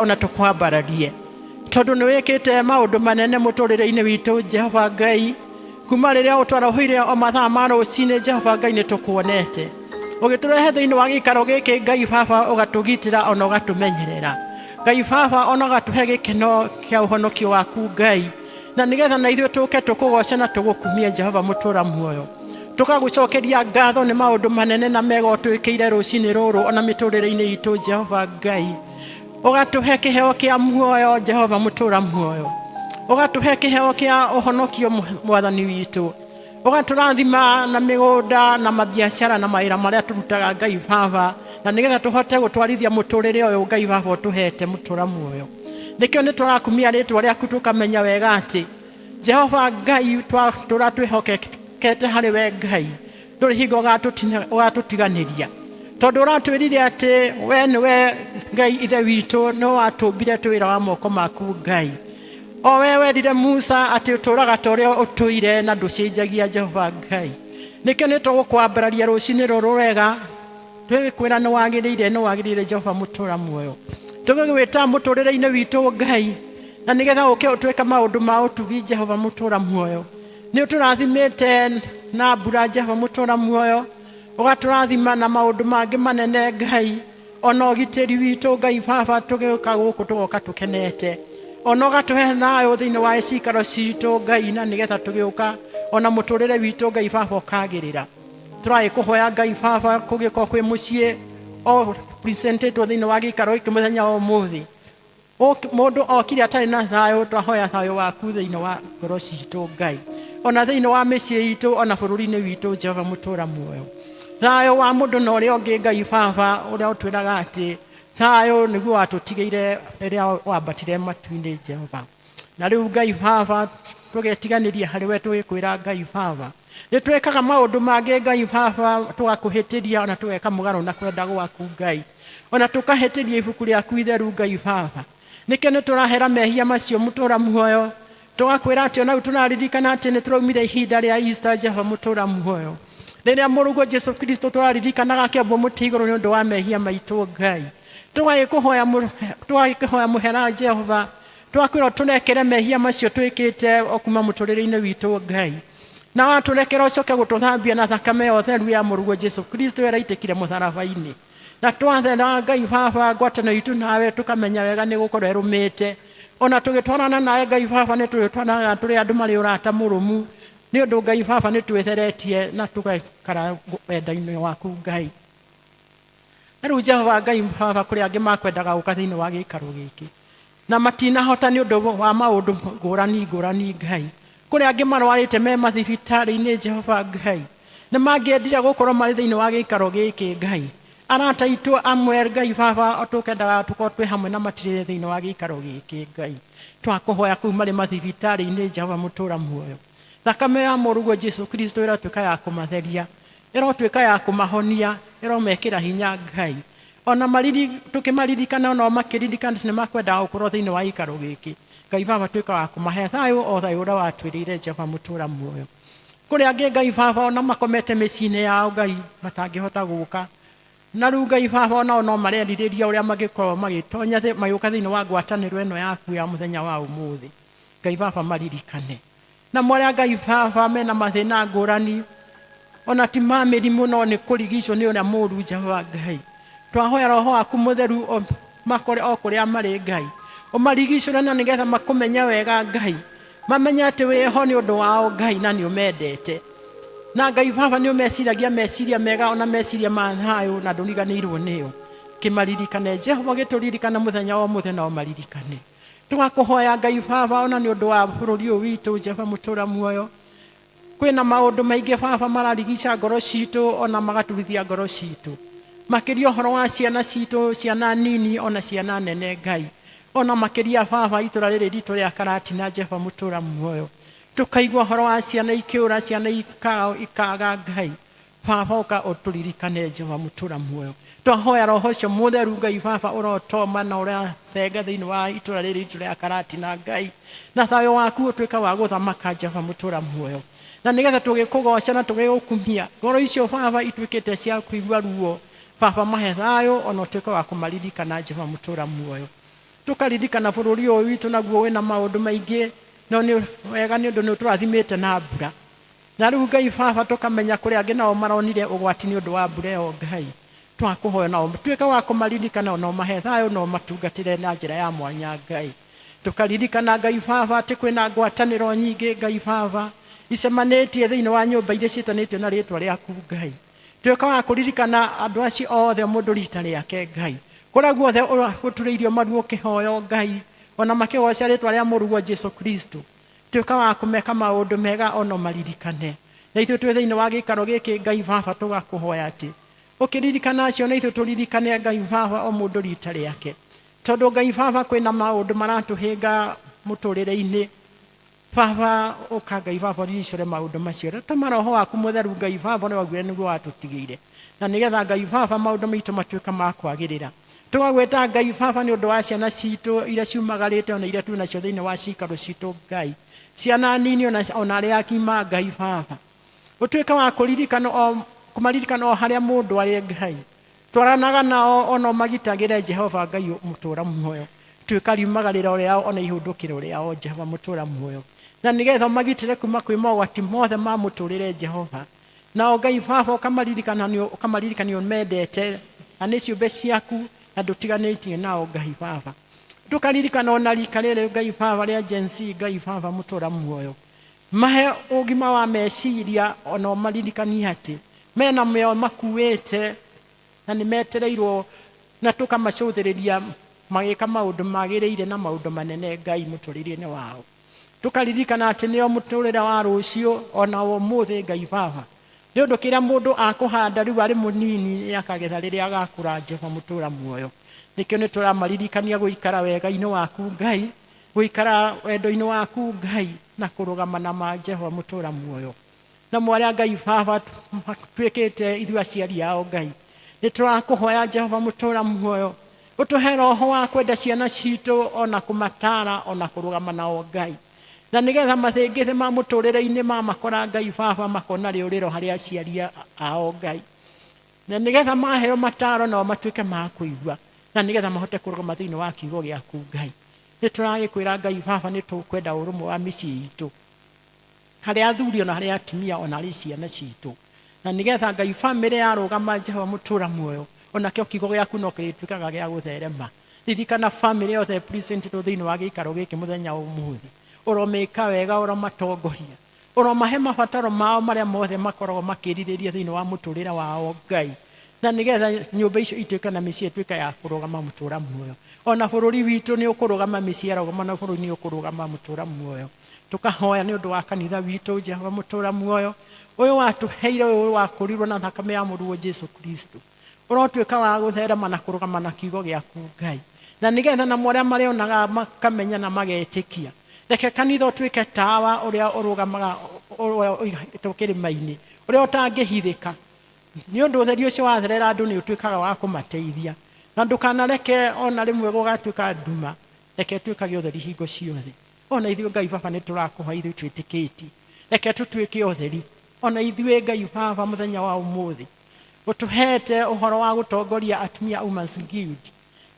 ona tukwambararie tondu ni wikite maundu manene muturire-ini witu Jehova Ngai kuma riria utwarahuire o mathaa ma rucini Jehova Ngai ni tukuonete ugiturehe thiini wa gikaro giki Ngai Baba ugatugitira ona ugatumenyerera Ngai Baba ona ugatuhe gikeno kia uhonokio waku Ngai na nigetha na ithuĩ tuke tukugoce na tugukumie Jehova mutura muoyo tukagucokeria ngatho ni maundu manene na mega utwikire rucini ruru ona miturire-ini itu Jehova Ngai ugatuhe kiheo kia muoyo Jehova mutura muoyo ugatuhe kiheo kia uhonokio mwathani witu ugaturathima na migunda na mabiashara na mawira maria turutaga Ngai Baba na nigetha tuhote gutwarithia muturire uyu Ngai Baba utuhete mutura muoyo nikio ni turakumia ritwa riaku tukamenya wega ati Jehova Ngai turatwihokete hari we Ngai nduri hingo ugatutiganiria tondu uratwirire ati we niwe Ngai ithe witu no watumbire twira wa moko maku Ngai o we werire Musa ati uturaga toria utuire na nducenjagia Jehova Ngai nikio ni tugukwambararia rucini ruru wega twikwira ni wagirire Jehova mutura muoyo tugigwita muturire-ini witu Ngai na nigetha uke utweka maundu ma utugi Jehova mutura muoyo ni uturathimite na mbura Jehova mutura muoyo ugaturathima na maundu mangi manene Ngai ona ugitiri witu Ngai Baba tugiuka guku tugoka tukenete ona ugatuhe thayo thiini wa cikaro citu Ngai na nigetha tugiuka ona muturire witu Ngai Baba ukagirira turagikuhoya Ngai Baba kugiko kwi mucii o presentetwo thiini wa gikaro giki muthenya wa umuthi mundu okire atari na thayo twahoya thayo waku thiini wa ngoro citu Ngai ona thiini wa micii itu ona bururi-ini witu Jehova mutura muoyo thayo wa mundu na uria ungi Ngai Baba uria utwiraga ati thayo niguo watutigeire riria wambatire matu-ini Jehova na riu Ngai Baba tugetiganiria hari we tugikwira Ngai Baba ni twekaga maundu mangi Ngai Baba tugakuhitiria ona tugeka mugaro na kwenda gwaku Ngai ona tukahitiria ibuku riaku itheru Ngai Baba nikio ni turahera mehia macio mutura muoyo tugakwira ati ona tunaririkana ati ni turaumire ihinda ria Easter Jehova mutura muoyo riria murugo Jesu Kristo turaririkanaga akiambwo muti iguru ni undu wa mehia maitu Ngai tugagikuhoya muhera Jehova twakwira tunekere mehia macio twikite okuma muturire-ini witu Ngai na waturekera ucoke gututhambia na thakame ya utheru ya murugo Jesu Kristo eraitikire mutharaba-ini na twathera Ngai Baba ngwatano itu nawe tukamenya wega ni gukorwo erumite ona tugitwarana nawe Ngai Baba ni twitwanaga turi andu mari urata murumu ni undu Ngai Baba ni twetheretie na tugaikara wenda-ini waku Ngai riu Jehova Ngai Baba kuri angi makwendaga guka thiini wa gikaro giki na matinahota ni undu wa maundu ngurani Ngai kuri angi marwarite me mathibitari-ini Jehova Ngai na mangiendire gukorwo mari thiini wa gikaro giki Ngai arata itu amwe Ngai Baba tukendaga tukorwo twi hamwe na matirire thiini wa gikaro giki Ngai twakuhoya kuu mari mathibitari-ini Jehova mutura muoyo thakame ya murugo Jesu Kristo iratuika ya kumatheria iratuika ya kumahonia iromekira hinya Ngai ona tukimaririkana ona makiririkana ni makwenda gukorwo thiini wa gikaro giki Ngai Baba tuika wa kumahe thayo o thayo uria watwirire Jehova mutura muoyo kuri angi Ngai Baba ona makomete micii-ini yao Ngai matangihota guka na riu Ngai Baba ona no mareririria uria magikorwo magitonya magiuka thiini wa ngwataniro ino yaku ya muthenya wa umuthi Ngai Baba maririkane na mwaria Ngai Baba mena mathina ngurani ona ti ma mirimu no ni kurigicwo ni uria muru Jehova Ngai twahoya roho waku mutheru makore o kuria mari Ngai umarigicwo na nigetha makumenya wega Ngai mamenya ati wiho ni undu wao Ngai na ni umendete na Ngai Baba ni umeciragia meciria mega ona meciria ma thayo na nduriganirwo niyo kimaririkane Jehova gituririkana muthenya wa muthenya o maririkane tugakuhoya Ngai Baba ona ni undu wa bururi uyu witu Jehova mutura muoyo kwina maundu maingi Baba mararigica ngoro citu ona magaturithia ngoro citu makiria uhoro wa ciana citu ciana nini ona ciana nene Ngai ona makiria Baba itura riri ritu ria Karatina Jehova mutura muoyo tukaigua uhoro wa ciana ikiura ciana ikaga Ngai Baba uka uturirikane Jehova mutura muoyo twahoya roho ucio mutheru Ngai Baba urotoma na uria thenga thiini wa itura riri ritu ria Karatina Ngai na thayo waku utuika wa guthamaka Jehova mutura muoyo na nigetha tugikugoca na tugigukumia ngoro icio Baba ituikite cia kuigua ruo Baba mahe thayo ona utuika wa kumaririkana Jehova mutura muoyo tukaririkana bururi uyu witu naguo wina maundu maingi no ni wega ni undu ni turathimite na mbura na riu Ngai Baba tukamenya kuri angi nao maronire ugwati ni undu wa mbura yo Ngai twakuhoya nao tuika wa kumaririkana no mahe thayo no matungatire na njira ya mwanya Ngai tukaririkana Ngai Baba ati kwina ngwataniro nyingi Ngai Baba icemanĩtie thĩinĩ wa nyũmba iria ciĩtanĩtio na rĩtwa rĩaku Ngai tuĩka wa kũririkana andũ acio othe mũndũ rita rĩake Ngai kũrĩa guothe ũtũrĩirio maruo kĩhoyo Ngai ona makĩgoca rĩtwa rĩa mũruguo Jesu Kristo tuĩka wa kũmeka maũndũ mega ono maririkane na ithuĩ twĩ thĩinĩ wa gĩikaro gĩkĩ Ngai Baba tũgakũhoya atĩ ũkĩririkana acio na ithuĩ tũririkane Ngai Baba o mũndũ rita rĩake tondũ Ngai Baba kwĩna maũndũ maratũhĩnga mũtũrĩre-inĩ Baba oka Ngai Baba rĩicũre maũndũ macio tũma roho waku mũtheru Ngai Baba nĩ wagwire nĩguo watũtigĩire na nĩgetha Ngai Baba maũndũ maitũ matuĩka ma kwagĩrĩra tũgagwĩta Ngai Baba nĩ ũndũ wa ciana citũ iria ciumagarĩte ona iria twĩna cio thĩinĩ wa cikaro citũ Ngai ciana nini ona arĩa akima Ngai Baba ũtuĩka wa kũmaririkana o harĩa mũndũ arĩ Ngai twaranaga nao ona magitagĩre Jehova Ngai mũtũũra muoyo tuĩka riumagarĩra ũrĩa ona ihũndũkĩra ũrĩa Jehova mũtũũra muoyo na nĩgetha magitĩre kuma kwĩ mogwati mothe ma mũtũrĩre Jehova na Ngai Baba ũkamaririkania ũmendete na nĩ ciũmbe ciaku na ndũtiganĩtie nao Ngai Baba tukaririkana ona rika rĩrĩ Ngai Baba rĩa Gen Z Ngai Baba mũtũũra muoyo mahe ũgima wa meciria ona maririkanie atĩ mena mĩoyo makuĩte na nĩ metereirwo na tũkamacũthĩrĩria magĩka maũndũ magĩrĩire na maũndũ manene Ngai mũtũrĩre-inĩ wao tukaririkana atĩ nĩo mũtũrĩre wa rũciũ ona ũmũthĩ Ngai Baba nĩ ũndũ kĩrĩa mũndũ akũhanda rĩu arĩ mũnini akagetha rĩrĩa agakũra Jehova mũtũũra muoyo nĩkĩo nĩ tũramaririkania gũikara wega-inĩ waku Ngai gũikara wendo-inĩ waku Ngai na kũrũgama na ma Jehova mũtũũra muoyo na mwarĩa Ngai Baba tuĩkĩte ithuĩ aciari ao Ngai nĩ tũrakũhoya Jehova mũtũũra muoyo ũtũhe roho wa kwenda ciana citũ ona kũmatara ona kũrũgama nao Ngai na nĩgetha mathĩngĩthĩ ma mũtũrĩre-inĩ makora Ngai Baba makona rĩũrĩro harĩ aciari ao Ngai na nĩgetha maheo mataro nao matuĩke ma kũigua na nĩgetha mahote kũrũgama thĩinĩ wa kiugo gĩaku Ngai nĩ tũragĩkwĩra Ngai Baba nĩ tũkwenda ũrũmwe wa mĩciĩ itũ harĩ athuri ona harĩ atumia ona harĩ ciana citũ na nĩgetha Ngai bamĩrĩ yarũgama Jehova mũtũũra muoyo onakĩo kiugo gĩaku no kĩrĩtuĩkaga gĩa gũtherema ririkana bamĩrĩ yothe presentĩtwo thĩinĩ wa gĩikaro gĩkĩ mũthenya ũmũthĩ ũromĩka wega ũromatongoria ũromahe mabataro mao marĩa mothe makoragwo makĩrirĩria thĩinĩ wa mũtũrĩre wao Ngai na nĩgetha nyũmba icio ituĩke na mĩciĩ ĩtuĩka ya kũrũgama mũtũũra muoyo ona bũrũri witũ nĩ ũkũrũgama mĩciĩ yarũgama na bũrũri nĩ ũkũrũgama mũtũũra muoyo tukahoya nĩ ũndũ wa kanitha witũ Jehova mũtũũra muoyo ũyũ watũheire ũyũ wakũrirwo na thakame ya mũruguo Jesu Kristo ũrotuĩka wa gũtherema na kũrũgama na kiugo gĩaku Ngai na nĩgetha na marĩa marĩonaga makamenya na magetĩkia reke kanitha ũtuĩke tawa ũrĩa ũrũgamaga kĩrĩma-inĩ ũrĩa ũtangĩhithĩka nĩ ũndũ ũtheri ũcio watherera andũ nĩ ũtuĩkaga wa kũmateithia na ndũkanareke ona rĩmwe gũgatuĩka nduma reke tuĩkage ũtheri hingo ciothe ona ithuĩ Ngai Baba nĩ tũrakũhoya ithuĩ twĩtĩkĩtie reke tũtuĩke ũtheri ona ithuĩ Ngai Baba mũthenya wa ũmũthĩ ũtũhete ũhoro wa gũtongoria atumia Women's Guild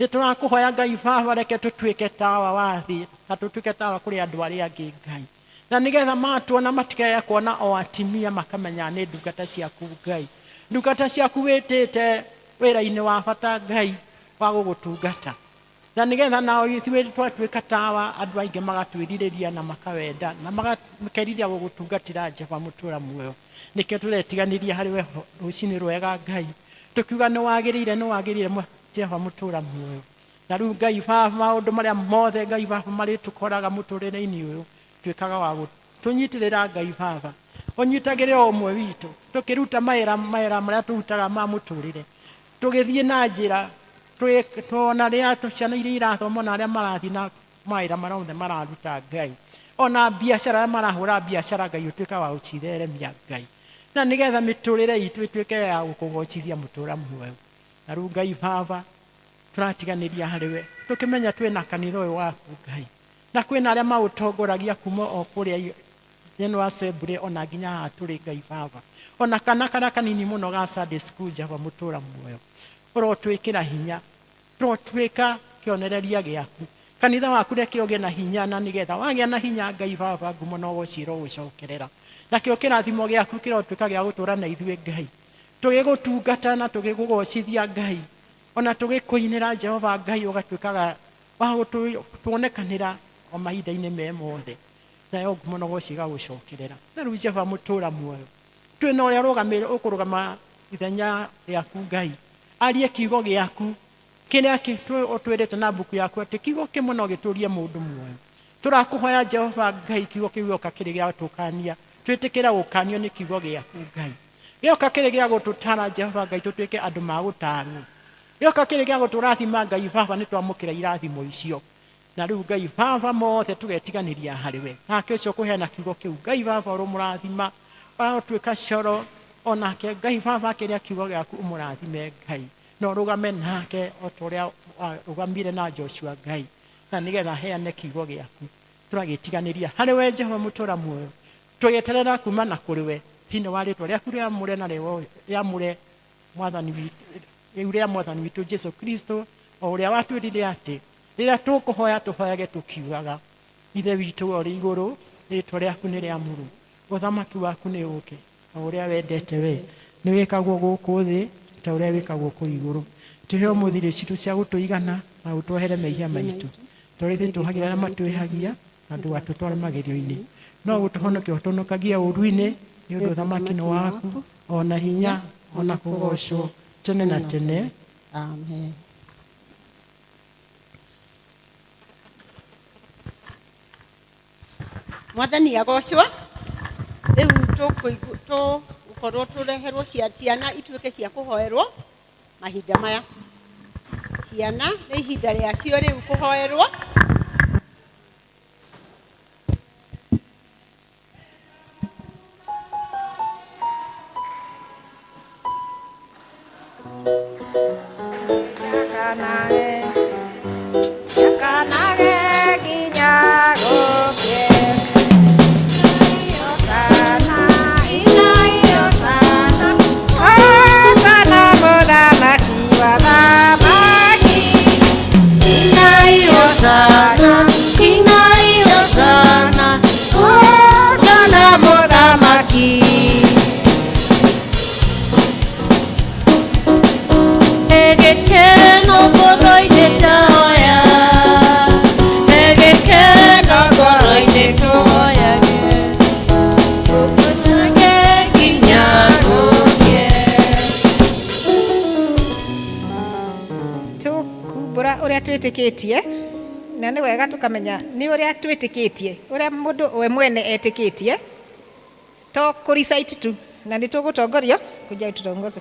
nĩ tũrakũhoya Ngai Baba reke tũtuĩke tawa wa thĩ na tũtuĩke tawa kũrĩ andũ arĩa angĩ Ngai na nĩgetha matuona matikage kuona o atimia makamenya nĩ ndungata ciaku Ngai ndungata ciaku wĩtĩte wĩra-inĩ wa bata Ngai wa gũgũtungata na nĩgetha nao ithuĩ twatuĩka tawa andũ aingĩ magatwĩrirĩria na makawenda na makerirĩria gũgũtungatĩra Jehova mũtũũra muoyo nĩkĩo tũretiganĩria harĩ we rũcinĩ rwega Ngai tũkiuga nĩ wagĩrĩire Jehova mũtũũra muoyo na rĩu Ngai Baba maũndũ marĩa mothe Ngai Baba marĩ tũkoraga mũtũrĩre-inĩ ũyũ tuĩkaga wa tũnyitĩrĩra Ngai Baba ũnyitagĩre o ũmwe witũ tũkĩruta mawĩra marĩa tũrutaga ma mũtũrĩre tũgĩthiĩ na njĩra tuona rĩa ciana iria irathoma na arĩa marathiĩ na mawĩra marothe mararuta Ngai ona biacara marahũra biacara Ngai ũtuĩka wa gũcitheremia Ngai na nĩgetha mĩtũrĩre itũ ĩtuĩke ya gũkũgocithia mũtũũra muoyo na rĩu Ngai Baba tũratiganĩria harĩ we tũkĩmenya twĩna kanitha ũyũ waku Ngai na kwĩna arĩa maũtongoragia kuma o kũrĩa General Assembly ona nginya haha tũrĩ Ngai Baba ona kana kanini mũno ga Sunday School Jehova mũtũũra muoyo ũrotwĩkĩra hinya tũrotuĩka kĩonereria gĩaku kanitha waku reke ũgĩe na hinya, na nĩgetha wagĩa na hinya Ngai Baba ngumo no gũcirwo gũcokerera, nakĩo kĩrathimo gĩaku kĩrotuĩka gĩa gũtũra na ithuĩ Ngai, tũgĩgũtungata na tũgĩgũgocithia Ngai, ona tũgĩkũinĩra Jehova Ngai, ũgatuĩkaga wa gũtuonekanĩra o mahinda-inĩ me mothe, nayo ngumo no gũciga gũcokerera. Na rĩu Jehova mũtũra muoyo, twĩna ũrĩa ũrũgamĩrĩire ũkũrũgama ithenya rĩaku Ngai, arie kiugo gĩaku kĩrĩa twĩrĩte na mbuku yaku atĩ kiugo kĩmwe no gĩtũrie mũndũ muoyo. Tũrakũhoya Jehova Ngai, kiugo kĩu gĩoka kĩrĩ gĩa gũtũkania, twĩtĩkĩra gũkanio nĩ kiugo gĩaku Ngai, gĩoka kĩrĩ gĩa gũtũtara Jehova Ngai, tũtuĩke andũ ma gũtarwo, gĩoka kĩrĩ gĩa gũtũrathima Ngai Baba, nĩ twamũkĩra irathimo icio. Na rĩu Ngai Baba mothe tũgetiganĩria harĩwe, nake ũcio kũheana kiugo kĩu Ngai Baba ũrũmũrathima, ũratuĩka coro, onake Ngai Baba kĩrĩa kiugo gĩaku ũmũrathime Ngai, na ũrũgame nake o ta ũrĩa ũrũgamire na Joshua Ngai, na nĩgetha heane kiugo gĩaku. Tũragĩtiganĩria harĩwe Jehova mũtũra muoyo, tũgĩeterera kuma na kũrĩ we thĩinĩ wa rĩĩtwa rĩaku rĩamũre na rĩamũre mwathani witũ Jesu Kristo, o ũrĩa watwĩrire atĩ rĩrĩa tũkũhoya tũhoyage tũkiugaga, Ithe witũ ũrĩ igũrũ, rĩĩtwa rĩaku nĩ rĩamũrwo, ũthamaki waku nĩ ũũke, o ũrĩa wendete we nĩ wĩkagwo gũkũ thĩ ta ũrĩa wĩkagwo kũu igũrũ. Tũhe ũmũthĩ citũ cia gũtũigana na ũtwehere mehia maitũ, tũrĩa ithuĩ twĩhagĩra arĩa matwĩhagia, na ndũgatũtware magerio-inĩ, no gũtũhonokia ũtũhonokagia ũũru-inĩ, nĩ ũndũ ũthamaki nĩ waku, ona hinya, ona kũgocwo tene na tene. Amen. Mwathani agocwo. Rĩu tũgũkorwo tũreherwo ciana ituĩke cia kũhoerwo mahinda maya. Ciana nĩ ihinda rĩacio rĩu kũhoerwo. twĩtĩkĩtie na nĩ wega tũkamenya nĩ ũrĩa twĩtĩkĩtie ũrĩa mũndũ we mwene etĩkĩtie to kũrecite tu na nĩ tũgũtongorio kuja tutongoze.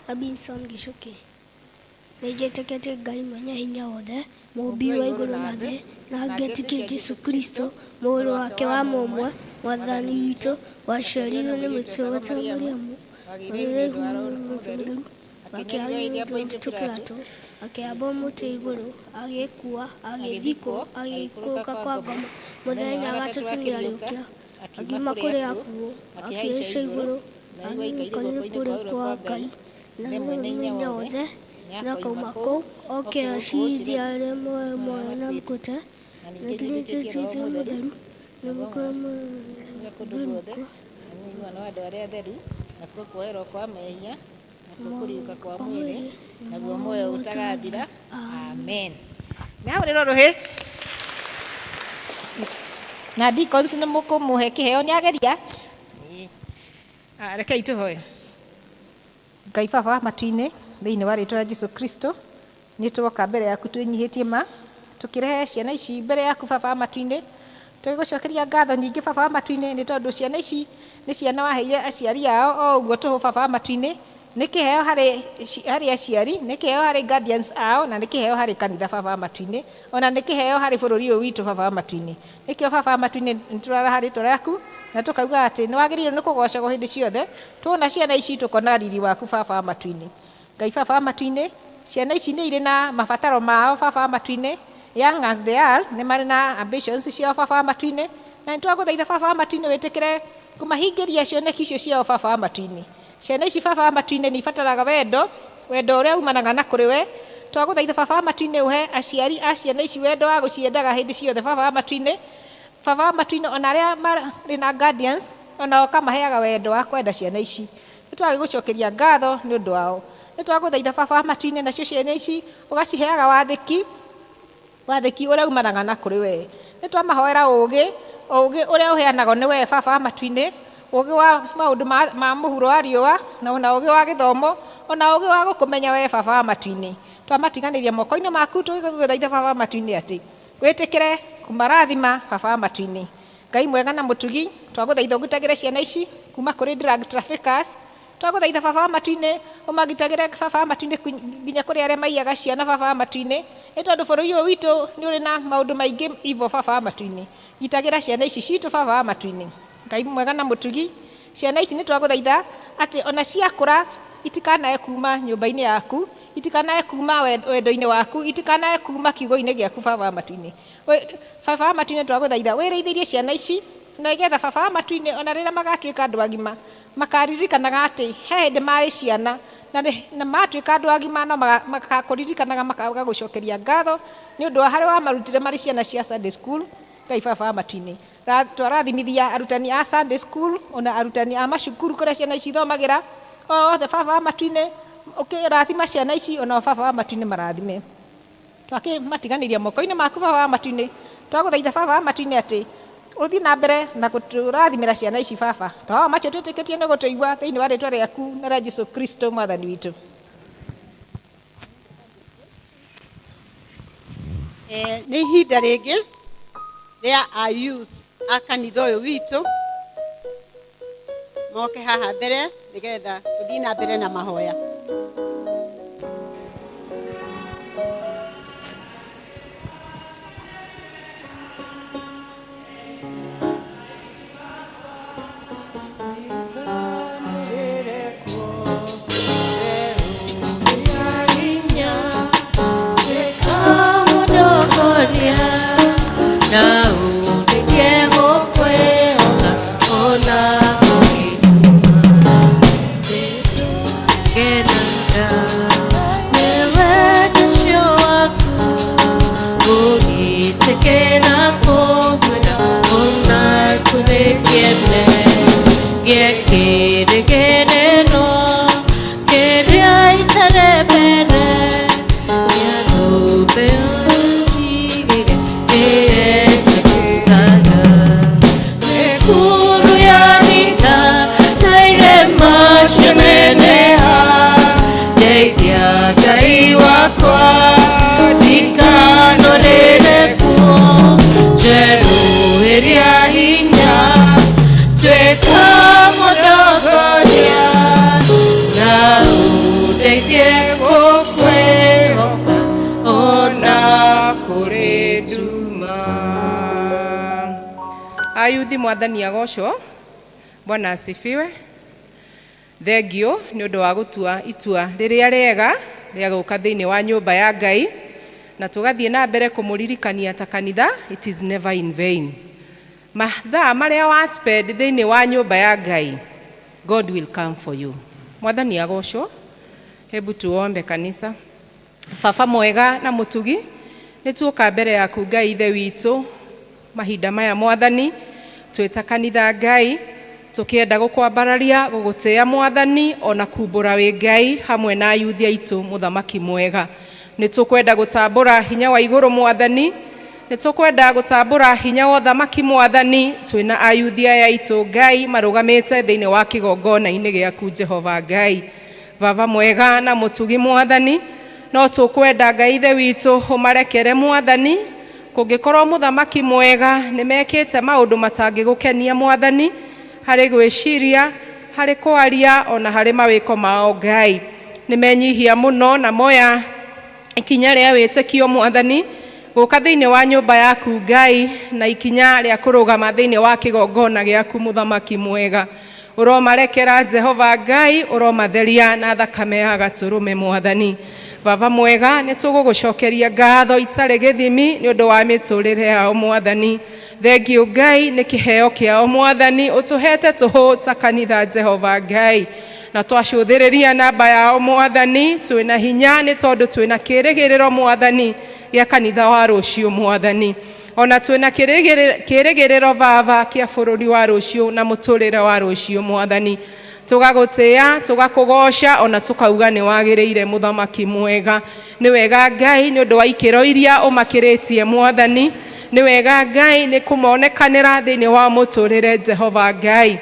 Robinson Gicuki nĩnjĩtĩkĩtie Ngai mwene hinya wothe mũmbi wa igũrũ na thĩ na ngetĩkia Jesu Kristo mũrũ wake wa mũmwe mwathani witũ waciarirwo nĩ mũtũgata Mariamu akĩhanyũrwo akĩamba mũtĩ igũrũ agĩkua agĩthikwo agĩikũrũka kwa ngoma mũthenya wa gatatũ nĩarĩũkia agima kũrĩ akuũ akĩhaica igũrũ agĩikũrũka kũrĩ kwa Ngai na hinya wothe na kauma kũu oke acirithia arĩa muoyo na mũkũte na nginya tũtũ mũtheru na mũkũa mũtheru mwana wa andũ arĩa atheru nakuo kuoerwo kwa mehia nakuo kũriũka kwa mwĩrĩ naguo muoyo ũtagathira. Amen. Na ũrĩro rũhĩ na deacons nĩ mũkũmũhe kĩheo nĩ ageria. Rekei tũhoe. Ngai Baba wa matu-inĩ thĩinĩ wa rĩĩtwa rĩa Jesu Kristo nĩ tuoka mbere yaku twĩnyihĩtie ma tũkĩrehe ciana ici mbere yaku Baba wa matu-inĩ tũgĩgũcokeria ngatho nyingĩ Baba wa matu-inĩ nĩ tondũ ciana ici nĩ ciana waheire aciari ao o ũguo tũhũ Baba wa matu-inĩ nĩ kĩheo harĩ aciari nĩ kĩheo harĩ guardians ao na nĩ kĩheo harĩ kanitha Baba wa matu-inĩ ona nĩ kĩheo harĩ bũrũri ũyũ witũ Baba wa matu-inĩ nĩkĩo Baba wa matu-inĩ nĩtũrara rĩĩtwa rĩaku na tũkauga atĩ nĩ wagĩrĩirwo nĩ kũgocagwo hĩndĩ ciothe tuona ciana ici tũkona riri waku Baba wa matu-inĩ. Ngai Baba wa matu-inĩ ciana ici nĩ irĩ na mabataro mao Baba wa matu-inĩ young as they are nĩ marĩ na ambitions ciao Baba wa matu-inĩ na nĩ twagũthaitha Baba wa matu-inĩ wĩtĩkĩre kumahingiria cioneki icio ciao baba wa matu-inĩ. Ciana ici baba wa matu-inĩ nĩ ibataraga wendo ũrĩa umanaga na kũrĩ we. Twagũthaitha baba wa matu-inĩ ũhe aciari a ciana ici wendo wa gũciendaga hĩndĩ ciothe baba wa matu-inĩ. Baba wa matu-inĩ ona arĩa marĩ na guardians ona ũkamaheaga wendo wa kwenda ciana ici. Nĩ twagĩgũcokeria ngatho nĩ ũndũ wao. Nĩ twagũthaitha baba wa matu-inĩ nacio ciana ici ũgaciheaga wathĩki ũrĩa umanaga na kũrĩ we. Nĩ twamahoera ũũgĩ ũrĩa ũheanagwo nĩ we baba wa matu-inĩ, ũũgĩ wa maũndũ ma mũhuro wa riũa na ona ũũgĩ wa gĩthomo ona ũũgĩ wa gũkũmenya we baba wa matu-inĩ. Twamatiganĩria moko-inĩ maku tũgĩgũthaitha baba wa matu-inĩ atĩ wĩtĩkĩre kũmarathima baba wa matu-inĩ. Ngai mwega na mũtugi, twagũthaitha ũgitagĩre ciana ici kuma kũrĩ drug traffickers. Twagũthaitha baba wa matu-inĩ ũmagitagĩre baba wa matu-inĩ nginya kũrĩ arĩa maiyaga ciana baba wa matu-inĩ. Nĩ tondũ bũrũri ũyũ witũ nĩ ũrĩ na maũndũ maingĩ ivo baba wa matu-inĩ. Gitagĩra ciana ici citũ baba wa matu-inĩ. Ngai mwega na mũtugi, ciana ici nĩ twagũthaitha atĩ ona ciakũra itikanae kuma nyũmba-inĩ yaku, itikanae kuma wendo-inĩ waku, itikanae kuma kiugo-inĩ gĩaku baba wa matu-inĩ. Baba wa matu-inĩ twagũthaitha wĩrĩithĩrie ciana ici na nĩgetha baba wa matu-inĩ ona rĩrĩa magatuĩka andũ agima makaririkanaga atĩ he hĩndĩ marĩ ciana na matuĩka andũ agima no magakũririkanaga makaga gũcokeria ngatho nĩ ũndũ wa harĩa wamarutire marĩ ciana cia Sunday school. Ngai baba wa matu-inĩ twarathimithia arutani a Sunday school ona arutani a macukuru kũrĩa ciana ici ithomagĩra othe baba wa matu-inĩ ũkĩrathima ciana ici ona baba wa matu-inĩ marathime. Twakĩmatiganĩria moko-inĩ maku baba wa matu-inĩ, twagũthaitha baba wa matu-inĩ atĩ ũthiĩ na mbere na gũtũrathimĩra ciana ici baba. Twahoya macio twĩtĩkĩtie nĩ gũtũigua thĩinĩ wa rĩĩtwa rĩaku na rĩa Jesũ Kristo mwathani witũ. Nĩ ihinda rĩngĩ rĩa a youth a kanitha ũyũ witũ moke haha mbere nĩgetha tũthiĩ na mbere na mahoya. Ayuthi mwathani agocwo. Bwana asifiwe. Thengio nĩ ũndũ wa gũtua itua rĩrĩa rĩega rĩa gũka thĩinĩ wa nyũmba ya Ngai na tũgathiĩ na mbere kũmũririkania ta kanitha. It is never in vain. Mathaa marĩa wa spend thĩinĩ wa nyũmba ya Ngai, God will come for you. Mwathani agocwo. Hebu tuombe kanisa. Baba mwega na mũtugi, nĩ tuoka mbere yaku Ngai ithe witũ mahinda maya mwathani, twĩta kanitha Ngai tũkĩenda gũkwambararia gũgũtĩa mwathani ona kumbũra wĩ Ngai hamwe na ayuthi aitũ mũthamaki mwega. Nĩ tũkwenda gũtambũra hinya wa igũrũ mwathani, nĩ tũkwenda gũtambũra hinya wa ũthamaki mwathani twĩna ayuthi aya aitũ Ngai marũgamĩte thĩinĩ wa kĩgongona-inĩ gĩaku Jehova Ngai. Baba mwega na mũtugi mwathani, no tũkwenda Ngai ithe witũ ũmarekere mwathani kũngĩkorwo mũthamaki mwega nĩ mekĩte maũndũ matangĩgũkenia mwathani harĩ gwĩciria, harĩ kwaria ona harĩ mawĩko mao Ngai. Nĩ menyihia mũno na moya ikinya rĩa wĩtĩkio mwathani gũka thĩinĩ wa nyũmba yaku Ngai na ikinya rĩa kũrũgama thĩinĩ wa kĩgongona gĩaku mũthamaki mwega. Ũromarekera Jehova Ngai, ũromatheria na thakame ya gatũrũme mwathani. Baba mwega nĩ tũgũgũcokeria ngatho itarĩ gĩthimi nĩ ũndũ wa mĩtũrĩre yao mwathani. Thengio Ngai nĩ kĩheo kĩao Mwathani ũtũhete tũhũ ta kanitha Jehova Ngai, na twacũthĩrĩria namba yao Mwathani twĩna hinya nĩ tondũ twĩna kĩĩrĩgĩrĩro Mwathani gĩa kanitha wa rũciũ Mwathani, ona twĩna kĩĩrĩgĩrĩro Baba kĩa bũrũri wa rũciũ na mũtũrĩre wa rũciũ Mwathani. Tũgagũtĩĩa, tũgakũgoca, ona tũkauga nĩ wagĩrĩire mũthamaki mwega. Nĩ wega Ngai nĩ ũndũ wa ikĩro iria ũmakĩrĩtie Mwathani. Nĩ wega Ngai nĩ kũmonekanĩra thĩinĩ wa mũtũrĩre Jehova Ngai.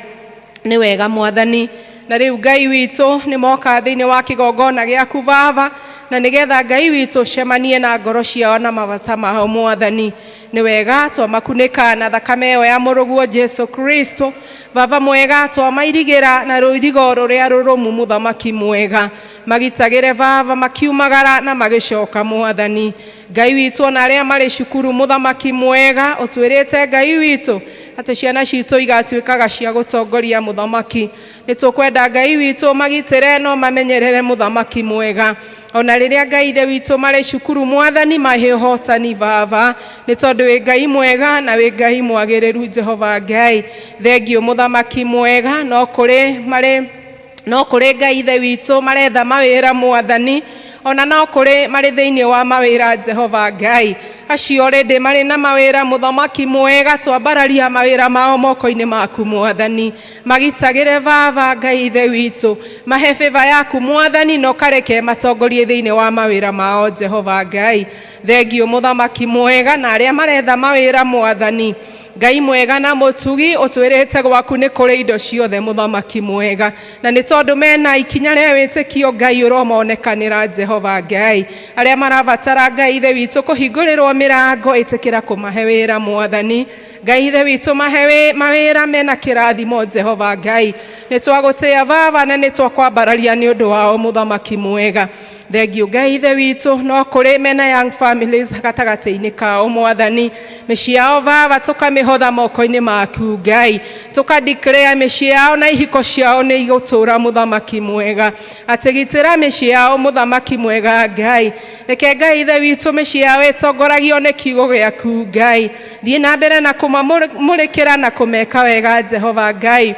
Nĩ wega Mwathani. Na rĩu Ngai witũ nĩ moka thĩinĩ wa kĩgongona gĩaku Baba, na nĩgetha Ngai witũ cemanie na ngoro ciao na mabata mao Mwathani. Nĩ wega twamakunĩka na thakame ĩyo ya mũrũguo Jesu Kristo. Baba mwega twamairigĩra na rũirigo rũrĩa rũrũmu mũthamaki mwega. Magitagĩre Baba makiumagara na magĩcoka Mwathani. Ngai witũ na arĩa marĩ cukuru mũthamaki mwega ũtwĩrĩte Ngai witũ atĩ ciana citũ igatuĩkaga cia gũtongoria mũthamaki. Nĩ tũkwenda Ngai witũ magitĩre no mamenyerere mũthamaki mwega. Ona rĩrĩa Ngai ithe witũ marĩ cukuru Mwathani mahe ũhotani Baba, nĩ tondũ wĩ Ngai mwega na wĩ Ngai mwagĩrĩru Jehova Ngai. Thengio mũthamaki mwega, no kũrĩ Ngai ithe witũ maretha mawĩra Mwathani, ona no kũrĩ marĩ thĩinĩ wa mawĩra Jehova Ngai. Acio rĩndĩ marĩ na mawĩra mũthamaki mwega, twambararia mawĩra mao moko-inĩ maku Mwathani. Magitagĩre Baba Ngai ithe witũ, mahe favor yaku Mwathani, no kareke matongorie thĩinĩ wa mawĩra mao Jehova Ngai. Thengio mũthamaki mwega na arĩa maretha mawĩra Mwathani. Ngai mwega na mũtugi ũtwĩrĩte gwaku nĩ kũrĩ indo ciothe mũthamaki mwega, na nĩ tondũ mena ikinya rĩa wĩtĩkio Ngai ũromonekanĩra Jehova Ngai. Arĩa marabatara Ngai ithe witũ kũhingũrĩrwo mĩrango ĩtĩkĩra kũmahe wĩra Mwathani. Ngai ithe witũ mahe mawĩra mena kĩrathimo Jehova Ngai. Nĩ twagũtĩĩa Baba na nĩ twakwambararia nĩ ũndũ wao mũthamaki mwega. Thengio Ngai ithe witũ no kũrĩ mena young families gatagatĩ-inĩ kao Mwathani. Mĩciĩ yao Baba tũkamĩhotha moko-inĩ maku Ngai. Tũkadeclare mĩciĩ yao na ihiko ciao nĩ igũtũũra mũthamaki mwega. Atĩgitĩra mĩciĩ yao mũthamaki mwega Ngai. Reke Ngai ithe witũ mĩciĩ yao ĩtongoragio nĩ kiugo gĩaku Ngai. Thiĩ na mbere na kũmamũrĩkĩra na kũmeka wega Jehova Ngai.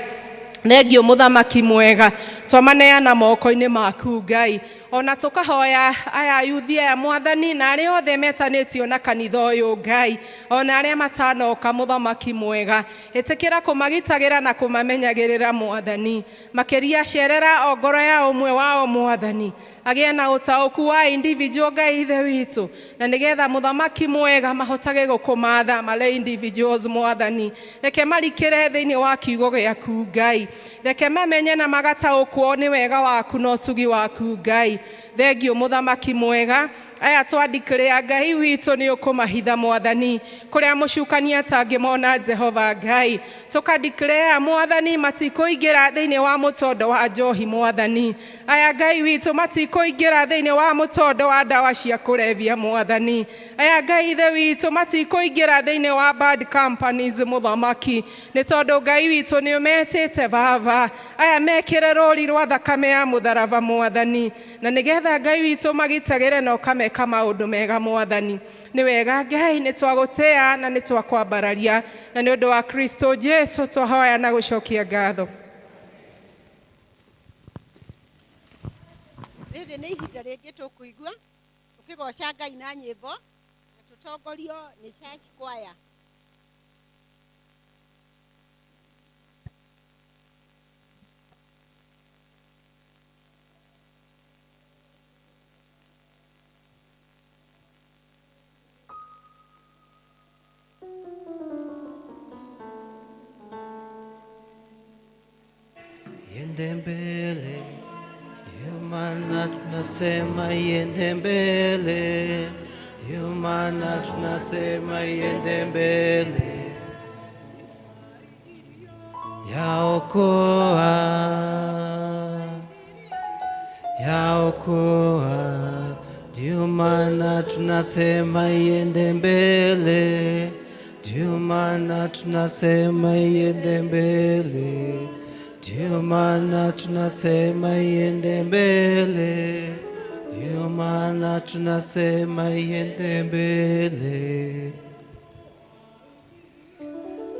Thengio mũthamaki mwega, twamaneana moko-inĩ maku Ngai. Ona tũkahoya aya yuthi aya Mwathani na arĩa othe metanĩtio na kanitha ũyũ Ngai, ona arĩa matanoka mũthamaki mwega, ĩtĩkĩra kũmagitagĩra na kũmamenyagĩrĩra Mwathani. Makĩria cerera o ngoro ya ũmwe wao Mwathani, agĩe na ũtaũku wa individual Ngai ithe witũ, na nĩgetha mũthamaki mwega mahotage gũkũmatha marĩ individuals Mwathani. Reke marikĩre thĩinĩ wa kiugo gĩaku Ngai. Reke mamenye na magataũkwo nĩ wega waku na ũtugi waku Ngai. Thengio mũthamaki mwega, aya twadeclare Ngai witũ nĩ ũkũmahitha Mwathani kũrĩa mũcukania atangĩmona Jehova Ngai. Tũkadeclare Mwathani matikũingĩra thĩinĩ wa mũtondo wa njohi Mwathani. Aya Ngai witũ matikũingĩra thĩinĩ wa mũtondo wa ndawa cia kũrebia Mwathani. Aya Ngai ithe witũ matikũingĩra thĩinĩ wa bad companies mũthamaki, nĩ tondũ Ngai witũ nĩ ũmetĩte Baba. Aya mekĩre rũri rwa thakame ya mũtharaba Mwathani, na nĩgetha Ngai witũ magitagĩre na ũkameka maũndũ mega Mwathani. Nĩ wega Ngai nĩ twagũtĩĩa na nĩ twakwambararia, na nĩ ũndũ wa Kristo Jesu twahoya na gũcokia ngatho. Rĩrĩ nĩ ihinda rĩngĩ tũkũigua tũkĩgoca Ngai na nyĩmbo, na tũtongorio nĩ church choir. Yende mbele, ndio maana tunasema yende mbele, ndio maana tunasema yende mbele. Yaokoa, yaokoa, ndio maana tunasema yende mbele, ndio maana tunasema yende mbele. Ndio maana tunasema iende mbele, ndio maana tunasema iende mbele.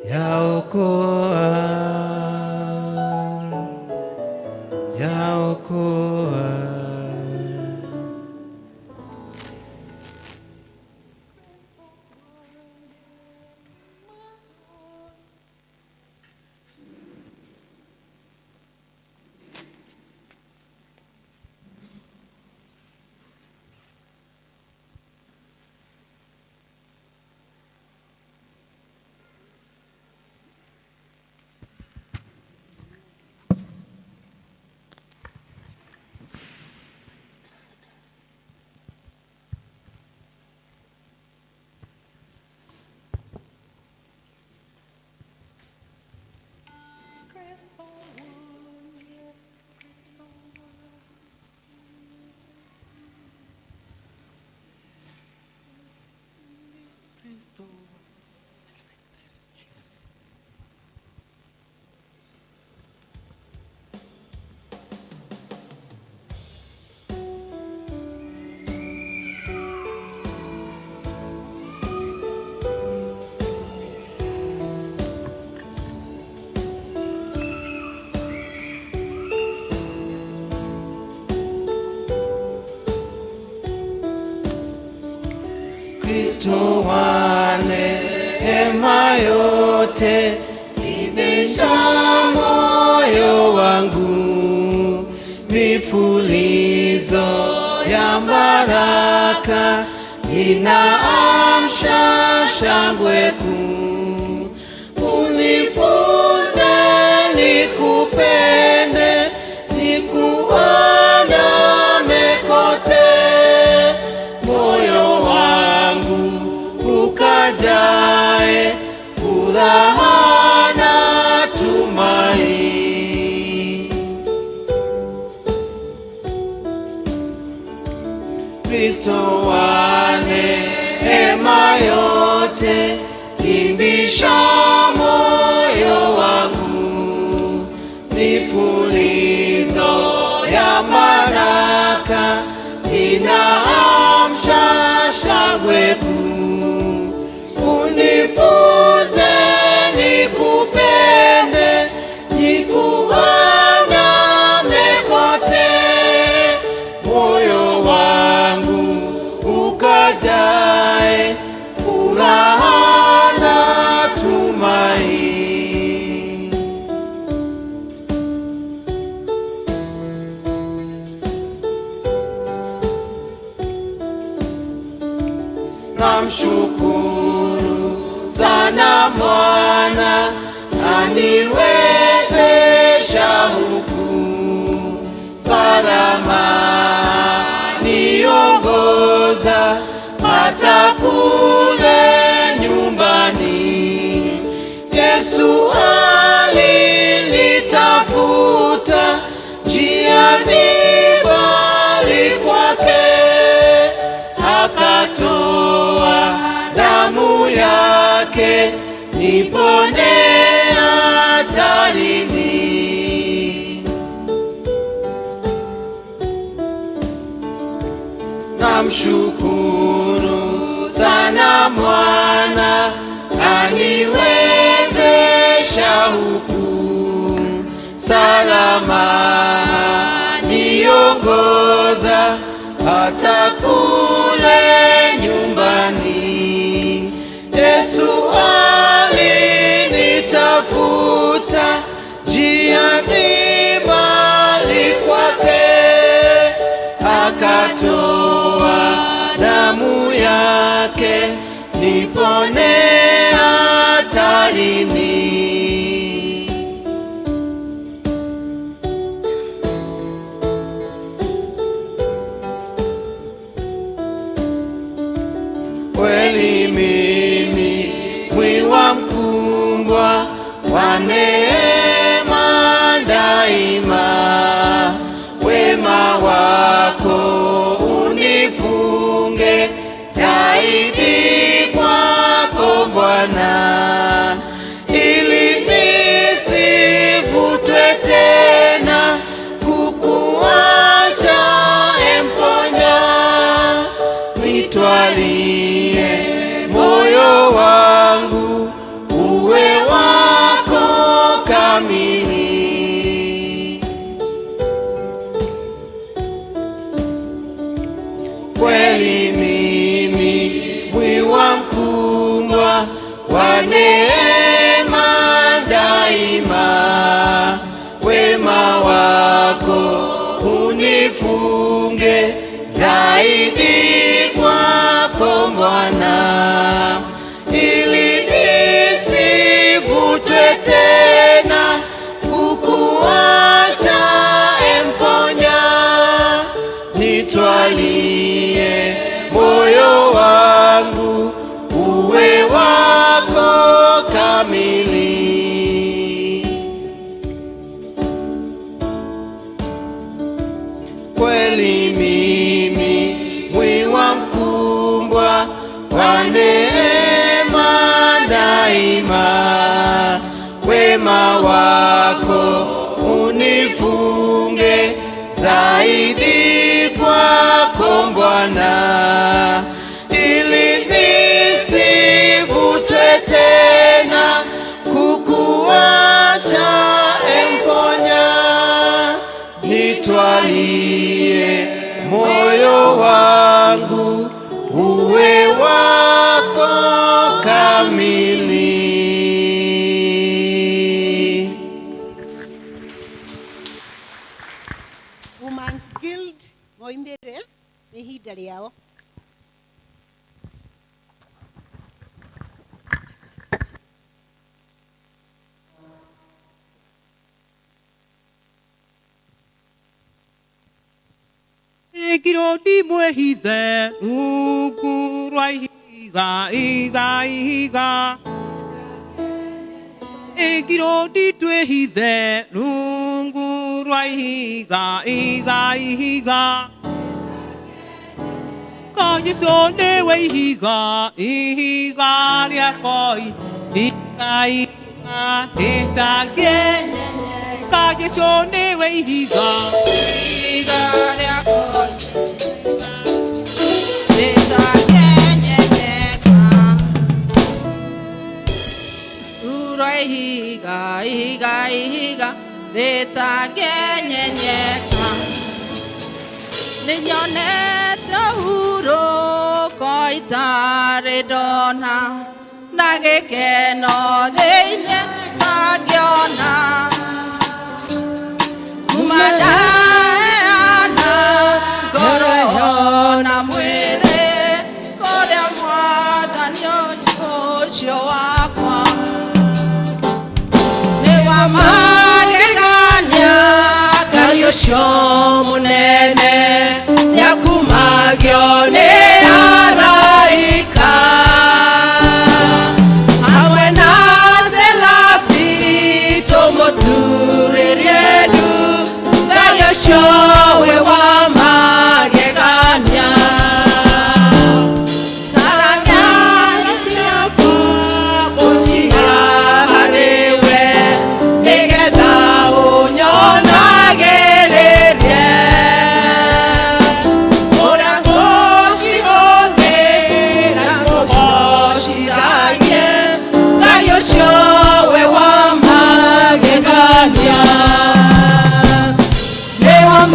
yaokoa, yaokoa. Kristo wa neema yote, ibisha moyo wangu, mifulizo ya baraka inaamsha shangwe kuu. Unifunze nikupende, nikuandame kote, moyo wangu ukajae furaha na tumaini. Kristo wa neema yote, imbisha moyo wangu, mifulizo ya baraka inaamsha shangwe kuu. Unifunze nikupende, nikuandame kote, moyo wangu ukajae furaha na tumaini. Namshukuru sana Bwana aniwezesha huku salama, niongoza hata kule nyumbani. Yesu alinitafuta njiani mbali kwake, akatoa damu yake nipone hatarini. Namshukuru sana Bwana aniwezesha huku salama, niongoza hata kule nyumbani. Yesu alinitafuta njiani mbali kwake, akatoa damu yake nipone hatarini. Kweli mimi mwiwa mkubwa wa neema daima, wema wako unifunge zaidi kwako Bwana, wa neema daima, wema wako unifunge zaidi kwako Bwana, ili nisivutwe tena kukuacha emponya, nitwalie moyo wangu uwe wako kamili. Kweli mimi mwiwa mkumbwa wa neema daima, wema wako unifunge zaidi kwako Bwana, ili nisivutwe tena kukuacha emponya, nitwalie moyo wangu uwe wako kamili. Women's Guild moimbere nĩ ihinda rĩao. Ekiro di mwehithe rungu rwa ihiga ihiga ihiga, ekiro di twehithe rungu rwa ihiga ihiga ihiga, ka Yesu niwe ihiga ihiga rĩakwa ihiga ihiga rĩtagie, ka Yesu niwe ihiga ihiga rĩakwa ihiga ihiga ihiga rĩtangĩenyenyeka, nĩnyonete ũhurũko itarĩ ndona, na gĩkeno thĩinĩ tangĩona, kuma ndaheana ngoro na mwĩrĩ kũrĩa Mwathani ũcio wakwa magegania, Ngai ũcio mũnene nĩakumagio nĩ araika, hamwe na serafi tũmũturĩrie ndu, Ngai ũcio we wa magegania. Newa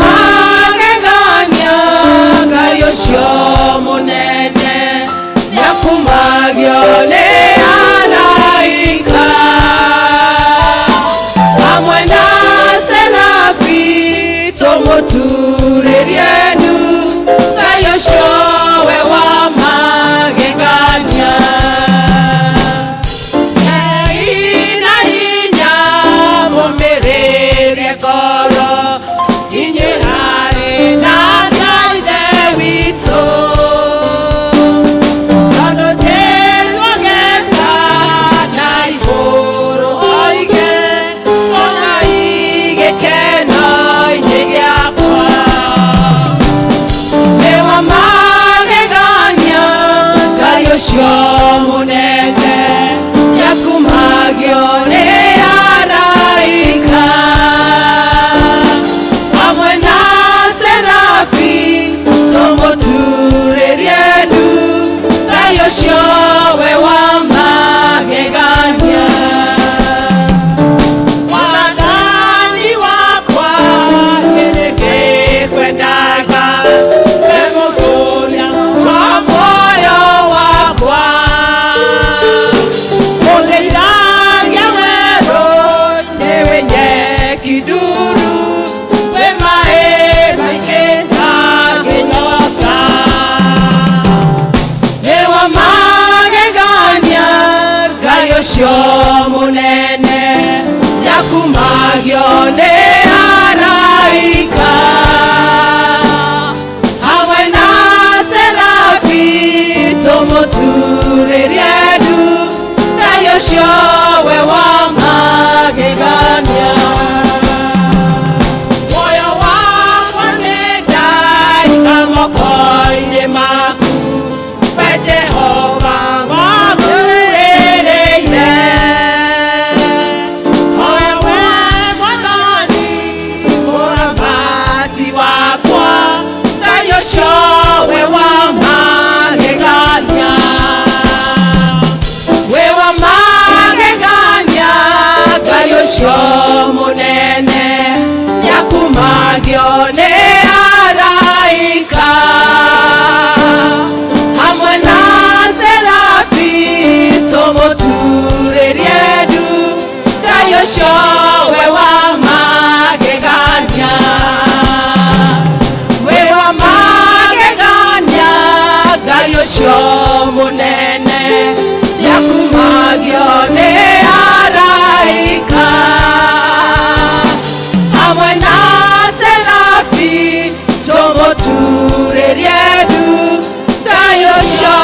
turĩrie nduta ũcio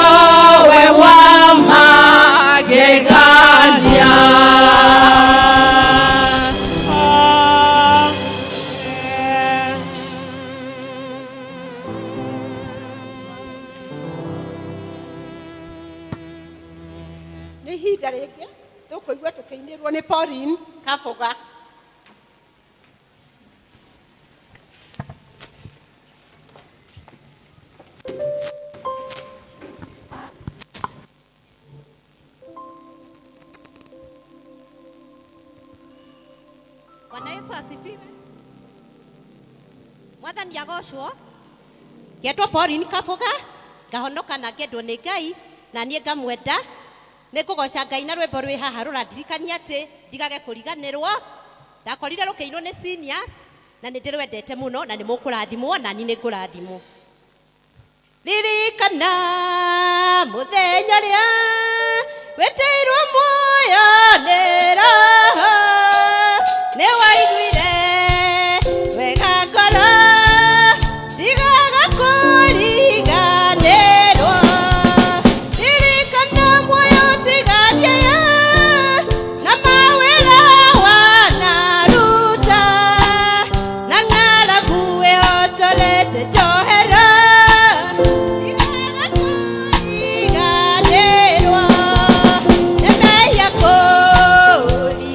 we wa magegania. nĩ ihinda rĩngĩ tũkũigua tũkĩinĩrwo nĩ Pauline Kaboga. Bwana Yesu asifiwe. Mwathani agocwo. Ngetwo Pauline Kaboga, ngahonoka na ngendwo nĩ Ngai na niĩ ngamwenda. Nĩ ngũgoca Ngai na rwĩmbo rwĩ haha rũrandirikania atĩ ndigage kũriganĩrwo. Ndakorire rũkĩinwo nĩ seniors na nĩ ndĩrwendete mũno na nĩ mũkũrathimwo na niĩ nĩ ngũrathimwo. Ririkana mũthenya rĩa wĩtĩirwo muoyo nĩ roho nĩ waiguire wega ngoro tigaga kũriganĩrwo. Ririkana muoyo tigathia na mawĩra wanaruta na ng'aragu ĩhotorete njohero tigaga kũriganĩrwo. Nĩmehia kũriganĩrwo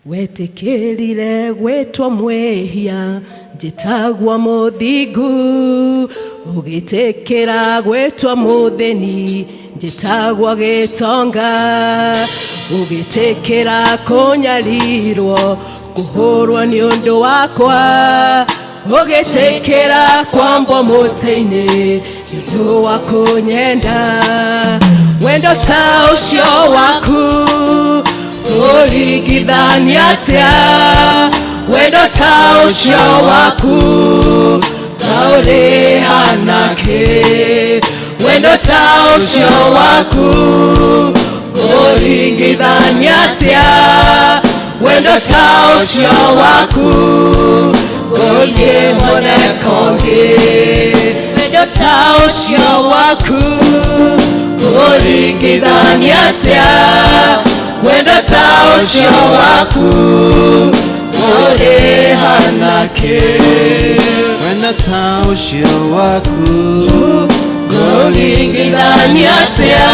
wetikirire gwitwo mwihia njitagwa muthingu ugitikira gwitwo muthini njitagwa gitonga ugitikira kunyarirwo kuhurwo ni undu wakwa ugitikira kwambwo muti-ini ni undu wa kunyenda wendo ta ucio waku uringithania atia wendo ta ucio waku ta urihana ki wendo ta ucio waku uringithania atia wendo ta ucio waku ugihonekongi wendo ta ucio waku uringithania atia wendo ta ucio waku urihana ki wendo ta ucio waku uringithania atia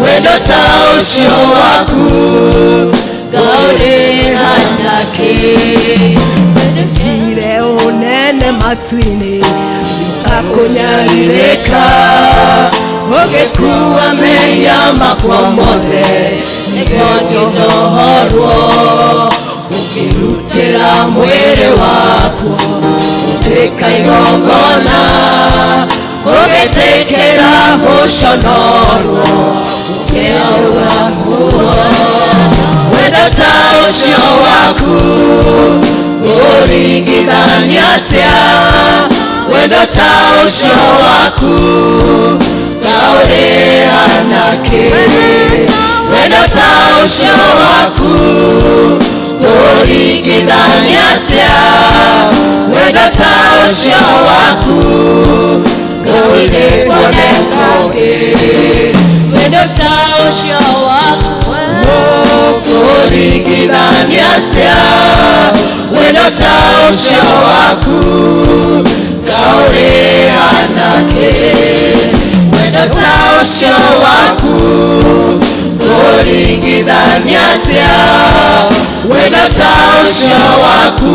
wendo ta ucio waku urihana ki wendekire unene matu-ini utakunyaririka ugikuwa meya makwa mothe niguo ndohorwo ukirutira mwiri wakwa utuika igongona ugitikira guconorwo ukiaura muo wendo ta ucio waku uringithania atia wendo ta ucio waku urihana ki wendo ta ucio waku uringithania atia wendo ta ucio waku ugihonekongi wendo ta ucio waku uringithania atia wendo ta ucio waku urihana ki wendo ta ucio waku uringithania atia wendo ta ucio waku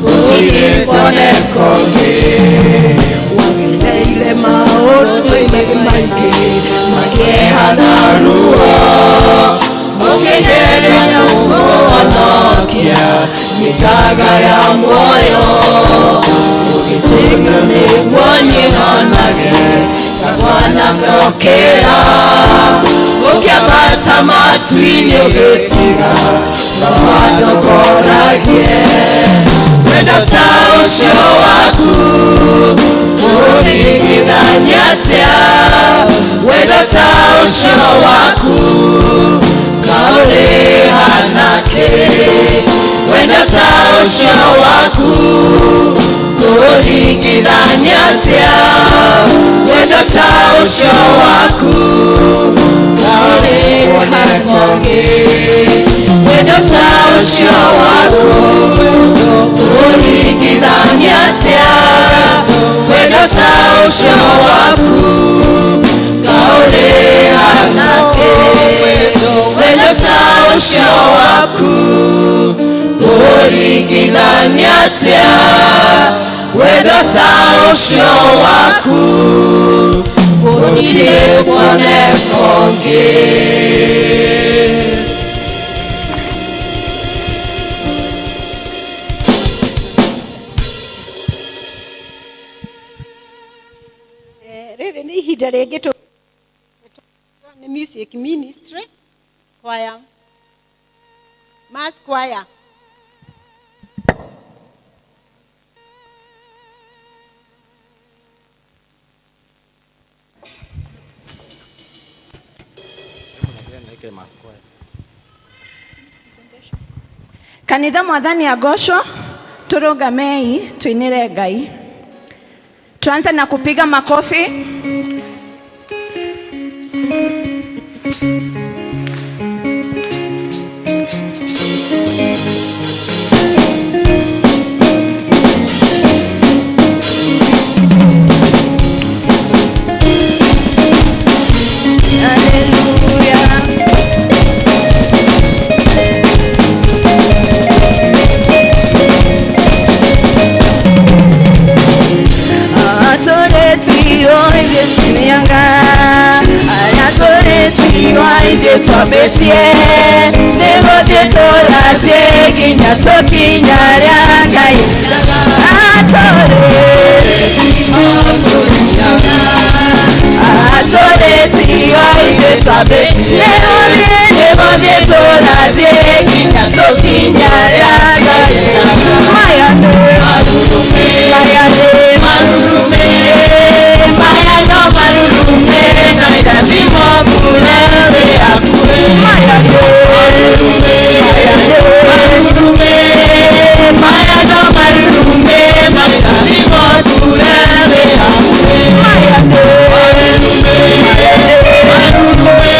ugihonekongi wagireire maundu-ini maingi makihana ruo ukigeria kuhonokia mitaga ya muoyo ugitinga niguo nyihonage takwana ngokira ukiambata matu-ini ugitiga nowandogoragie wendo ta ucio waku uringithania atia wendo ta ucio waku urihana ki wendo ta ucio waku uringithania atia wendo ta ucio waku urihana wendo ta ucio waku uringithania atia wendo ta ucio waku urihana ki wendo ta ucio waku uringithania atia wendo ta ucio waku ugihonekongi riri ni ihinda ringi ni music ministry choir mass choir kanitha mwathani agocwo turugamei tuinire Ngai. Tuanze na kupiga makofi. Hallelujah. twabetie negothie tũrathie nginya tũkinya rĩa Ngai atũrĩtio ithuĩ twabetie negothie tũrathie nginya tũkinya rĩa Ngai maya nĩ marurume maya no marurume na irathimo kure wĩ hakuhĩ maya nĩ marurume maya no marurume na irathimo kure wĩ hakuhĩ maya nĩ marurume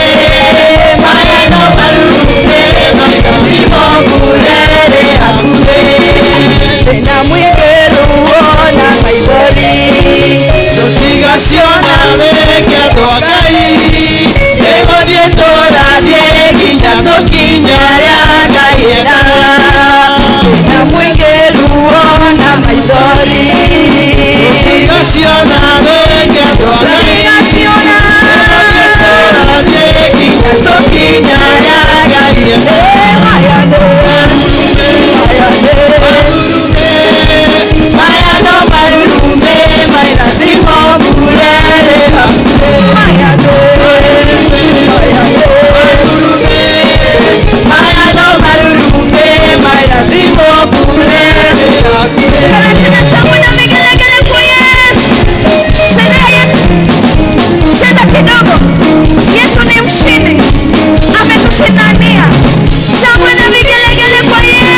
maya no marurume na irathimo kure wĩ hakuhĩ na mwĩgĩru wona maithori tũtigaciona rĩngĩ andũ a Ngai nĩgũthiĩ tũrathiĩ nginya tũkinya rĩa Ngai ena na mwĩgĩru wona maithori tũtigaciona rĩngĩ andũ a Ngai nĩgũthiĩ tũrathiĩ nginya tũkinya rĩa Ngai ena maya no marurume maya no marurume mairathimo kure wĩ hakuhĩ maya no marurume maya no marurume mairathimo kure wĩ hakuhĩ shangwe na vigelegele kwa Yesu sema Yesu cheza kidogo Yesu ni mshindi ametushindania shangwe na vigelegele kwa Yesu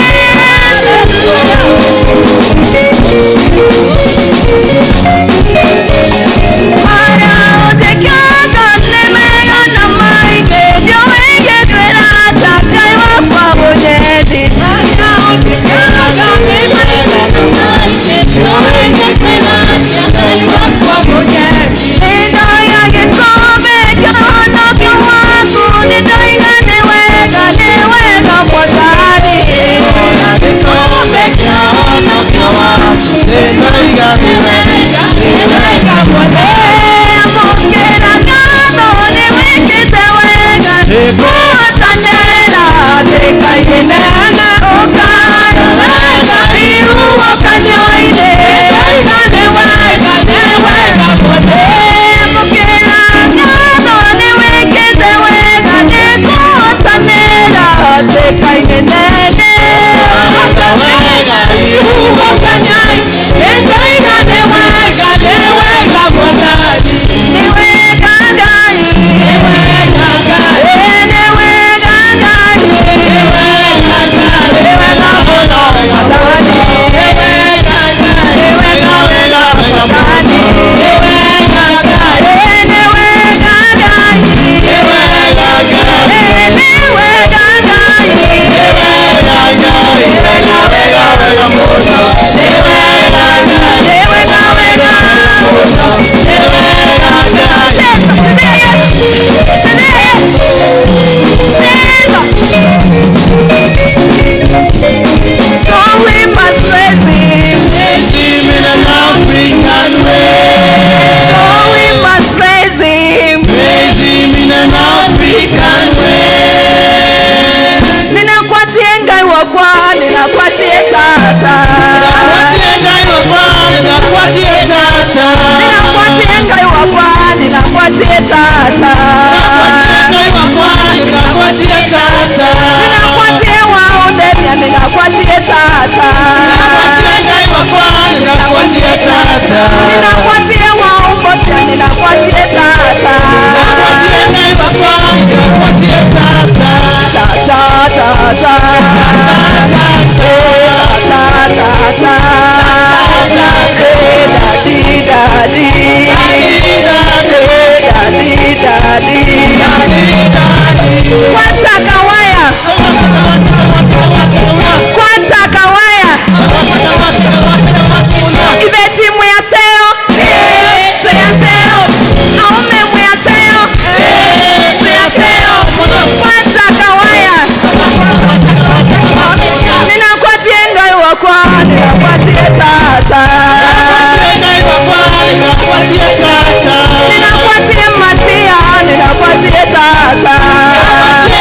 Ninakuatia Masia, ninakuatia Tata.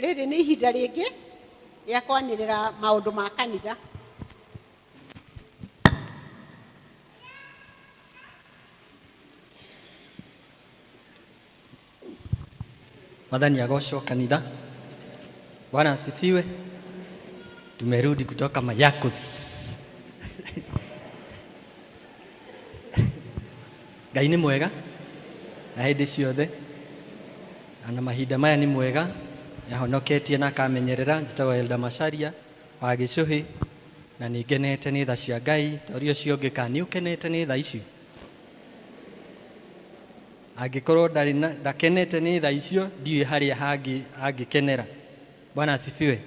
Rĩrĩ nĩ ihinda rĩngĩ rĩa kwanĩrĩra maũndũ ma kanitha. Mwathani agocwo kanitha. Bwana asifiwe. Tumerudi kutoka Mayakos. Ngai nĩ mwega na hĩndĩ ciothe. Ana mahinda maya nĩ mwega. Yahonoketie na akamenyerera. Njĩtagwo Elda Macharia wa Gĩcũhĩ, na nĩngenete nĩ tha cia Ngai. Tori ũcio ũngĩ ka nĩ ũkenete nĩ tha icio? Angĩkorwo ndakenete nĩ tha icio, ndiũĩ harĩa hangĩ angĩkenera. Bwana asifiwe.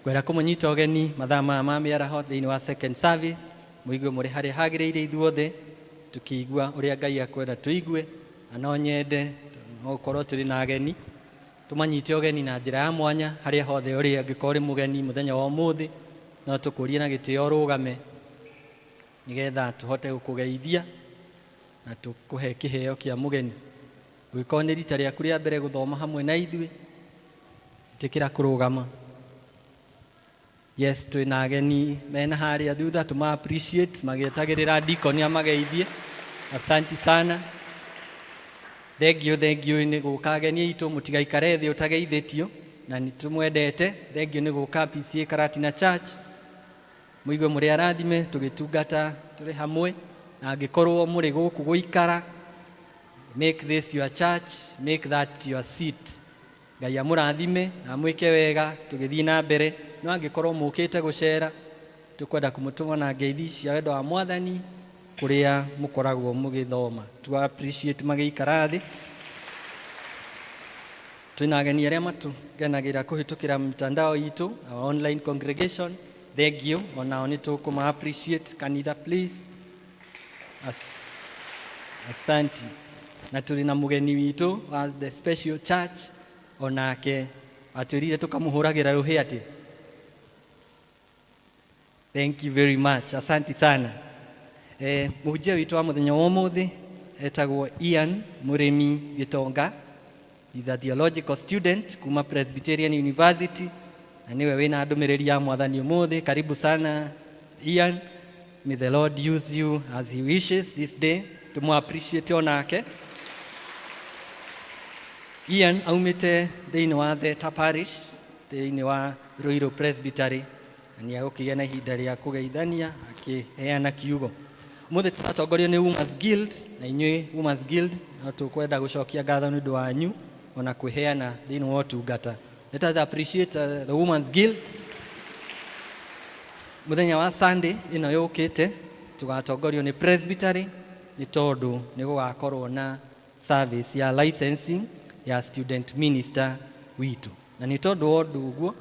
Kwenda kũmũnyita ũgeni mathaa maya ma mĩaraho thĩinĩ wa second service, mũigue mũrĩ harĩa hagĩrĩire ithuothe, tukĩigua ũrĩa Ngai akwenda tũigue. Na no nyende no gũkorwo tũrĩ na ageni, tũmanyite ũgeni na njĩra ya mwanya harĩa hothe ũrĩ. Angĩkorwo ũrĩ mũgeni mũthenya wa ũmũthĩ, no tũkũrie na gĩtĩo rũgame nĩgetha tũhote gũkũgeithia na tũkũhe kĩheo kĩa mũgeni. Gwĩkorwo nĩ rita rĩaku rĩa mbere gũthoma hamwe na ithuĩ, tĩkĩra kũrũgama. Yes, twĩ na ageni mena harĩa thutha, tũma appreciate magĩetagĩrĩra deacon amageithie. Asante sana. Thengio nĩ gũka ageni aitũ, mũtigaikare thĩ ũtageithĩtio, na nĩ tũmwendete. Thengio nĩ gũka PCA Karatina Church, mũigue mũrĩ arathime tũgĩtungata tũrĩ hamwe. Na angĩkorwo mũrĩ gũkũ gũikara, make this your church, make that your seat. Ngai amũrathime na mwĩke wega tũgĩthiĩ na mbere. No angĩkorwo mũkĩte gũcera, tũkwenda kũmũtũma na ngeithi cia wendo wa Mwathani kũrĩa mũkoragwo mũgĩthoma. Tu appreciate magĩikara thĩ. Twĩna ageni arĩa matũgenagĩra kũhĩtũkĩra mitandao itũ, our online congregation. Thengio, onao nĩ tũkũma appreciate. Kanitha please. Asante. Na tũrĩ na mũgeni witũ wa the special church, onake atwĩrire tũkamũhũragĩra rũhĩ atĩ. Thank you very much. Asante sana. Mũhunjia witũ wa mũthenya wa ũmũthĩ etagwo Ian Mũrĩmi Gĩtonga. He's a theological student kuma Presbyterian University, na niwe wĩna ndũmĩrĩri ya Mwathani ũmũthĩ. Karibu sana Ian. May the Lord use you as he wishes this day. Tumu appreciate onake. Ian aumĩte thĩinĩ wa Theta Parish, thĩinĩ wa Ruiru Presbytery, na nĩ agũkĩgĩa na ihinda rĩa kũgeithania akĩheana kiugo. Mũthĩ tũratongorio nĩ Women's Guild, na inyuĩ Women's Guild no tũkwenda gũcokia ngatho nĩ ũndũ wanyu ona kwĩheana thĩinĩ wa ũtungata. Let us appreciate the Women's Guild. Mũthenya wa Sunday ĩno yũkĩte tũgatongorio nĩ Presbytery, nĩ tondũ nĩ gũgakorwo na service ya licensing ya student minister witũ. Na nĩ tondũ wa ũndũ ũguo,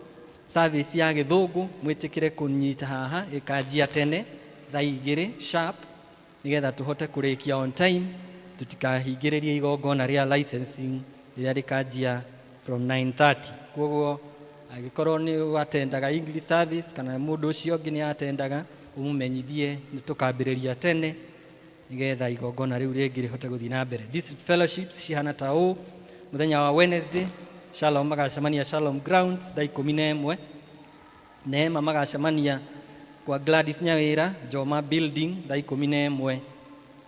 service ya Gĩthũngũ mwĩtĩkĩre kũnyita haha ĩkanjia tene thaa 2 sharp, nĩgetha tũhote kũrĩkia on time, tũtikahingĩrĩrie igongona rĩa licensing rĩrĩa rĩkanjia from 9:30. Koguo angĩkorwo nĩ watendaga English service kana mũndũ ũcio ũngĩ nĩ atendaga, ũmũmenyithie nĩ tũkambĩrĩria tene nĩgetha igongona rĩu rĩngĩ rĩhote gũthiĩ na mbere. District fellowships cihana ta ũũ. Mũthenya wa Wednesday Shalom magacemania Shalom Grounds thaa 11. Neema magacemania kwa Gladys Nyawĩra Joma Building thaa 11.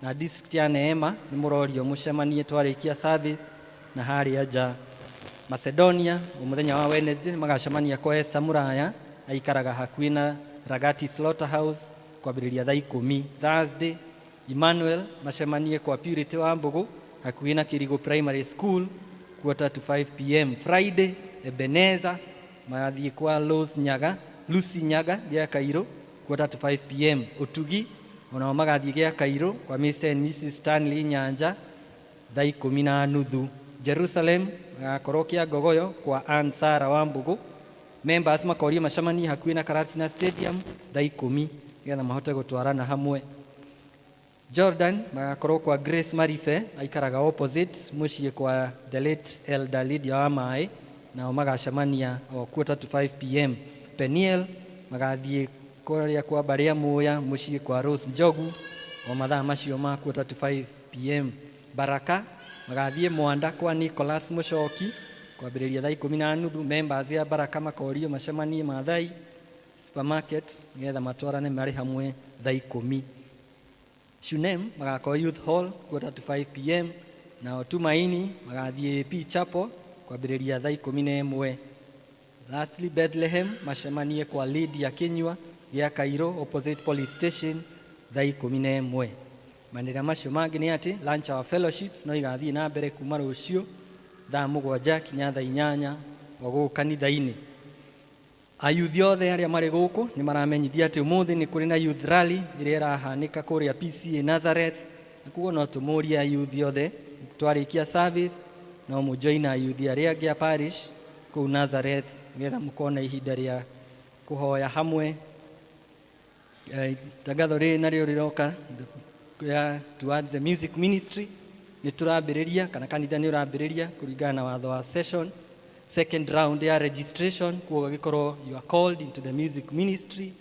Na district ya Neema nĩ mũrorio mũcemanie twarĩkia service na harĩa nja. Macedonia mũthenya wa Wednesday magacemania kwa Esther Muraya aikaraga hakuhĩ na Ragati Slaughterhouse kwambĩrĩria thaa 10. Thursday Emmanuel macemanie kwa Purity wa Mbugu hakuhĩ na Kirigo Primary School 4:45 p.m. Friday Ebenezer mathiĩ kwa Lucy Nyaga gĩa Kairũ 4:45 p.m. Utugi onao magathiĩ gĩa Kairũ kwa Mr. and Mrs. Stanley Nyanja thaa 10:30. Jerusalem magakorwo Kĩangogoyo kwa Ann Sarah wa Mbugu members makorio macamani hakuhĩ na Karatina Stadium thaa 10 getha mahote gũtwarana hamwe. Jordan magakorwo kwa Grace Marife aikaraga opposite muciĩ kwa the late Elder Lydia Wamaĩ, nao magacemania o 4:45 p.m. Peniel magathiĩ kũrĩa kwa Baria Muya muciĩ kwa Rose Njogu o mathaa macio ma 4:45 p.m. Baraka magathiĩ Mwanda kwa Nicholas Mucoki kwambĩrĩria thaa 10:30. Members ya Baraka makorio macemanie Maathai Supermarket nĩgetha matwarane marĩ hamwe thaa 10. Shunem magakorwo Youth Hall 4:45 p.m. nao Tumaini magathiĩ AP Chapel kwambĩrĩria thaa 11. Lastly, Bethlehem macemanie kwa Lydia Kinyua gĩa Kairo opposite police station thaa 11. Manĩra macio mangĩ nĩ atĩ lunch hour fellowships no igathiĩ na mbere kuma rũciũ thaa 7 kinya thaa 8 o gũkũ kanitha-inĩ. Ayuthi othe arĩa marĩ gũkũ nĩ maramenyithia atĩ ũmũthĩ nĩ kũrĩ na youth rally ĩrĩa ĩrahanĩka kũrĩa PCA Nazareth, na kuo no tũmũrie ayuthi othe twarĩkia service no mũjoina ayuthi arĩa angĩ a parish kũu Nazareth nĩgetha mũkona ihinda rĩa kũhoya hamwe. Tangatho rĩrĩ narĩo rĩroka towards the music ministry. Nĩ tũrambĩrĩria kana kanitha nĩ ũrambĩrĩria kũringana na watho wa session second round ya registration. Kuo gĩkorwo you are called into the music ministry,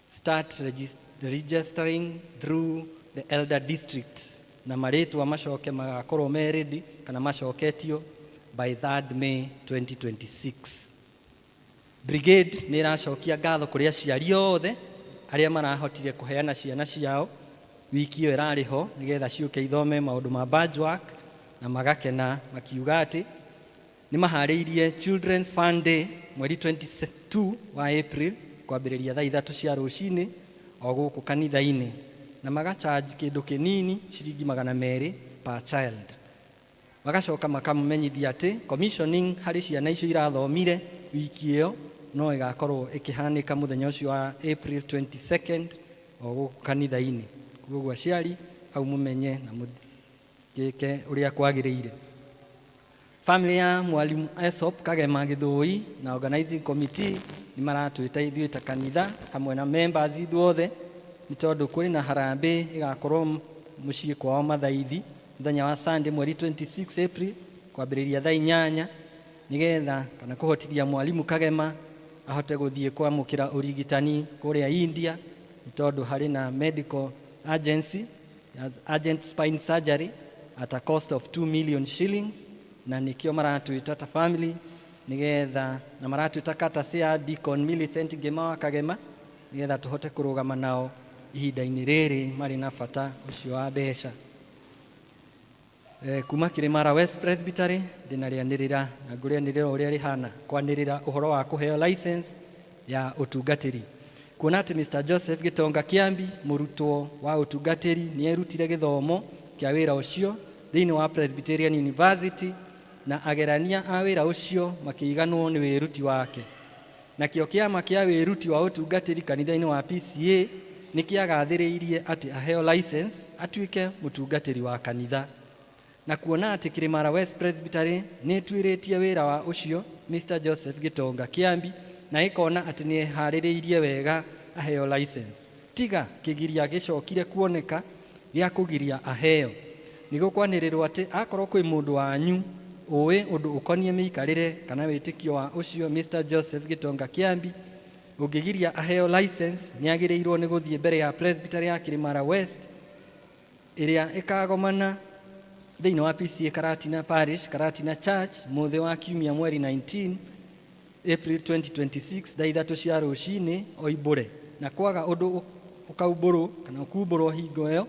start registering through the elder districts, na marĩtwa macoke magakorwo me ready kana macoketio by 3rd May 2026. Brigade nĩ ĩracokia ngatho kũrĩ aciari othe arĩa marahotire kũheana ciana ciao wiki ĩyo ĩrarĩ ho nĩgetha ciũke ithome maũndũ ma badge work, na magakena makiuga atĩ nĩ maharĩirie Children's Fun Day mweri 22 wa April kwambĩrĩria thaa 3 cia rũcinĩ o gũkũ kanitha-inĩ, na magacharge kĩndũ kĩnini ciringi 200 per child. Magacoka makamũmenyithia atĩ commissioning harĩ ciana icio irathomire wiki ĩyo no ĩgakorwo ĩkĩhanĩka mũthenya ũcio wa April 22nd o gũkũ kanitha-inĩ. Koguo aciari au mũmenye na mũgĩke ũrĩa kwagĩrĩire. Family ya mwalimu Esop Kagema Gĩthũi na organizing committee nĩ maratwĩta ithuĩ ta kanitha hamwe na members ithuothe nĩ tondũ kũrĩ na harambĩ ĩgakorwo mũciĩ kwao Mathaithi mũthenya wa Sunday mweri 26 April kwambĩrĩria thaa 8 nĩgetha kana kũhotithia mwalimu Kagema ahote gũthiĩ kwamũkĩra ũrigitani kũrĩa India, nĩ tondũ harĩ na medical agency urgent spine surgery at a cost of 2 million shillings, na nikio maratwĩta ta family nĩgetha na maratwĩta katasi ya Deacon Millicent Ngema Kagema nĩgetha tũhote kũrũgama nao ihinda-inĩ rĩrĩ marĩ na bata ũcio wa mbeca. Kuma Kĩrĩmara West Presbytery ndĩna rĩanĩrĩra na ngũrĩanĩrĩra ũrĩa rĩhana kwanĩrĩra ũhoro wa kũheo license ya ũtungatĩri. Kuona atĩ Mr. Joseph Gitonga Kiambi mũrutwo wa ũtungatĩri nĩ erutire gĩthomo kĩa wĩra ũcio thĩinĩ wa Presbyterian University, na agerania a wĩra ũcio makĩiganwo nĩ wĩruti wake. Nakĩo kĩama kĩa wĩruti wa ũtungatĩri kanitha-inĩ wa PCA nĩ kĩagathĩrĩirie atĩ aheo license atuĩke mũtungatĩri wa kanitha. Na kuona atĩ Kĩrĩmara West Presbytery nĩ ĩtuĩrĩtie wĩra wa ũcio Mr. Joseph Gitonga Kiambi na ĩkona atĩ nĩ harĩrĩirie wega aheo license, tiga kĩgiria gĩcokire kuoneka gĩa kũgiria aheo. Nĩ gũkwanĩrĩrwo atĩ akorwo kwĩ mũndũ wanyu ũĩ ũndũ ũkoniĩ mĩikarĩre kana wĩtĩkio wa ũcio Mr. Joseph Gitonga Kiambi ũngĩgiria aheo license, nĩ agĩrĩirwo nĩ gũthiĩ mbere ya Presbytery ya Kĩrĩmara West ĩrĩa ĩkagomana thĩinĩ wa PCA Karatina Parish, Karatina Church mũthĩ wa kiumia mweri 19 April 2026 thaa 3 cia rũcinĩ oimbũre, na kwaga ũndũ ũkaumbũrwo kana ũkumbũrwo hingo ĩyo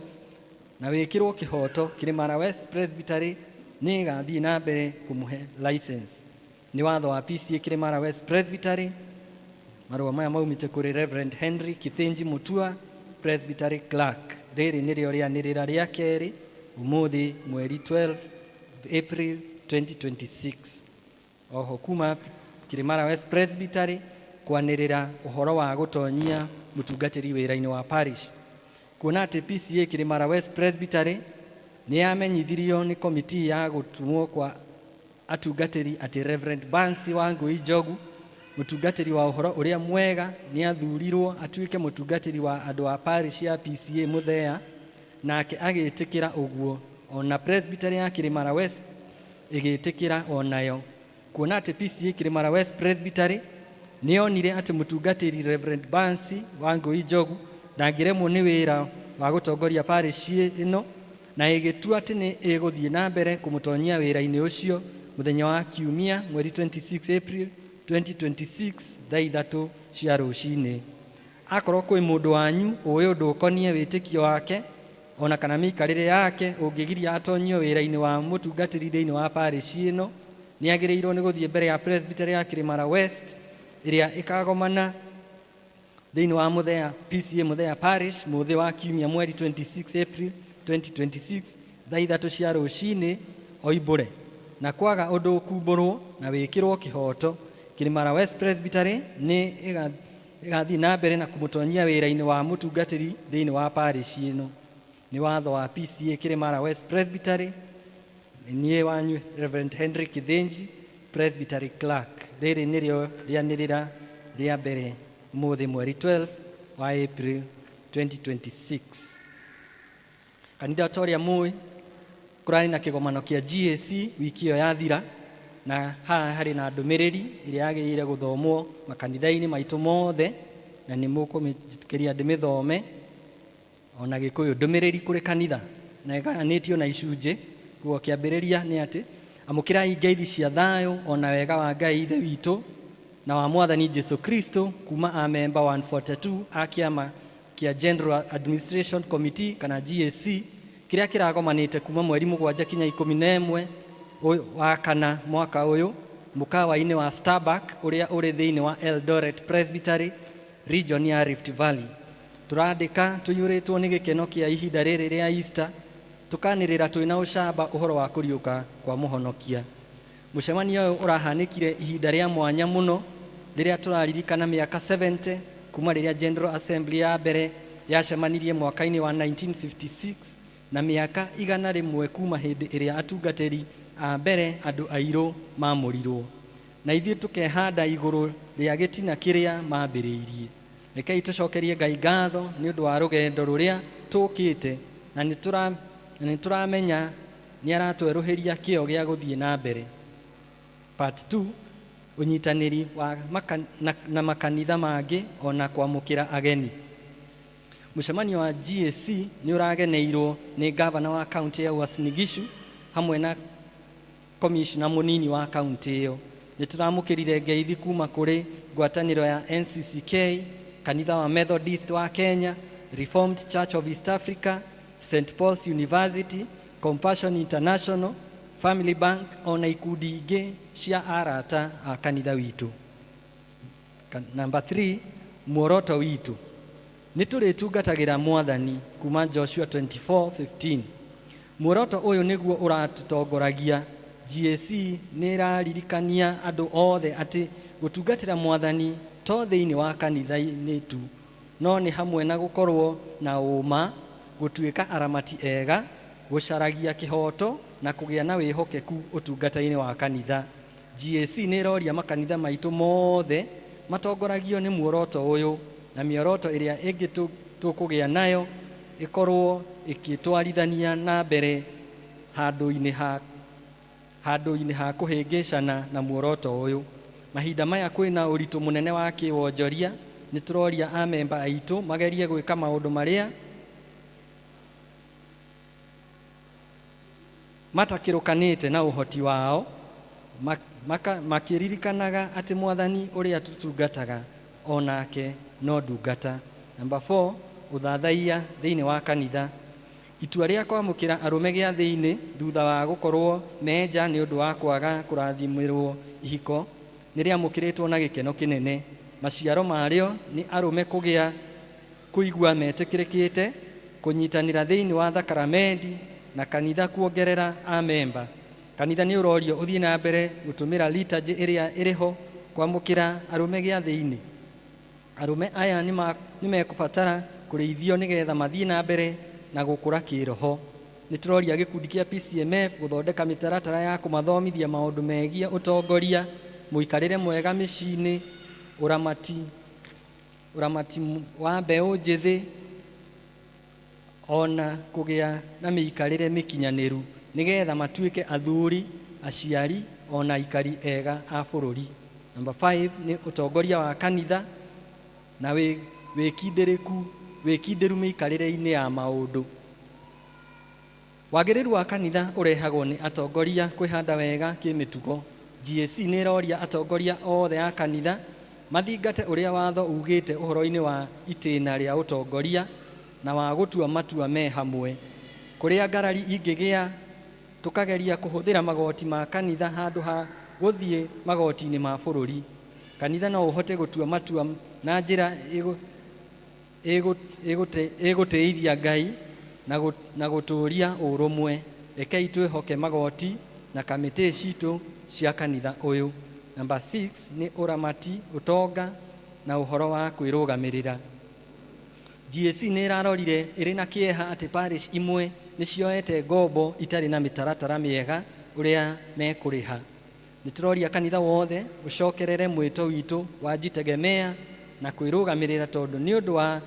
na wĩkĩrwo kĩhoto, Kĩrĩmara West Presbytery nĩ ĩgathiĩ na mbere kũmũhe license. Nĩ watho wa PCA Kĩrĩmara West Presbytery. Marũa maya maumĩte kũrĩ Reverend Henry Kithinji Mutua, Presbytery Clerk. Rĩrĩ nĩrĩo rĩanĩrĩra rĩa kerĩ ũmũthĩ mweri 12 April 2026. Oho kuma Kĩrĩmara West Presbytery kwanĩrĩra ũhoro wa gũtonyia mũtungatĩri wĩra-inĩ wa parish. Kuona atĩ PCA Kĩrĩmara West Presbytery nĩ yamenyithirio nĩ komiti ya gũtumwo kwa atungatĩri atĩ Reverend Bansi Wangui Njogu mutungatiri wa uhoro uria mwega ni athurirwo atuike mutungatiri wa andu a parish ya PCA Muthea, nake agitikira uguo. Ona presbytery ya Kirimara West igitikira onayo, kuona ati PCA Kirimara West presbytery nionire ati mutungatiri Reverend Bansi Wangui Njogu ndangiremwo ni wira wa gutongoria parish ino, na igitua ati ni iguthie na mbere kumutonyia wira-ini ucio muthenya wa Kiumia mweri 26 April 2026 thaa 3 cia rucini. Akorwo kwi mundu wanyu uwi undu ukonie witikio wake ona kana mikarire yake ungigiria atonyio wira-ini wa mutungatiri thiini wa parish ino, ni agirirwo ni guthie mbere ya presbytery ya Kirimara West iria ikagomana thiini wa Muthea PCA Muthea parish muthi wa Kiumia mweri 26 April 2026 thaa 3 cia rucini oibure, na kwaga undu ukumburwo na wikirwo kihoto, Kirimara West presbytery ni igathii na mbere na kumutonyia wira-ini wa mutungatiri thiini wa parish ino. Ni watho wa PCA Kirimara West presbytery. Niĩ wanyu Reverend Henry Kithinji, presbytery clerk. Rĩrĩ nĩrĩo rĩanĩrĩra rĩa mbere mũthĩ mweri 12 wa April 2026. Kanitha ũrĩa mũĩ kũrarĩ na kĩgomano kĩa GAC wiki ĩyo yathira, na haha harĩ na ndũmĩrĩri ĩrĩa yagĩrĩire gũthomwo makanitha-inĩ maitũ mothe, na nĩ mũkũmĩthikĩria ndĩmĩthome ona Gĩkũyũ. Ndũmĩrĩri kũrĩ kanitha na ĩgayanĩtio na icunjĩ. Kuo kĩambĩrĩria nĩ atĩ amũkĩrai ngeithi cia thayũ ona wega wa Ngai Ithe witũ na wa Mwathani Jesu Kristo kuma a member 142 a kĩama kĩa General Administration Committee kana GAC kĩrĩa kĩragomanĩte kuma mweri 7 kinya 11 wa kana mwaka ũyũ mũkawa-inĩ wa Starbuck ũrĩa ũrĩ thĩinĩ wa Eldoret Presbytery region ya Rift Valley. Tũrandĩka tũiyũrĩtwo nĩ gĩkeno kĩa ihinda rĩrĩ rĩa Easter, tukanĩrĩra twĩna ũcamba ũhoro wa kũriũka kwa mũhonokia. Mũcemanio ũyũ ũrahanĩkire ihinda rĩa mwanya mũno rĩrĩa tũraririkana mĩaka 70 kuma rĩrĩa General Assembly ya mbere yacemanirie mwaka-inĩ wa 1956 na mĩaka 100 kuma hĩndĩ ĩrĩa atungatĩri a mbere andũ airũ mamũrirwo, na ithuĩ tũkehanda igũrũ rĩa gĩtina kĩrĩa mambĩrĩirie. Rekei tũcokerie Ngai ngatho nĩ ũndũ wa rũgendo rũrĩa tũkĩte, na nĩ tũramenya nĩ aratwerũhĩria kĩo gĩa gũthiĩ na mbere. Part 2, ũnyitanĩri wa na makanitha mangĩ ona kwamũkĩra ageni. Mũcemanio wa GAC nĩ ũrageneirwo nĩ gavana wa kaunti ya Uasin Gishu hamwe na komishina mũnini wa kaunti ĩyo. Nĩ tũramũkĩrire ngeithi kuma kũrĩ ngwatanĩro ya NCCK, kanitha wa Methodist wa Kenya, Reformed Church of East Africa, St. Paul's University, Compassion International, Family Bank ona ikundi ingĩ cia arata a kanitha witũ. Number 3, muoroto witũ. Nĩ tũrĩtungatagĩra Mwathani kuma Joshua 24:15. Muoroto ũyũ nĩguo ũratũtongoragia. GAC nĩ ĩraririkania andũ othe atĩ gũtungatĩra Mwathani to thĩinĩ wa kanitha-inĩ tu, no nĩ hamwe na gũkorwo na ũma, gũtuĩka aramati ega, gũcaragia kĩhoto na kũgĩa na wĩhokeku ũtungata-inĩ wa kanitha. GAC nĩ ĩroria makanitha maitũ mothe matongoragio nĩ muoroto ũyũ, na mĩoroto ĩrĩa ĩngĩ tũkũgĩa nayo ĩkorwo ĩkĩtwarithania na mbere handũ-inĩ ha kũhĩngĩcana na muoroto ũyũ. Mahinda maya kwĩna ũritũ mũnene wa kĩwonjoria, nĩ tũroria amemba aitũ magerie gwĩka maũndũ marĩa matakĩrũkanĩte na ũhoti wao, makĩririkanaga atĩ Mwathani ũrĩa tũtungataga onake no ndungata. Number 4, ũthathaiya thĩinĩ wa kanitha. Itua rĩa kwamũkĩra arũme gĩathĩ-inĩ thutha wa gũkorwo menja nĩ ũndũ wa kwaga kũrathimĩrwo ihiko nĩ rĩamũkĩrĩtwo na gĩkeno kĩnene. Maciaro marĩo nĩ arũme kũigua metĩkĩrĩkĩte, kũnyitanĩra thĩinĩ wa thakramenti na kanitha kuongerera amemba. Kanitha nĩ ũrorio ũthiĩ na mbere gũtũmĩra liturgy ĩrĩa ĩrĩho kwamũkĩra arũme gĩathĩ-inĩ. Arũme aya nĩ mekũbatara kũrĩithio nĩgetha mathiĩ na mbere na gũkũra kĩroho. Nĩ tũroria gĩkundi kĩa PCMF gũthondeka mĩtaratara ya kũmathomithia maũndũ megiĩ ũtongoria, mũikarĩre mwega mĩciĩ-inĩ, uramati wa mbeũ njĩthĩ, ona kũgĩa na mĩikarĩre mĩkinyanĩru nĩgetha matuĩke athuri, aciari, ona aikari ega a bũrũri. Number 5 nĩ ũtongoria wa kanitha na wĩkindĩrĩru mĩikarĩre-inĩ ya maũndũ. Wagĩrĩru wa kanitha ũrehagwo nĩ atongoria kwĩhanda wega kĩmĩtugo. GAC nĩ ĩroria atongoria othe a kanitha mathingate ũrĩa watho ugĩte ũhoro-inĩ wa itĩna rĩa ũtongoria na wa gũtua matua me hamwe. Kũrĩa ngarari ingĩgĩa, tũkageria kũhũthĩra magoti ma kanitha handũ ha gũthiĩ magoti-inĩ ma bũrũri. Kanitha no ũhote gũtua matua na njĩra ĩgũtĩithia Ngai na gũtũũria ũrũmwe. Rekei twĩhoke magoti na kamĩtĩ citũ cia kanitha ũyũ. Number 6 nĩ ũramati, ũtonga na ũhoro wa kwĩrũgamĩrĩra. GAC nĩ ĩrarorire ĩrĩ na kĩeha atĩ parish imwe nĩ cioete ngombo itarĩ na mĩtaratara mĩega ũrĩa mekũrĩha. Nĩ tũroria kanitha wothe ũcokerere mwĩto witũ wa jitegemea na kwĩrũgamĩrĩra, tondũ nĩ ũndũ wa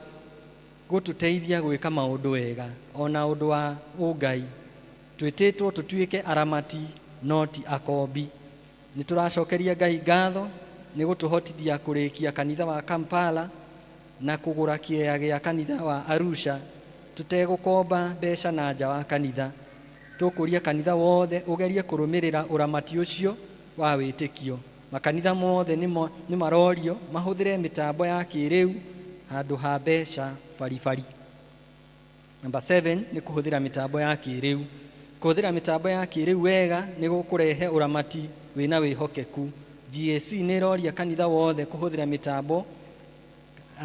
gũtũteithia gwĩka maũndũ wega ona ũndũ wa ũngai. Twĩtĩtwo tũtuĩke aramati no ti akombi. Nĩ tũracokeria Ngai ngatho nĩ gũtũhotithia kũrĩkia kanitha wa Kampala na kũgũra kĩea gĩa kanitha wa Arusha tũtegũkomba mbeca na nja wa kanitha. Tũkũria kanitha wothe ũgerie kũrũmĩrĩra ũramati ũcio wa wĩtĩkio. Makanitha mothe nĩ marorio mahũthĩre mĩtambo ya kĩrĩu handũ ha mbeca baribari. Number 7 nĩ kũhũthĩra mĩtambo ya kĩrĩu. Kũhũthĩra mĩtambo ya kĩrĩu wega nĩ gũkũrehe ũramati wĩna wĩhokeku. GAC nĩ ĩroria kanitha wothe kũhũthĩra mĩtambo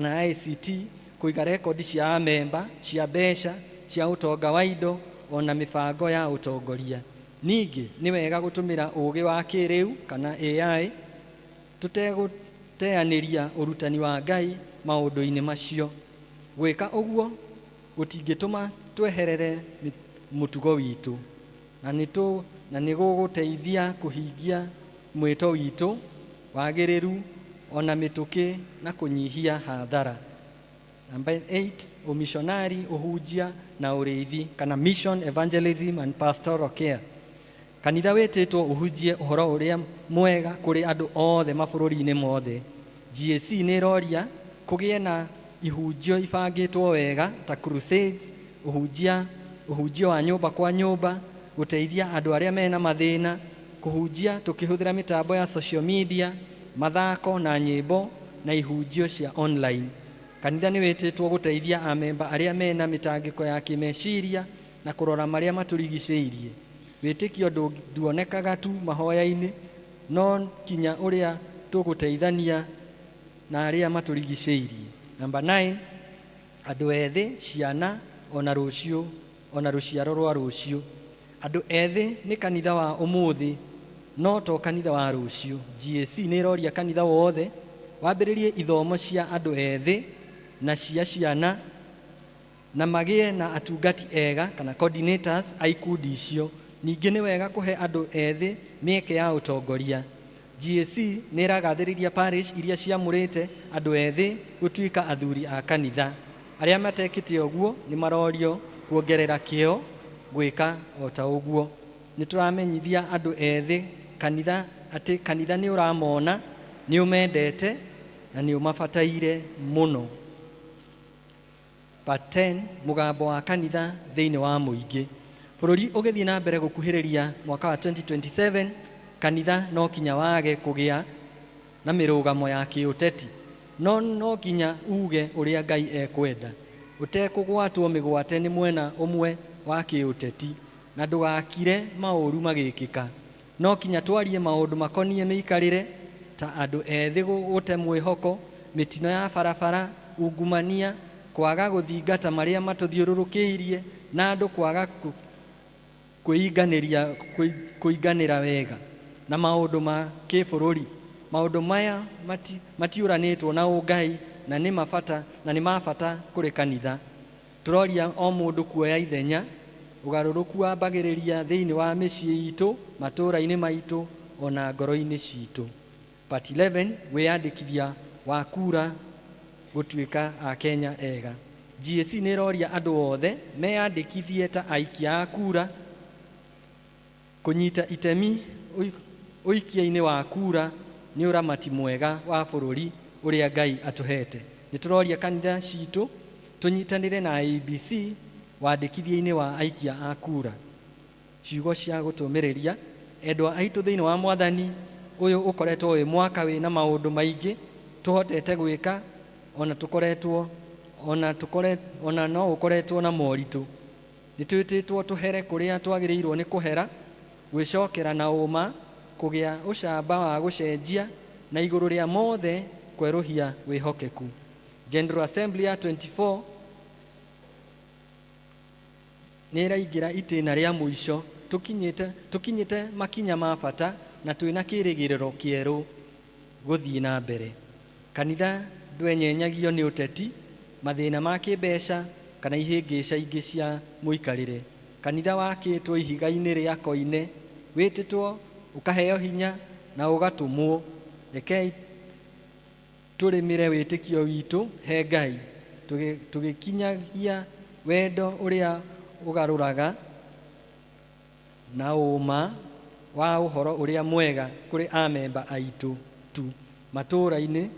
na ICT kũiga rekondi cia amemba, cia mbeca, cia ũtonga wa indo ona mĩbango ya ũtongoria. Ningĩ nĩ wega gũtũmĩra ũũgĩ wa kĩrĩu kana AI tũtegũteanĩria ũrutani wa Ngai maũndũ-inĩ macio. Gwĩka ũguo gũtingĩtũma tweherere mũtugo witũ na nĩ gũgũteithia kũhingia mwĩto witũ wagĩrĩru ona mĩtũkĩ na kũnyihia hathara. Number 8 ũmishonari, ũhunjia na ũrĩithi kana mission, evangelism and pastoral care. Kanitha wĩtĩtwo ũhunjie ũhoro ũrĩa mwega kũrĩ andũ othe mabũrũri-inĩ mothe. GAC nĩ ĩroria kũgĩe na ihunjio ibangĩtwo wega ta crusades, ũhunjio wa nyũmba kwa nyũmba, gũteithia andũ arĩa mena mathĩna, kũhunjia tũkĩhũthĩra mĩtambo ya social media, mathako na nyĩmbo na ihunjio cia online. Kanitha nĩ wĩtĩtwo gũteithia amemba arĩa mena mĩtangĩko ya kĩmeciria na kũrora marĩa matũrigicĩirie. Wĩtĩkio nduonekaga tu mahoya-inĩ, no kinya ũrĩa tũgũteithania na arĩa matũrigicĩirie. Number 9 andũ ethĩ, ciana ona rũciaro rwa rũciũ. Andũ ethĩ nĩ kanitha wa ũmũthĩ no to kanitha wa rũciũ. GAC nĩ ĩroria kanitha wothe wambĩrĩrie ithomo cia andũ ethĩ na cia ciana na magĩe na atungati ega kana coordinators a ikundi icio. Ningĩ nĩ wega kũhe andũ ethĩ mĩeke ya ũtongoria. GAC nĩ ĩragathĩrĩria parish iria ciamũrĩte andũ ethĩ gũtuĩka athuri a kanitha. Arĩa matekĩte ũguo nĩ marorio kuongerera kĩo gwĩka o ta ũguo. Nĩ tũramenyithia andũ ethĩ atĩ kanitha nĩ ũramona, nĩ ũmendete na nĩ ũmabataire mũno. Part 10 mũgambo wa kanitha thĩinĩ wa mũingĩ. Bũrũri ũgĩthiĩ na mbere gũkuhĩrĩria mwaka wa 2027, kanitha no kinya wage kũgĩa na mĩrũgamo ya kĩũteti, no kinya uge ũrĩa Ngai ekwenda, ũtekũgwatwo mĩgwate nĩ mwena ũmwe wa kĩũteti, na ndũgakire maũru magĩkĩka. No kinya twarie maũndũ makoniĩ mĩikarĩre ta andũ ethĩ gũte mwĩhoko, mĩtino ya barabara, ungumania, kwaga gũthingata marĩa matũthiũrũrũkĩirie na andũ kwaga kũiganĩra wega na maũndũ ma kĩbũrũri. Maũndũ maya matiũranĩtwo na ũngai na nĩ ma bata kũrĩ kanitha. Tũroria o mũndũ kuoya ithenya, ũgarũrũku wambagĩrĩria thĩinĩ wa mĩciĩ itũ, matũũra-inĩ maitũ ona ngoro-inĩ citũ. Part 11 wĩyandĩkithia wa kura gũtuĩka a Kenya ega. GSC nĩ ĩroria andũ othe meyandĩkithie ta aikia a kura kũnyita itemi ũikia-inĩ wa kura nĩ ũramati mwega wa bũrũri ũrĩa Ngai atũhete. Nĩ tũroria kanitha citũ tũnyitanĩre na IEBC wandĩkithia-inĩ wa aikia a kura. Ciugo cia gũtũmĩrĩria endwa aitũ thĩinĩ wa Mwathani, ũyũ ũkoretwo wĩ mwaka wĩna maũndũ maingĩ tũhotete gwĩka, ona no ũkoretwo na moritũ. Nĩ twĩtĩtwo tũhere kũrĩa twagĩrĩirwo nĩ kũhera, gwĩcokera na ũma, kũgĩa ũcamba wa gũcenjia, na igũrũ rĩa mothe kwerũhia wĩhokeku. General Assembly ya 24 nĩ ĩraingĩra itĩna rĩa mũico, tũkinyĩte makinya ma bata na twĩna kĩĩrĩgĩrĩro kĩerũ gũthiĩ na mbere. Kanitha ndwenyenyagio nĩ ũteti, mathĩna ma kĩmbeca kana ihĩngĩca ingĩ cia mũikarĩre. Kanitha wakĩtwo ihiga-inĩ rĩa koine, wĩtĩtwo ũkaheo hinya na ũgatũmwo. Rekei tũrĩmĩre wĩtĩkio witũ he Ngai, tũgĩkinyagia wendo ũrĩa ũgarũraga na ũma wa ũhoro ũrĩa mwega kũrĩ amemba aitũ tu matũũra-inĩ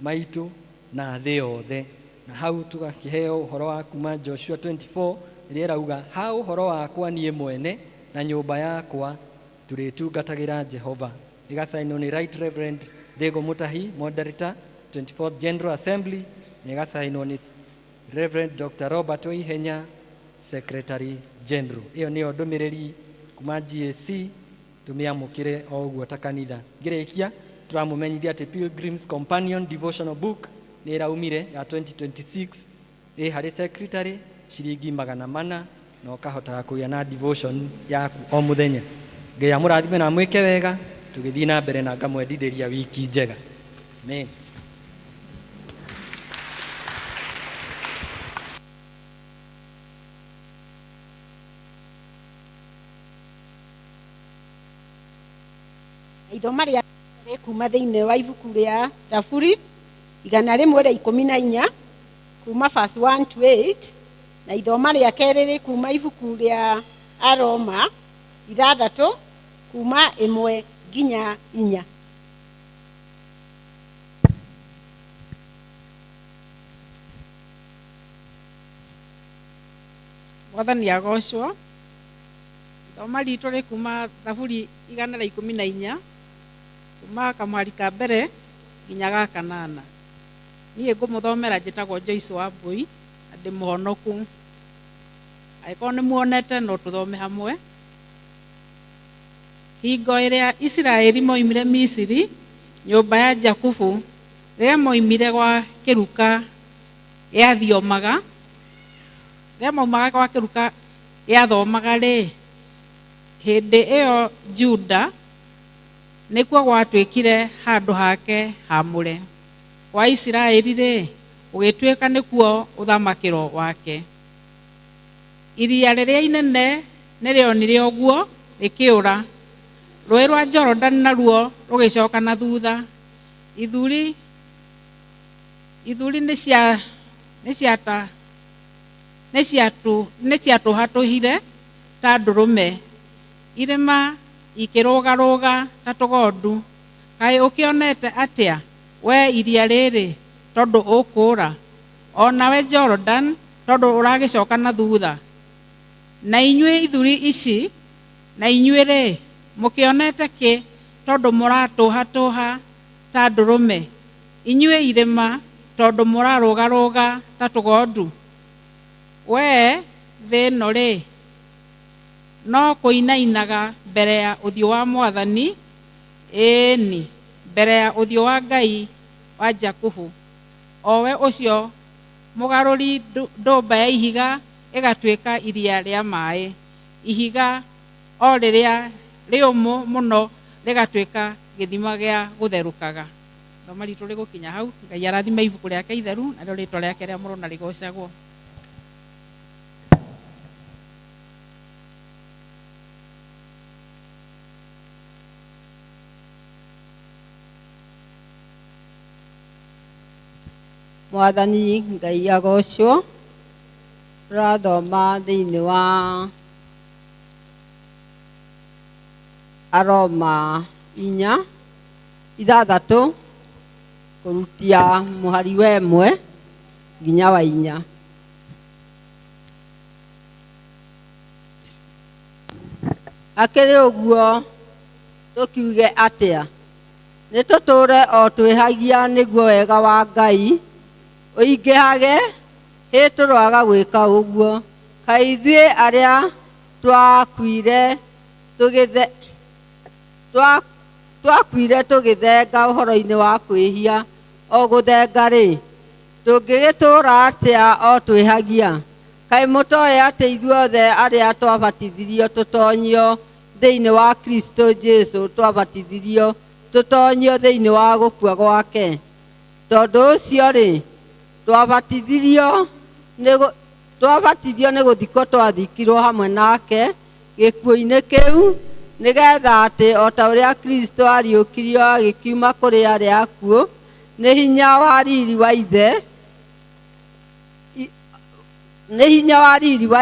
maitũ na thĩ yothe. Na hau tũgakĩheo ũhoro wa kuma Joshua 24 ĩrĩa ĩrauga, ha ũhoro wakwa niĩ mwene na nyũmba yakwa tũrĩtungatagĩra Jehova. Ĩgacainwo nĩ Right Reverend Thego Mutahi, Moderator 24th General Assembly, na ĩgacainwo nĩ Reverend Dr. Robert Oihenya, Secretary General. Ĩyo nĩyo ndũmĩrĩri kuma GSC, tũmĩamũkĩre o ũguo ta kanitha. Ngĩrĩkia tũramũmenyithia atĩ Pilgrim's Companion Devotional Book nĩ ĩraumire ya 2026, ĩ harĩ secretary ciringi 400, na ũkahotaga kũgĩa na devotion yaku o mũthenya. Ngai amũrathime na mwĩke wega, tũgĩthiĩ na mbere na ngamwendithĩria wiki njega. Amen. Ithoma rĩa kuma thĩinĩ wa ibuku rĩa Thaburi 114 kuma verse 1 to 8, na ithoma rĩa kerĩ kuma ibuku rĩa Aroma 6 kuma 1 nginya 4. Mwathani agocwo. Ithoma ritũ rĩ kuma Thaburi 114 kuma kamwari ka mbere nginya ga kanana. Niĩ ngũmũthomera njĩtagwo Joyce Wambui, na ndĩ mũhonoku. Angĩkorwo nĩ muonete no tũthome hamwe. Hingo ĩrĩa Isiraeli moimire Misiri, nyũmba ya Jakubu rĩrĩa moimire gwa kĩruka yathomaga, rĩrĩa maumaga gwa kĩruka yathomaga rĩ, hĩndĩ ĩyo Juda nĩkuo gwatuĩkire handũ hake hamũre. Wa Isiraeli rĩ, ũgĩtuĩka nĩkuo ũthamakĩro wake. Iria rĩrĩa inene nĩrĩonire ũguo rĩkĩũra, rũĩ rwa Jordan naruo rũgĩcoka na thutha. Ithuri nĩciatũhatũhire ta ndũrũme, irĩma ikĩrũgarũga ta tũgondu. Kaĩ ũkĩonete atĩa we iria rĩrĩ tondũ ũkũra, o nawe Jordan tondũ ũragĩcoka na thutha? Na inyuĩ ithuri ici, na inyuĩ rĩ, mũkĩonete kĩ tondũ mũratũhatũha ta ndũrũme, inyuĩ irĩma tondũ mũrarũgarũga ta tũgondu? We thĩ ĩno rĩ, no kũinainaga mbere ya ũthiũ wa Mwathani, ĩni mbere ya ũthiũ wa Ngai wa Jakubu, o we ũcio mũgarũri ndũmba ya ihiga ĩgatuĩka iria rĩa maĩ, ihiga o rĩrĩa rĩũmũ mũno rĩgatuĩka gĩthima gĩa gũtherũkaga. Ithoma ritũ rĩgũkinya hau. Ngai arathime ibuku rĩake itheru, narĩo rĩtwa rĩake rĩa mũrũna rĩgocagwo. Mwathani Ngai agocwo. Tũrathoma thĩinĩ wa Aroma 4:6 kũrutia mũhari wa 1 nginya wa 4. Akĩrĩ ũguo tũkiuge atĩa? Nĩ tũtũũre o twĩhagia nĩguo wega wa Ngai ũingĩhage? Hĩ tũroaga gwĩka ũguo. Kaĩ ithuĩ arĩa twakuire tũgĩthenga ũhoro-inĩ wa kwĩhia o gũthenga-rĩ, tũngĩgĩtũũra atĩa o twĩhagia? Kaĩ mũtoĩ atĩ ithuothe arĩa twabatithirio tũtonyio thĩinĩ wa Kristo Jesũ twabatithirio tũtonyio thĩinĩ wa gũkua gwake? Tondũ ũcio-rĩ, twabatithio nĩ gũthikwo twathikirwo hamwe nake gĩkuũ-inĩ kĩu, nĩgetha atĩ o ta ũrĩa Kristo ariũkirio agĩkiuma kũrĩ arĩa akuũ nĩ hinya wa riri wa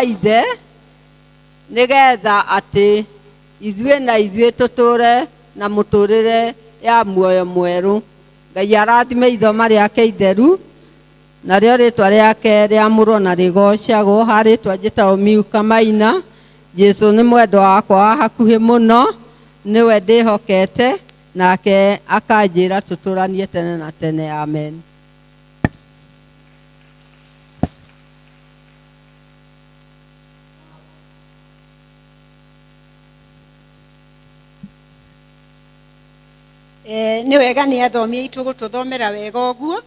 ithe, nĩgetha atĩ ithuĩ tũtũũre na mũtũũrĩre ya muoyo mwerũ. Ngai arathime ithoma rĩake itheru, narĩo rĩtwa rĩake rĩamũrwo na rĩgocagwo. Ha rĩtwa njĩtagwo Miuka Maina. Jesũ nĩ mwendwa wakwa wa hakuhĩ mũno, nĩwe ndĩhokete, nake akanjĩra tũtũranie tene na tene. Amen. Nĩ wega nĩ athomi aitũ gũtũthomera wega ũguo.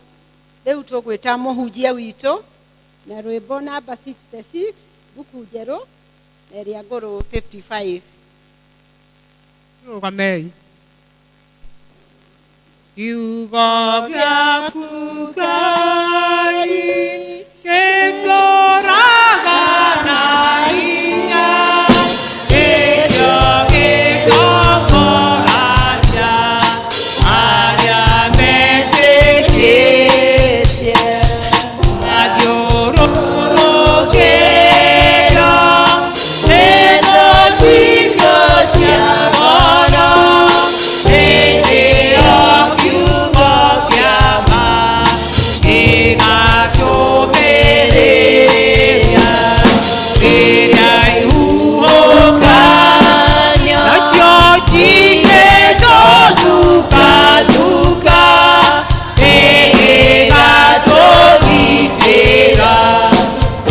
Rĩu tũgwĩta mũhunjia witũ na rwĩmbo namba 66 buku njerũ na ĩrĩa ngũrũ 55. Rũgamei. Kiugo gĩaku Ngai gĩtũũraga na hinya, gĩkĩo gĩtongoragia arĩa metĩkĩtie. Mathiũrũrũkĩra ndeto citũ cia ngoro, hĩndĩ o kiugo kĩa ma gĩgatũmĩrĩria. Rĩrĩa ihuhũkanio nacio cigĩtũthuka-thuka, gĩgatũgitĩra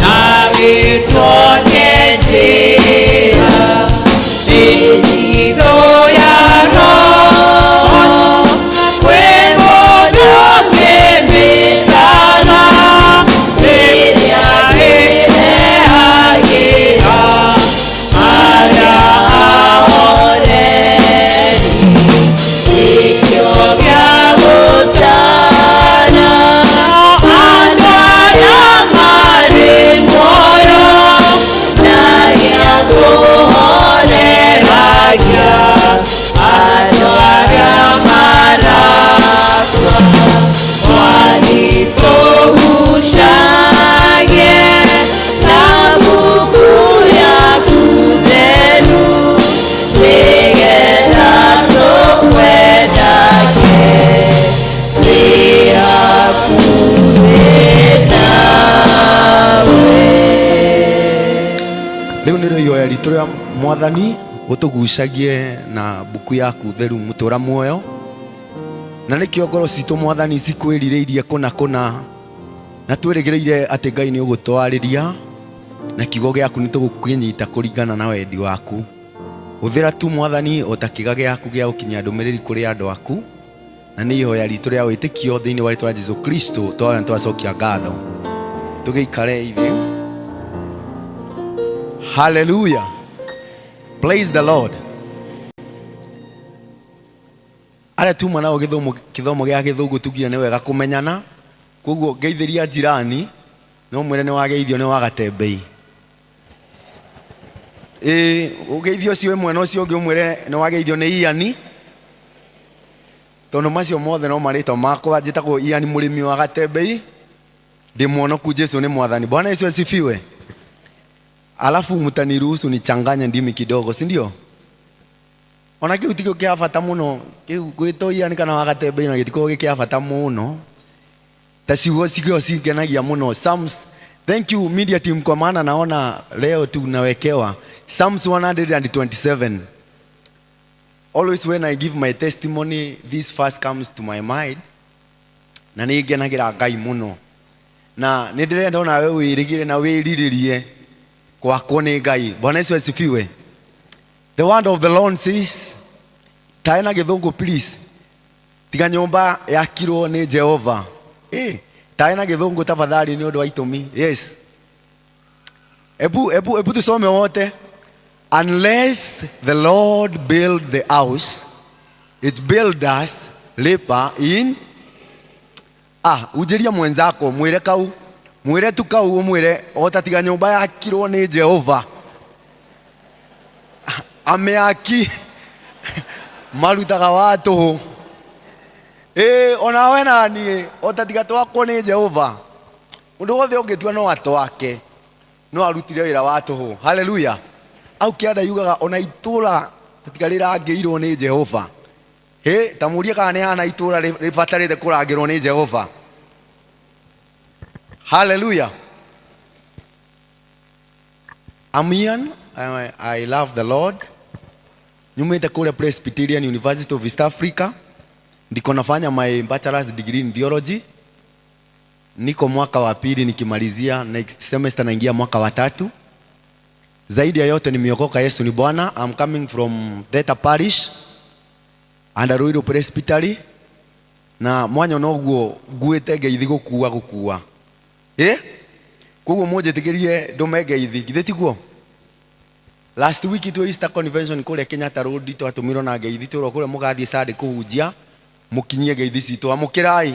na gĩtuonie njĩra. Mĩthiithũ ya Roho kwĩ mũndũ ũngĩmĩtara, rĩrĩa ĩrehagĩra arĩa ahoreri. Gĩkĩo gĩa gũtara andũ arĩa marĩ muoyo, na gĩa kũhoreragia andũ arĩa marakua. Wanitũgucagie na buku yaku theru, nĩgetha tũkwendage twĩ hakuhĩ nawe. Rĩu nĩrĩo ihoya ritũ rĩa Mwathani ũtũgucagie na buku yaku theru mũtũũra muoyo, na nĩkĩo ngoro citũ Mwathani cikwĩrirĩirie kũna na twĩrĩgĩrĩire atĩ Ngai nĩ ũgũtwarĩria na kiugo gĩaku nĩ tũgũkĩnyita kũringana na wendi waku. Hũthĩra tu Mwathani o ta kĩga gĩaku gĩa gũkinyia ndũmĩrĩri kũrĩ andũ aku, na nĩ ihoya ritũ rĩa wĩtĩkio thĩinĩ wa rĩtwa rĩa Jesũ Kristo twahoya na twacokia ngatho. Tũgĩikare ithuĩ. Hallelujah. Praise the Lord. Arĩa tuma nao gĩthomo gĩa gĩthũngũ tugire nĩ wega kũmenyana, koguo ngeithĩria jirani no mwĩre nĩ wageithio nĩ wagatembei. Ũgeithio ũcio mwena ũcio ũngĩ ũmwĩre nĩ wageithio nĩ Iani, tondũ macio mothe no marĩtwa makwa. Njĩtagwo Iani mũrĩmi wa Gatembei, Ndimwonoku Yesu ni mwathani. Bwana Yesu asifiwe. Alafu mtaniruhusu nichanganye ndimi kidogo, si ndio? Ona kiu tikio kia bata muno, kiu gwitoia ni kana wagatembe na gitiko gikia bata muno. Tasiwo sikio singenagia muno. Psalms, thank you media team kwa maana naona leo tunawekewa Psalms 127. Always when I give my testimony, this verse comes to my mind. Na nigenagira Ngai muno. Na nĩndĩrenda ona wewe wĩrĩgĩre na wĩrirĩrie kwako nĩ Ngai. Bwana Yesu asifiwe. The word of the Lord says, taena gĩthũngũ please, tiga nyũmba yakirwo nĩ Jehova. Taena gĩthũngũ tafadhali nĩ ũndũ wa itũmi. Yes. Ebu tusome wote. Unless the Lord build the house, its builders labor in. Ujeria mwenzako mwire kau, mwire tu kau umwire otatiga nyumba yakirwo ni Jehova. Ameaki marutaga watu. Ona we nani otatiga twakwo ni Jehova. Undu wothe ungitua no atwake. No arutire wira watu. Hallelujah. Au kiada yugaga ona itura tatigarira ngeirwo ni Jehova. Tamuria kana nĩ hana itura ribatarĩte kũrangĩrwo nĩ Jehova. Hallelujah. Amian, I love the Lord. Nyumĩte kũrĩa Presbyterian University of East Africa. Ndiko nafanya my bachelor's degree in theology. Niko mwaka wa pili nikimalizia, next semester naingia mwaka wa 3. Zaidi ya yote nimeokoka, Yesu ni Bwana. I'm coming from Theta Parish and Ruiru Presbytery. Na mwanya noguo nguĩte ngeithi gũkua. Koguo mũnjĩtĩkĩrie ndume ngeithi. Githĩ tiguo? Last week to Easter Convention kũrĩa Kenyatta Road twatũmirwo na ngeithi tũrwo kũrĩa mũgathiĩ Sunday kũhunjia, mũkinyie ngeithi citũ, amũkĩrai.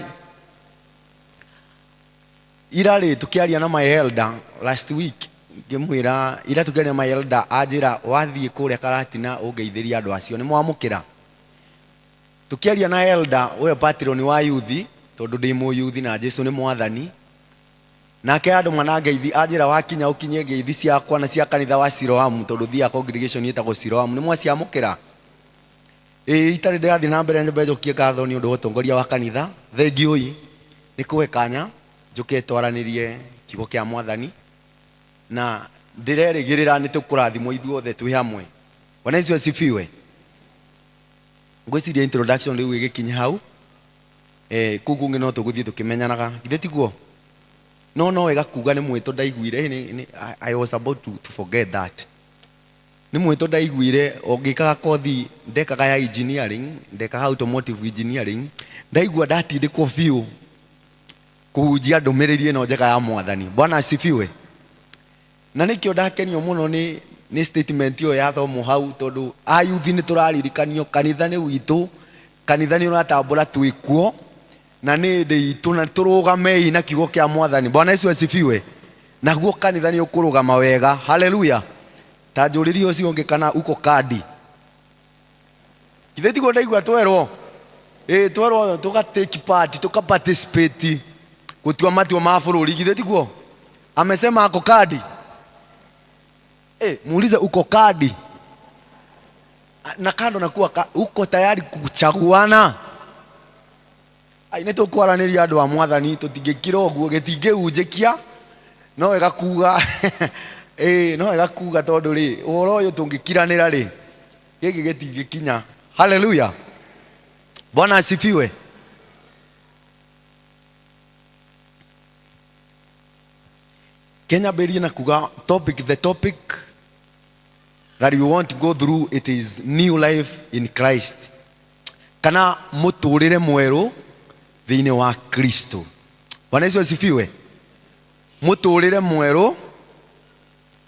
Ira rĩ tukiaria na my elder last week, ngĩmwĩra ira tukiaria na my elder anjĩra wathiĩ kũrĩa Karatina ũngeithĩria andũ acio, nĩ mwamũkĩra. Tukiaria na elder ũrĩa patron wa youth, tondũ ndĩ mũ youth na Jesũ nĩ mwathani. Nake andũ manangeithi anjĩra wakinya ũkinyie ngeithi ciakwa na cia kanitha wa Siloamu, tondũ thia congregation yetagwo Siloamu, nĩ mwaciamũkĩra. Itarĩ ndĩrathiĩ na mbere nyambe njokie ngatho nĩ ũndũ wa ũtongoria wa kanitha. Thengiũi nĩ kũhe kanya njoke twaranĩrie kiugo kĩa mwathani, na ndĩrerĩgĩrĩra nĩ tũkũrathimwo ithuothe twĩ hamwe. Bwana Yesu asifiwe. Ngwĩciria introduction rĩu ĩgĩkinya hau, kũu kũngĩ no tũgũthiĩ tũkĩmenyanaga. Githĩ tiguo? No wega kuga nĩ mwĩto ndaiguire. I was about to forget that. Nĩ mwĩto ndaiguire ngĩkaga kothi ndekaga ya engineering, ndekaga automotive engineering, ndaigua ndatindĩkwo biũ kũhunjia ndũmĩrĩri ĩno njega ya mwathani. Bwana asifiwe. Na nĩkĩo ndakenio mũno nĩ statement ĩyo yathomwo hau, tondũ ayuthi nĩ tũraririkanio kanitha nĩ witũ, kanitha nĩ ũratambũra twĩkuo na nĩ ndĩ itũ, na tũrũgamei na kiugo kĩa mwathani. Bwana Yesu asifiwe. Naguo kanitha nĩ ũkũrũgama wega. Hallelujah. Ta njũrĩrie ũcio ũngĩ kana uko kadi. Githĩ tiguo ndaigua twerwo? Twerwo tũga take part, tũka participate kutua matua ma bũrũri. Githĩ tiguo? Amesema ako kadi. Muulize uko kadi. Na kando na kuwa uko tayari kuchaguana. Nĩ tũkwaranĩria andũ a mwathani, tũtingĩkira ũguo gĩtingĩhunjĩkia. No wega kuga no wega kuga tondũ rĩ ũhoro ũyũ tũngĩkiranĩra rĩ gĩkĩ gĩtingĩkinya. Hallelujah. Bwana asifiwe. Kenya beria na kuga the topic that we want to go through, it is new life in Christ. Kana mũtũrĩre mwerũ thĩinĩ wa Kristo. Bwana Yesu asifiwe. Mũtũrĩre mwerũ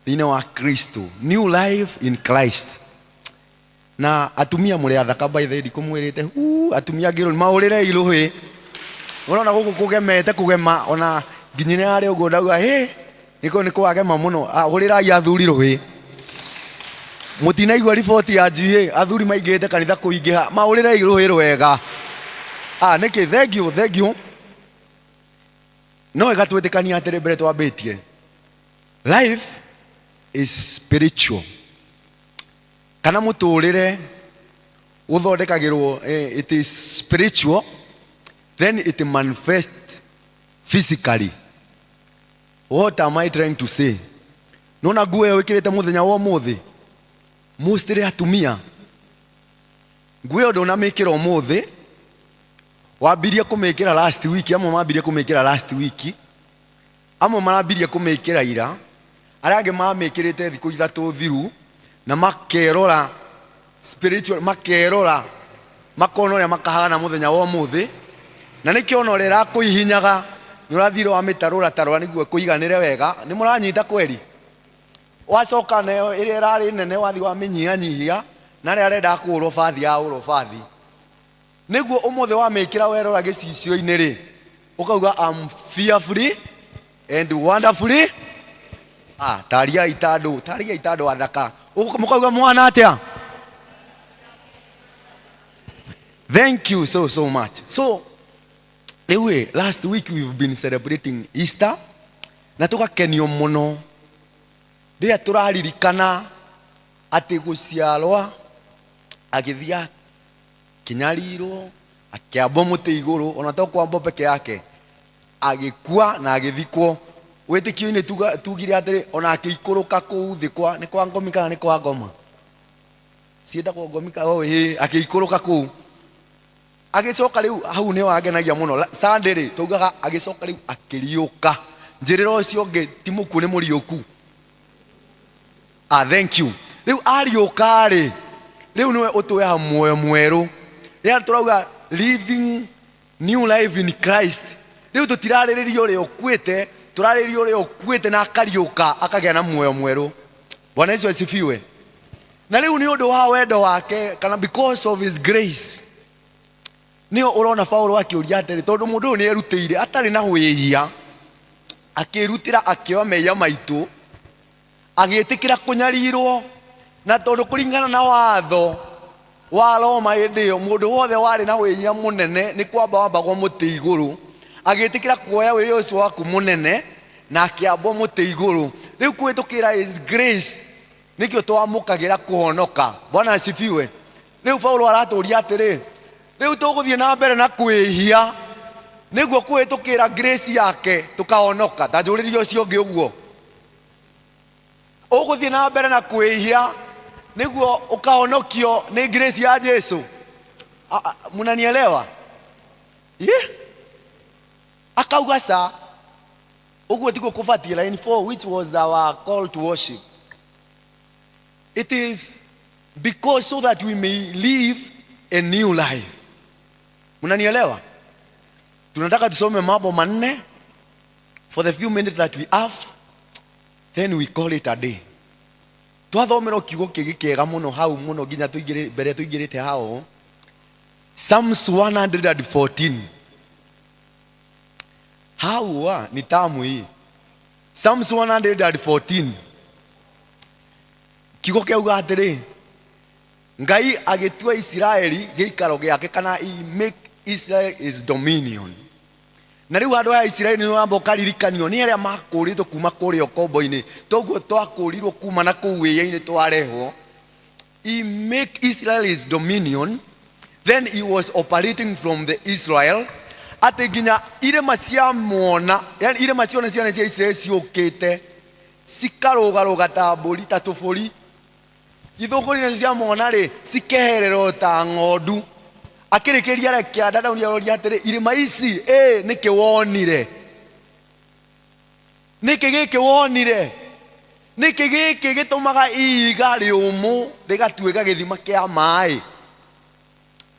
thĩinĩ wa Kristo. New life in Christ. Na atumia mũrĩ athaka by the way, ndikumwĩrĩte atumia ngĩrwo maũrĩre irũhĩ. Ũrona gũkũ kũgemete kũgema, ona nginyine harĩ ũguo ndauga nĩko nĩ kwagema mũno. Ũrĩrai athuri rũhĩ. Mũtinaigua riboti ya GA athuri maingĩte kanitha kũingĩha, maũrĩre irũhĩ rwega. Nĩkĩ thengiũ. no igatwetekania atiri mbere twambitie. Life is spiritual. Kana muturire uthondekagirwo, it is spiritual, then it manifests physically. What am I trying to say? Nona nguo ĩyo wĩkĩrĩte mũthenya wa ũmũthĩ, mostly atumia, nguo ĩyo ndũnamĩkĩra ũmũthĩ, wambirie kũmĩkĩra last week, amwe mambirie kũmĩkĩra last week, amwe marambirie kũmĩkĩra ira, arĩa angĩ mamĩkĩrĩte thikũ ithatũ thiru, na makerora spiritual, makerora makona ũrĩa makahana mũthenya wa ũmũthĩ, na nĩkĩo ona ũrĩa ĩrakũhihinyaga nĩ ũrathire wa mĩtarũra tarũra nĩguo kũiganĩre wega. Nĩ mũranyita kweri? Wacoka nayo ĩrĩa ĩrarĩ nene wathi wa mĩnyihanyihia, na arĩa arenda kũhũrwo bathi ya hũrwo bathi, nĩguo ũmũthĩ wamĩkĩra werora gĩcicio-inĩ rĩ, ũkauga I'm fearfully and wonderfully. Taria itandũ athaka, mũkauga mwana atĩa? Thank you so much. So anyway, last week we've been celebrating Easter, na tugakenio muno rĩrĩa tũraririkana atĩ gũciarwa agĩthia kinyarirwo akĩambwo mũtĩ igũrũ, ona to kwambwo peke yake, agĩkua na agĩthikwo. Wĩtĩkio-inĩ tugire atĩrĩ ona akĩikũrũka kũu thĩ kwa nĩ kwa ngomi kana nĩ kwa ngoma, ciĩtagwo ngomi kana akĩikũrũka kũu, agĩcoka rĩu hau nĩ wagenagia mũno. Sunday rĩ taugaga agĩcoka rĩu akĩriũka. Njĩrĩra ũcio ũngĩ ti mũkuũ nĩ mũriũku. Thank you. Rĩu ariũka rĩ, rĩu nĩwe ũtũheaga muoyo mwerũ. Rĩrĩa tũrauga living new life in Christ, rĩu tũtirarĩrĩria ũrĩa ũkuĩte, tũrarĩrĩria ũrĩa ũkuĩte na akariũka akagĩa na muoyo mwerũ. Bwana Yesu asifiwe. Na rĩu nĩ ũndũ wa wendo wake, kana because of his grace, nĩo ũrona Paulo akĩũria atĩrĩ, tondũ mũndũ ũyũ nĩ erutĩire atarĩ na hwĩhia, akĩrutĩra akĩoya mehia maitũ, agĩtĩkĩra kũnyarirwo, na tondũ kũringana na watho wa Roma hĩndĩ ĩyo mũndũ wothe warĩ na hwĩhia mũnene nĩ kwamba wambagwo mũtĩ igũrũ, agĩtĩkĩra kuoya wĩhia ũcio waku mũnene na akĩambwo mũtĩ igũrũ. Rĩu kũhĩtũkĩra his grace nĩkĩo twamũkagĩra kũhonoka. Bwana asifiwe. Rĩu Paulo aratũria atĩrĩ, rĩu tũgũthiĩ na mbere na kwĩhia nĩguo kũhĩtũkĩra grace yake tũkahonoka. Ta njũrĩrie ũcio ũngĩ ũguo, ũgũthiĩ na mbere na kwĩhia nĩguo ũkahonokio nĩ grace ya Jesu. Mnanielewa? Akauga sa ũguo tiguo kũbatie. Line 4, which was our call to worship. It is because so that we may live a new life. Mnanielewa? Tunataka tusome mambo manne for the few minutes that we have, then we call it a day. Twathomera kiugo kĩgĩ kĩega mũno hau mũno nginya tũigĩrĩ mbere tũigĩrĩte hao. Psalms 114. Hau ni tamu hii. Psalms 114. Kiugo kĩauga atĩrĩ, Ngai agĩtua Israeli gĩikaro gĩake, kana he make Israel his dominion. Na rĩu andũ a Israeli nĩ wamba ũkaririkanio nĩ arĩa makũrĩtwo kuma kũrĩa ũkombo-inĩ, toguo twakũrirwo kuma na kũu wĩya-inĩ twarehwo. He make Israel his dominion, then he was operating from the Israel, atĩ nginya irĩma cia muona, yani irĩma ciona ciana cia Israeli ciũkĩte cikarũgarũga ta mbũri, ta tũbũri. Ithũngũri cia muona rĩ cikehererwo ta ng'ondu. Akĩrĩkĩria reke Daudi aroria atĩrĩ, irĩma ici nĩkĩ wonire? Nĩkĩ gĩkĩ wonire? Nĩkĩ gĩkĩ gĩtũmaga ihiga rĩũmũ rĩgatuĩka gĩthima kĩa maĩ?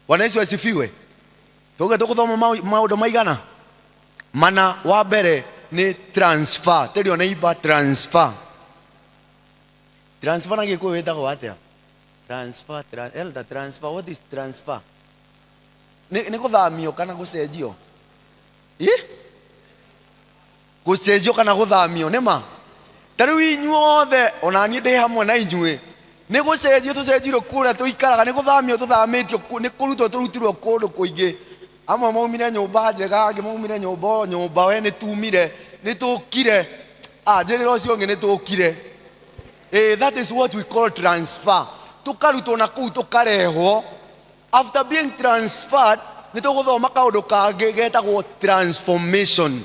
Bwana Yesu asifiwe. Tuge tũgũthoma maũndũ maigana mana. Wa mbere nĩ transfer. Tell your neighbor transfer. Transfer na gĩkũyũ wĩtagwo atĩa? Transfer, elder transfer. What is transfer? Nĩ gũthamio kana gũcenjio? Gũcenjio kana gũthamio nĩma? Ta rĩu inyuothe ona niĩ ndĩ hamwe na inyuĩ nĩ gũcenjio tũcenjirwo kũrĩa tũikaraga, nĩ gũthamio tũthamĩtio, nĩ kũrutwo tũrutirwo kũndũ kũingĩ. amwe maumire nyumba njega angĩ maumire nyumba we nĩ tumire nĩ tũkire njĩrĩra ũcio ũngĩ nĩ tũkire. That is what we call transfer. Tukarutwo na kũu tũkarehwo. After being transferred, nĩ tũgũthoma kaũndũ kangĩ getagwo transformation.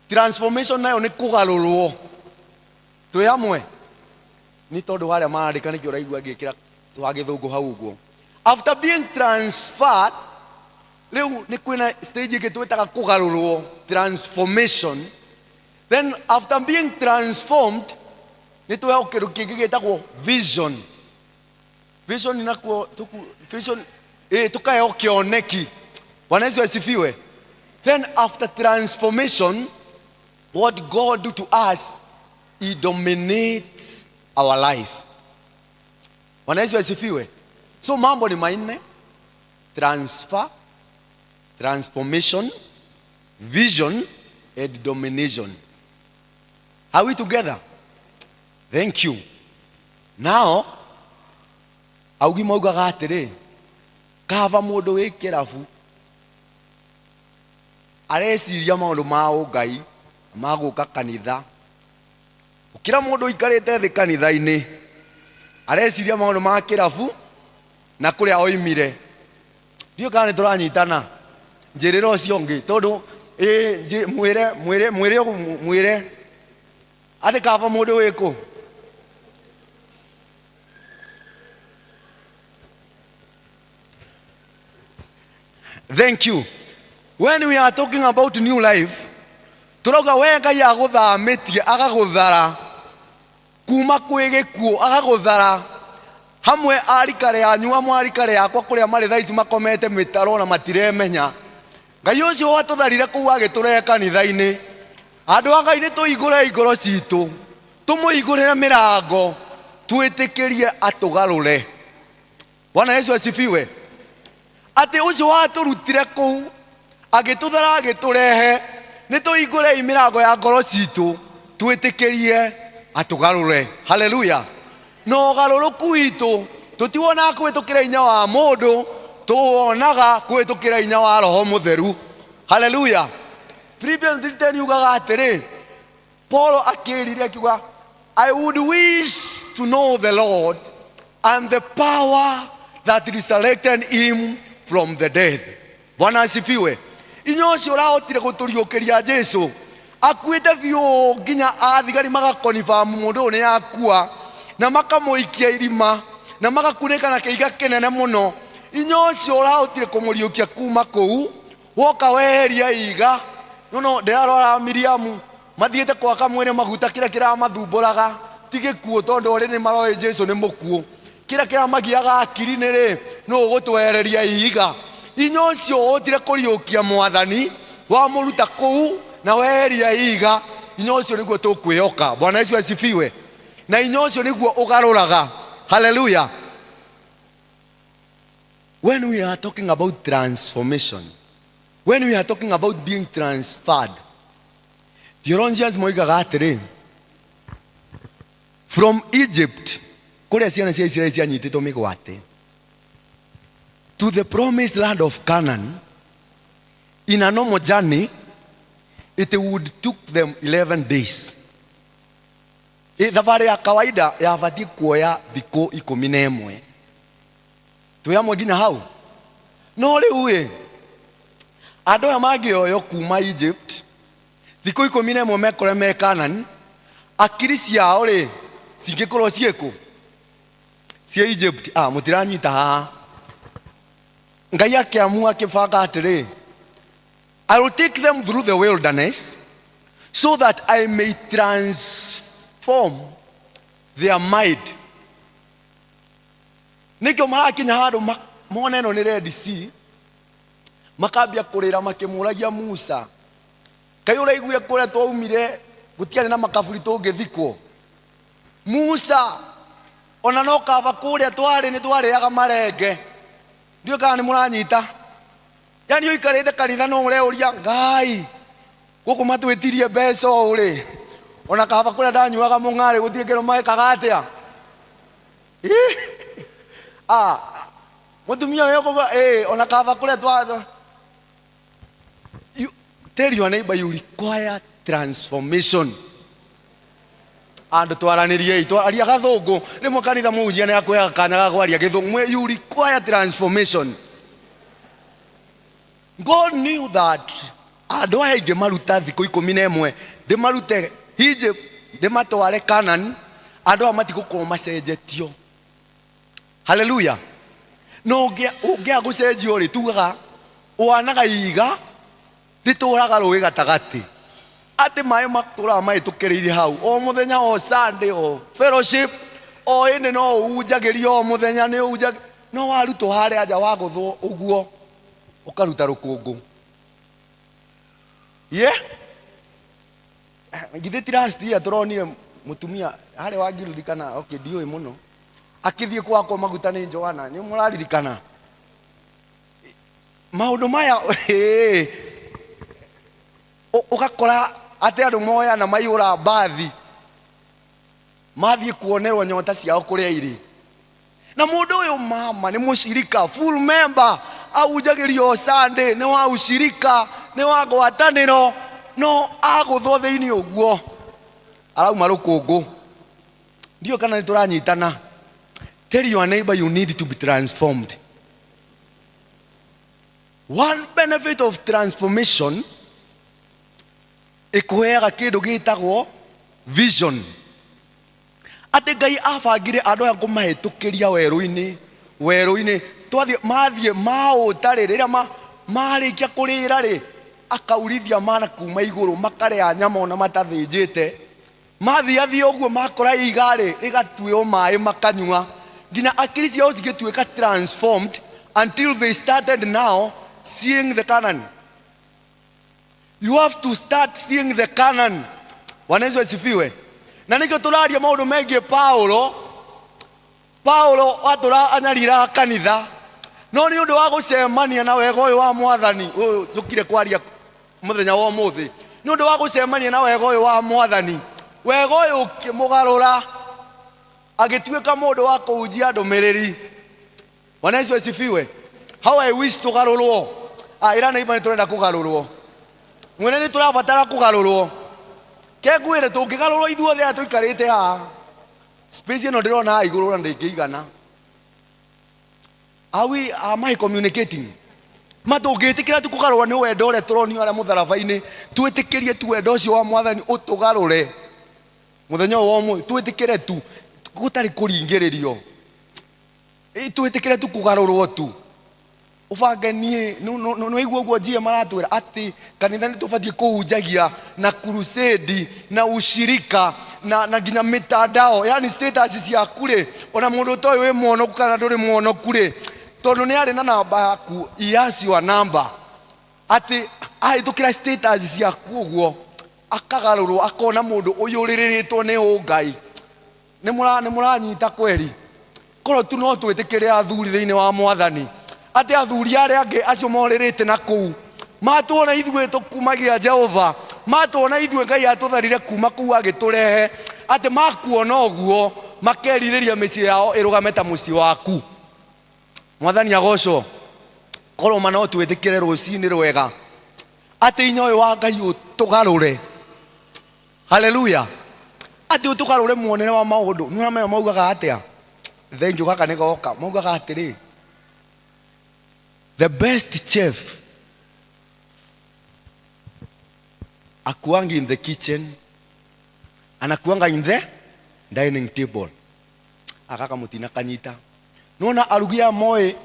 Transformation nayo nĩ kũgarũrwo. Twĩ hamwe? Nĩ tondũ warĩa marandĩka nĩkĩo ũraigua ngĩkĩra twa gĩthũngũ hau ũguo. After being transferred, rĩu nĩ kwĩna stage ĩngĩ twĩtaga kũgarũrwo, transformation. Then after being transformed, nĩ twĩheo kĩndũ kĩngĩ gĩtagwo vision. Vision nakuo vision tukaheo kĩoneki. Bwana Yesu asifiwe. Then after transformation, what God do to us, He dominates our life. Bwana Yesu asifiwe. So mambo ni manne: transfer, transformation, vision and domination. Are we together? Thank you. Now, augi maugaga atĩrĩ, kava mũndũ wĩ kĩrabu areciria maũndũ ma ũngai ma gũka kanitha. Ũkĩra mũndũ ikarĩte thĩ kanitha-inĩ areciria maũndũ ma kĩrabu na kũrĩa oimire. Ndiũ kana nĩ tũranyitana njĩrĩra ũcio ũngĩ tondũ mwĩre atĩ kava mũndũ wĩkũ. Thank you. When we are talking about new life, turauga we Ngai agũthamĩtie agagũthara kuma kwĩ gĩkuũ agagũthara hamwe arikare yanyu amwe arikare yakwa kũrĩa marĩ thaa ici makomete mĩtaro na matiremenya. Ngai ũcio watũtharire kũu agĩtũrehe kanitha-inĩ. Andũ a Ngai nĩ tũhingũre ngoro citũ, tũmũhingũrĩre mĩrango, twĩtĩkĩrie atũgarũre. Bwana Yesu asifiwe. Atĩ ũcio watũrutire kũu agĩtũthara agĩtũrehe, nĩ tũhingũre mĩrango ya ngoro citũ, twĩtĩkĩrie atũgarũre. Haleluya. Na ũgarũrũku witũ tũtiwonaga kũhĩtũkĩra hinya wa mũndũ, tũwonaga kũhĩtũkĩra hinya wa Roho Mũtheru. Haleluya. Philippians 3:10 yugaga atĩrĩ, Paul akĩrire akiuga, I would wish to know the Lord and the power that resurrected him from the dead. Bwana asifiwe. Inyo ũcio ũrahotire gũtũriũkĩria Jesũ akuĩte biũ nginya athigari magakonifirm mũndũ ũyũ nĩ akua na makamũikia irima na magakunĩka na kĩiga kĩnene mũno. Inyo ũcio ũrahotire kũmũriũkia kuma kũu woka weheria iga. No ndĩrarora Miriamu mathiĩte kwaka mwĩrĩ maguta kĩrĩa kĩramathumbũraga ti gĩkuũ tondũ ũrĩ nĩ maroĩ Jesũ nĩ mũkuũ. Kĩrĩa kĩramagiaga akiri-inĩ rĩ no ũgũtwehereria ihiga. Inyo ũcio ũhotire kũriũkia Mwathani wamũruta kũu na weheria ihiga. Inyo ũcio nĩguo tũkwĩhoka. Bwana Yesu asifiwe. Na inyo ũcio nĩguo ũgarũraga. Hallelujah. When we are talking about transformation, when we are talking about being transferred, theologians moigaga atĩrĩ, from Egypt, kũrĩa ciana cia Israeli cianyitĩtwo mĩgwate, to the promised land of Canaan, in a normal journey, it would took them 11 days. Thabarĩ ya kawaida yabatiĩ kuoya thikũ 11. Twĩ hamwe nginya hau? No rĩu andũ aya mangĩoywo kuma Egypt thikũ 11 mekore me Canaan, akiri ciao rĩ cingĩkorwo ciĩkũ? Cia Egypt. Mũtiranyita haha. Ngai akĩamua akĩbanga atĩrĩ, I will take them through the wilderness so that I may transform their mind. Nĩkĩo marakinya handũ mona ĩno nĩ Red Sea, makambia kũrĩra makĩmũragia Musa, Kaĩ ũraiguire kũrĩa twaumire gũtiarĩ na makaburi tũngĩthikwo? Musa ona no kaba kũrĩa twarĩ nĩ twarĩaga marenge. Ndiũ kana nĩ mũranyita. Yani ũikarĩte kanitha no ũreuria Ngai gũkũ matwĩtirie mbeca ũrĩ. Ona kaba kũrĩa ndanyuaga mũng'arĩ gũtirĩ kĩndũ magĩkaga atĩa. mutumia uyu kuga ona kaba kule twa. Tell your neighbor you require transformation. Andu twaranirie aria gathungu rimwe kanitha mujia ni akwega kanya ga kwaria githungu. You require transformation. God knew that andu aya ingi maruta thiku 11 ndimarute Egypt ndimatware Canaan, andu aya matigukorwo macenjetio. Hallelujah. No ungia gucenjio ri tugaga wanaga iga rituraga ruwi gatagati ati mai maktura mai tukiriire hau o muthenya o Sunday o fellowship o ine no ujagirio o muthenya ni ujag no waruto hare aja wa guthwo uguo ukaruta rukungu githe tirasti aturonire mutumia hare wagiririkana okay ndioi muno akithie kwako maguta ni Joana ni muraririkana maundu maya ugakora ate andu moya na maiyura bathi mathie kuonerwa nyota ciao kuria iri na mundu uyu mama ni mushirika full member aujagirio Sunday ni wa ushirika ni wa gwataniro no aguthwo thiini uguo arauma rukungu ndio kana ni turanyitana. Tell your neighbor you need to be transformed. One benefit of transformation ikuheaga kindu gitagwo vision. Ati Ngai abangire andu aya kumahitukiria weru-ini twathie mathie mautari riria marikia kurira ri akaurithia mana kuma iguru makaria nyama ona matathinjite mathiathie uguo makora igari rigatue mai makanyua nginya akiri ciao cigituika transformed until they started now seeing the Canaan. You have to start seeing the Canaan. Bwana Yesu asifiwe. Na nikio turaria maundu mengi Paulo atura anyarira kanitha no ni undu wa gucemania na wega uyu wa Mwathani uyu tukire kwaria muthenya wa umuthi ni undu wa gucemania na wega uyu wa Mwathani wega uyu kimugarura agituika mundu wa kuujia ndumiriri. Bwana Yesu asifiwe. How I wish tugarurwo ira na ibani turenda kugarurwo mwene ni turabatara kugarurwo kengwire tungigarurwo ithuothe atu ikarite ha space ino ndirona iguru na ndingigana. Am I communicating? Matugitikira tukugarurwa ni wendo ure turonio ara mutharabaini twitikirie tu wendo ucio wa Mwathani utugarure muthenya wa umu twitikire tu gutari kuringiririo twitikire tu kugarurwo tu ufangenie no igwo gwo jie maratwira ati kanitha ni tubathie kuunjagia na crusade na ushirika na nginya mitandao yani status cia kure ona mundu toy we muono kana nduri muono kure tondu ni ari na namba yaku iasi wa namba ati tukira status cia kuguo akagarurwo akona mundu uyuriritwo ni ungai ni muranyita kweri koro tu no twitikire athuri thiini wa Mwathani ati athuri aria angi acio moririte na kuu matuona ithue tukumagia Jehova matuona ithue Ngai atutharire kuma kuu agiturehe ati makuona uguo makeririria micii yao irugame ta mucii waku. Mwathani agocwo koro mano twitikire rucini rwega ati inya uyu wa Ngai utugarure. Hallelujah. Ati utugarure muonere wa maundu nuna me maugaga atia thank you kaka nigoka maugaga atiri the best chef akuangi in the kitchen anakuanga in the dining table akaka mutina kanyita nona arugia moe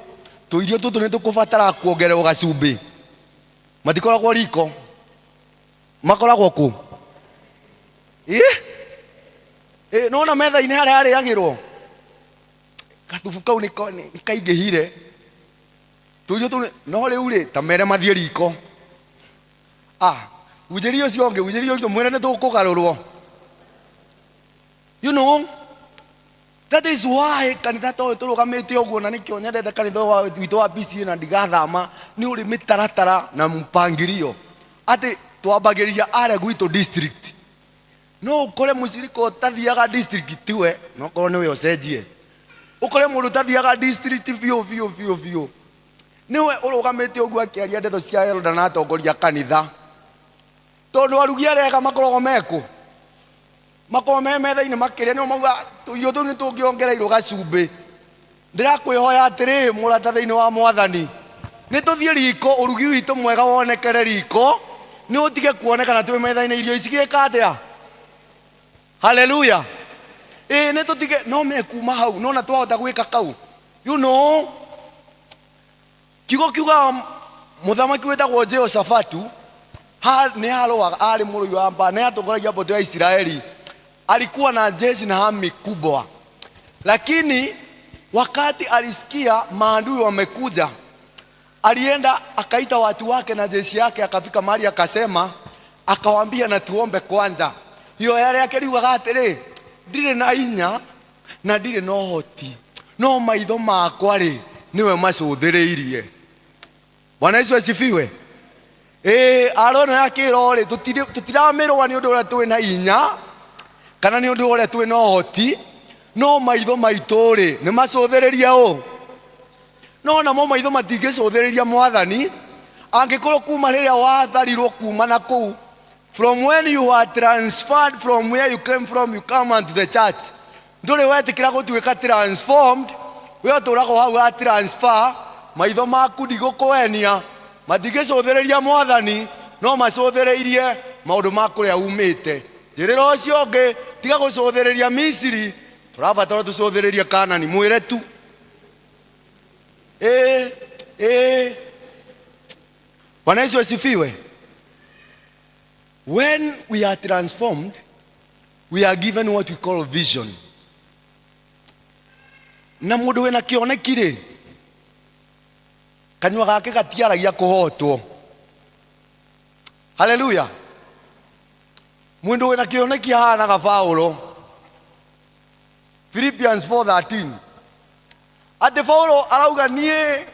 tuirio tutu ni tukubatara kuongererwo gacumbi matikoragwo riko makoragwo ku nona metha-ini haria hariagirwo kathubu kau ni kaingihire tuirio tu no riu ri ta mere mathie riko ujerio ucio mwene ni tukugarurwo. You know that is why kanitha to turugamite uguo na nikio nyendete kanitha witu wa BC na ndigathama ni uri mitaratara na mpangirio ati twambagiria are gwitu district no ukore muciriko tathiaga district tiwe no korwo ni we ocenjie ukore mundu tathiaga district vio niwe urugamite uguo akiaria ndeto cia elder na atongoria kanitha tondu arugi arega makorogo meku makoro me metha-inĩ makĩrĩa nĩo mauga irio tũu nĩ tũngĩongereirwo gacumbi ndĩrakwĩhoya atĩrĩ mũrata thĩinĩ wa mwathani nĩ tũthiĩ riko ũrugi witũ mwega wonekere riko nĩ ũtige kuonekana twĩ metha-inĩ irio icigĩka atĩa haleluya nĩ tũtige no mekuma hau nona twahota gwĩka kau you know kiugo kiuga mũthamaki wĩtagwo Jehoshafatu nĩ arũaga arĩ mũrũi wa mba nĩ atongoragia mbũtũ ya Israeli alikuwa na jeshi na hami kubwa, lakini wakati alisikia maadui wamekuja, alienda akaita watu wake na jeshi yake, akafika mahali akasema, akawaambia na tuombe kwanza. Hiyo yale yake liuga atiri ndire na inya na ndire no hoti no maitho makwa ri niwe macuthiriirie. Bwana Yesu asifiwe. Arono yake rori tutiramirwa ni undu uria twi na inya kana ni undu uria twi no hoti no maitho maitu ri ni macuthiriria u no namo maitho matingicuthiriria mwathani angikorwo kuma riria watharirwo kuma na kuu. From when you are transferred from where you came from, you come unto the church. Nduri wetikira gutuika transformed, we turago hau a transfer, maitho maku ndigukwenia, matingicuthiriria mwathani, no macuthiririe maundu makuria umite. Njirira ucio ngi tiga gucuthiriria Misiri, turabatara tucuthiririe Kanani mwire tu. Bwana Yesu asifiwe. When we are transformed, we are given what we call vision. Na mundu wena kioneki ri kanywa gake gatiaragia kuhotwo. Hallelujah. Mundu wena kioneki hana ga Paulo. Philippians 4:13. Ate Paulo arauga nie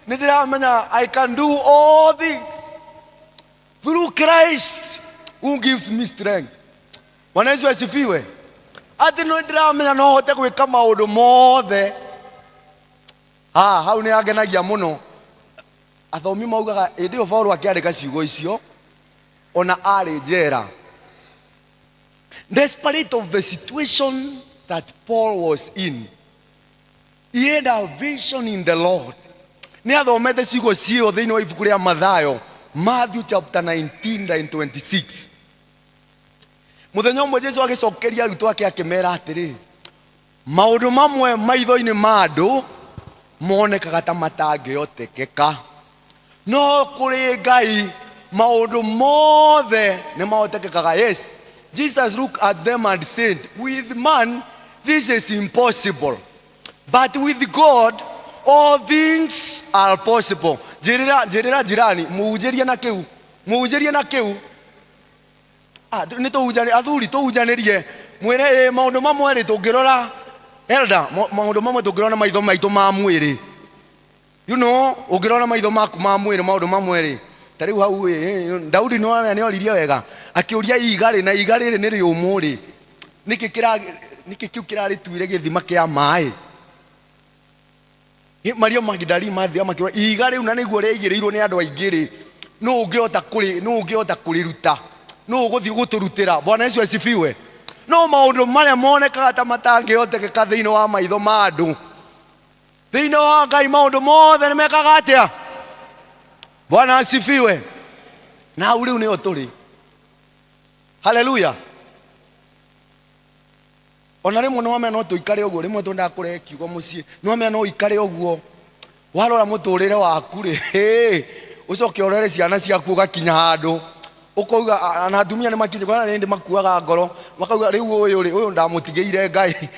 ndiramenya I can do all things through Christ who gives me strength. Bwana Yesu asifiwe. Ati no ndiramenya no hote gwika maundu mothe. Hau ni agenagia muno. Athomi maugaga ndio Paulo akiandika ciugo icio ona ari njera. Despite of the situation that Paul was in, he had a vision in the Lord. Ni athomete ciugo cio thiini wa ibuku ria Mathayo, Matthew chapter 19:26. Muthenya umwe Jesu agicokeria arutwo ake akimera atiri, maundu mamwe maitho-ini ma andu monekaga ta matangiotekeka, no kuri Ngai maundu mothe ni mahotekekaga. Yes, Jesus looked at them and said, with man this is impossible, but with God all things are possible. Jirira jirani muhujirie na kiu ni tuhujane athuri tuhujanirie mwire maundu mamwe ri tungirora elder maundu mamwe tungirora maitho maitu ma mwiri, you know ungirora maitho maku ma mwiri maundu mamwe ri tariu hau Daudi ni oririe wega akiuria igari na igari ri ni riumu ri niki kiu kirari tuire githima kia mai. Maria Magdalene mathia makirora iga riu na niguo riegirirwo ni andu aingi ri no ungiota kuriruta no uguthi guturutira. Bwana Yesu asifiwe. No maundu maria monekaga ta matangiotekeka thiini wa maitho ma andu, thiini wa Ngai maundu mothe ni mekaga atia. Bwana asifiwe. Na hau riu nio turi. Haleluya. Ona rimwe no amena no tuikare uguo, rimwe twenda kure kiugo mucii no amena no ikare uguo warora muturire waku ri ucoke orere ciana ciaku ugakinya handu ukauga ana atumia ni makinye kwana ndi makuaga ngoro makauga riu uyu ndamutigeire Ngai.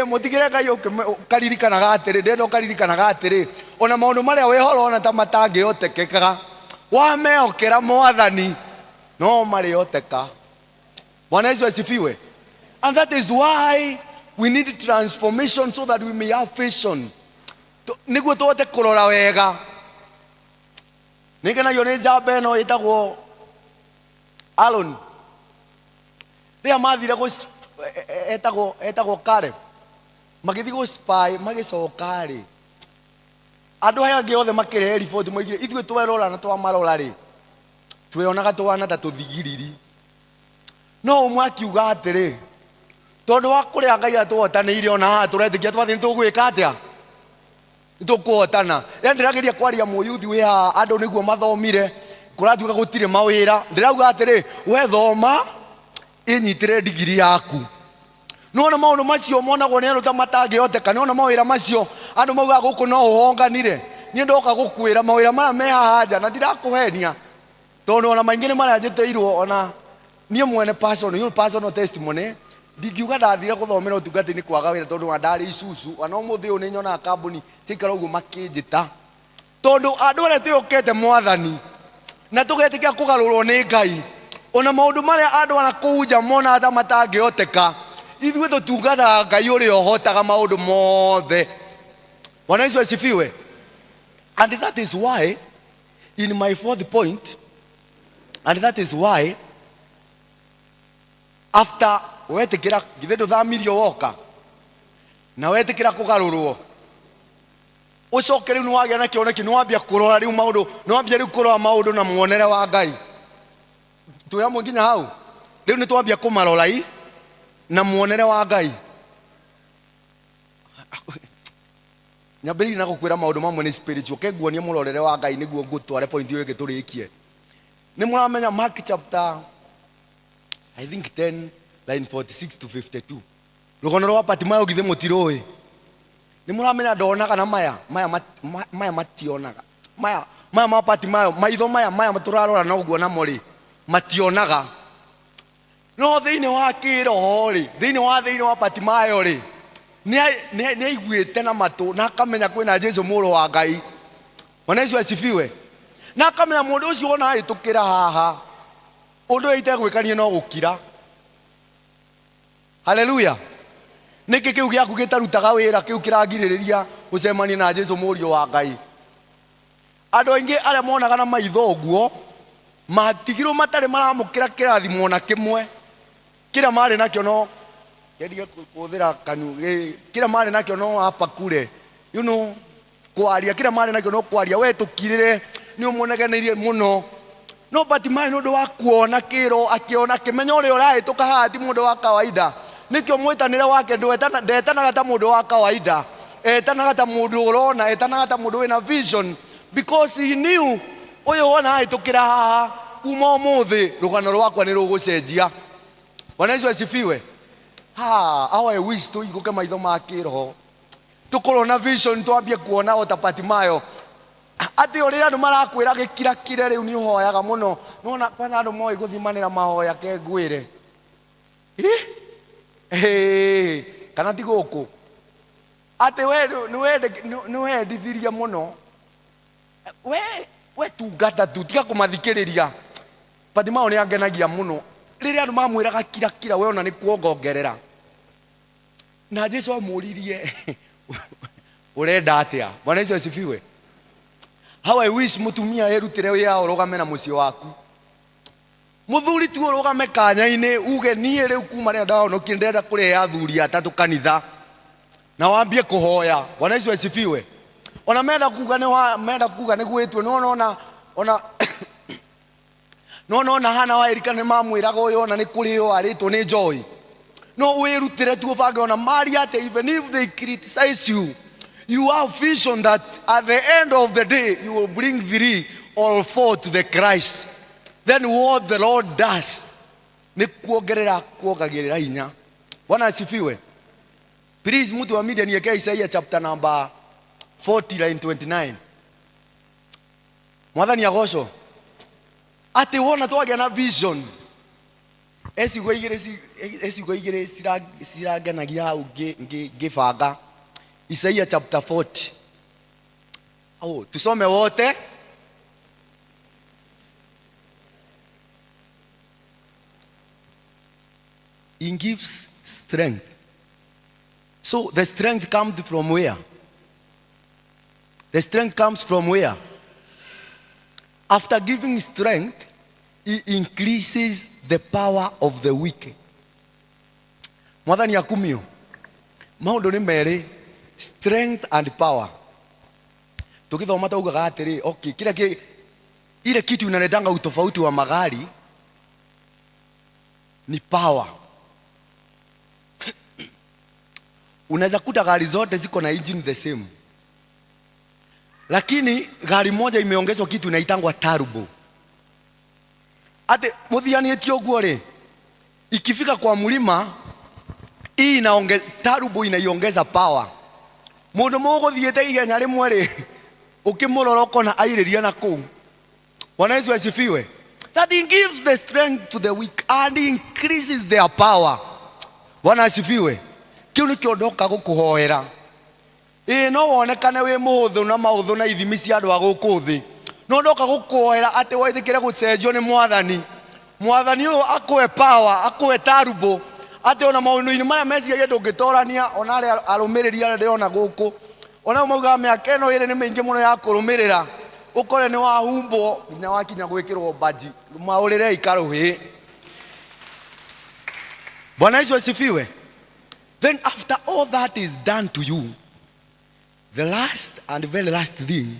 Mutigire Ngai ukaririkanaga atiri ndenda ukaririkanaga atiri ona maundu maria wehoro ona ta matangiotekekaga wameokera mwathani no marioteka. Bwana Yesu asifiwe. And that is why we need transformation so that we may have vision. Niguo tuote kurora wega. Nigenagio ni njamba ĩno ĩtagwo Aaron. Rĩrĩa mathire etagwo Caleb. magithi go spy magicoka ri andu aya angi othe makirehe report moigire ithue twerora na twamarora ri tweonaga twana ta tuthigiriri no umwe akiuga atiri tondu wa kuria Ngai atuotanĩire ona haha turetikia twathini tugwika atia nitukuotana ndirageria kwaria muyuthi wi haha andu niguo mathomire kuratuika gutire mawira ndirauga atiri we thoma inyitire digiri yaku nona maundu macio monagwo ni andu ta matangihoteka nona mawira macio andu mauga guku no uhonganire ni ndoka gukwira mawira mara me haha nja na ndirakuhenia tondu ona maingi ni maranjiteirwo ona nie mwene personal testimony ndingiuga ndathire guthomera utungati-ini kwaga wira tondu ndari Isuzu ona umuthi uyu ni nyonaga kambuni cikara uguo makinjita tondu andu aria tuyukite mwathani na tugetikia kugarurwo ni Ngai ona maundu maria andu ana kuu nja mona ta matangihoteka ithuĩ tutungataga Ngai uria uhotaga maundu mothe. Bwana Yesu asifiwe. And that is why in my fourth point, and that is why after wetikira githe nduthamirio woka na wetikira kugarurwo ucoke riu niwagia na kioneki niwambia kurora riu maundu niwambia riu kurora maundu na muonere wa Ngai tuyamwe nginya hau riu nitwambia kumarora na muonere wa Ngai nyambiri na gukwira maundu mamwe ni spiritual keguonie murorere wa Ngai niguo ngutware point iyo giturikie ni muramenya Mark chapter I think 10 line 46 to 52 rugono rwa Patimayo githe mutiroi ni muramenya ndonaga na maya mationaga maya ma Patimayo maitho maya maturarora na uguo na mori mationaga no thiini wa kiroho ri thiini wa Patimayo ri ni aiguite na matu na akamenya kwina Jesu muro wa Ngai. Bwana Yesu asifiwe. Na akamenya mundu ucio ona ahitukira haha undu itegwikanie no gukira. Haleluya. Niki kiu giaku gitarutaga wira kiu kiragiririria ucemanie na Jesu murio wa Ngai. Andu aingi aria monaga na maitho uguo matigirwo matari maramukira kirathimo na kimwe kira mari nakio no geria kuthira kanu kira mari nakio no hapa kure kwaria kira mari nakio no kwaria we tukirire ni umuneganirie muno no Patimayo nundu wa kuona kiro akiona kimenya uri urahituka haha ti mundu wa kawaida nikio mwitanire wake ndetanaga ta mundu wa kawaida etanaga ta mundu urona etanaga ta mundu wina vision because he knew uyu wona ahitukira haha kuma umuthi rugano rwakwa ni rugucenjia. Bwana Yesu asifiwe. How I wish to iguke maitho ma kiroho tukorwo na vision twambie kuona o ta Patimayo ati uri andu marakwira gikira kire riu ni uhoyaga muno nona kwanza andu moi guthimanira mahoya ke ngwire kana ti guku ati we ni wendithirie muno we tungata tu tiga kumathikiriria. Patimayo ni angenagia muno riria andu mamwiraga kira we ona ni kuongongerera na Jesu amuririe urenda atia. Bwana Yesu asifiwe. How I wish mutumia erutire wia urugame na mucio waku muthuri tu urugame kanya-ini uge nie riu kuma ria ndahonokie ndenda kurehe athuri atatu kanitha na wambie kuhoya. Bwana Yesu asifiwe. Ona menda kuga ni gwitwe nona hana wa Erika ni mamwiraga uyu ona ni kurio aritwo ni Joy no wirutire tu ubange ona mari ate even if they criticize you you have vision that at the end of the day you will bring 3 or 4 to the Christ. Then what the Lord does ni kuongagirira hinya. Bwana asifiwe. Please mtu wa media niwekee Isaiah chapter number 40 line 29. Mwathani agocwo ati wona twagia na vision esigo igire siragenagia hau ngibanga Isaiah chapter 40. Tusome wote. He gives strength. So the strength comes from where? The strength comes from where? After giving strength, he increases the power of the weak. Mwathani akumio maundu ni meri, strength and power. Tukithoma taugaga atiri, okay, ile kitu inaletanga utofauti wa magari ni power. Unaweza kuta gari zote ziko na engine the same, lakini gari moja imeongezwa kitu inaitangwa turbo. Ate muthianitie uguo ri, ikifika kwa mlima hii turbo inaiongeza power. Mundu muguthiete igenya rimwe ri, ukimurora ukona airiria na kuu. Bwana Yesu asifiwe. That he gives the strength to the weak and he increases their power. Bwana asifiwe. Kiu nikio ndoka gukuhoera. No wonekane wi muhuthu na mauthu na ithimi cia andu a guku thi. No ndoka gukuhoera ati withikire gucenjio ni Mwathani. Mwathani uyu akue power, akue turbo. Ati ona maundu-ini maria meciria ndungitorania ona aria arumiriri aria ndirona guku. Ona mauga miaka ino iri ni maingi muno ya kurumirira. Ukore ni wahumbo nginya wakinya gwikirwo baji. Maurire ikaruhi. Bwana Yesu asifiwe. Then after all that is done to you, the last and very last thing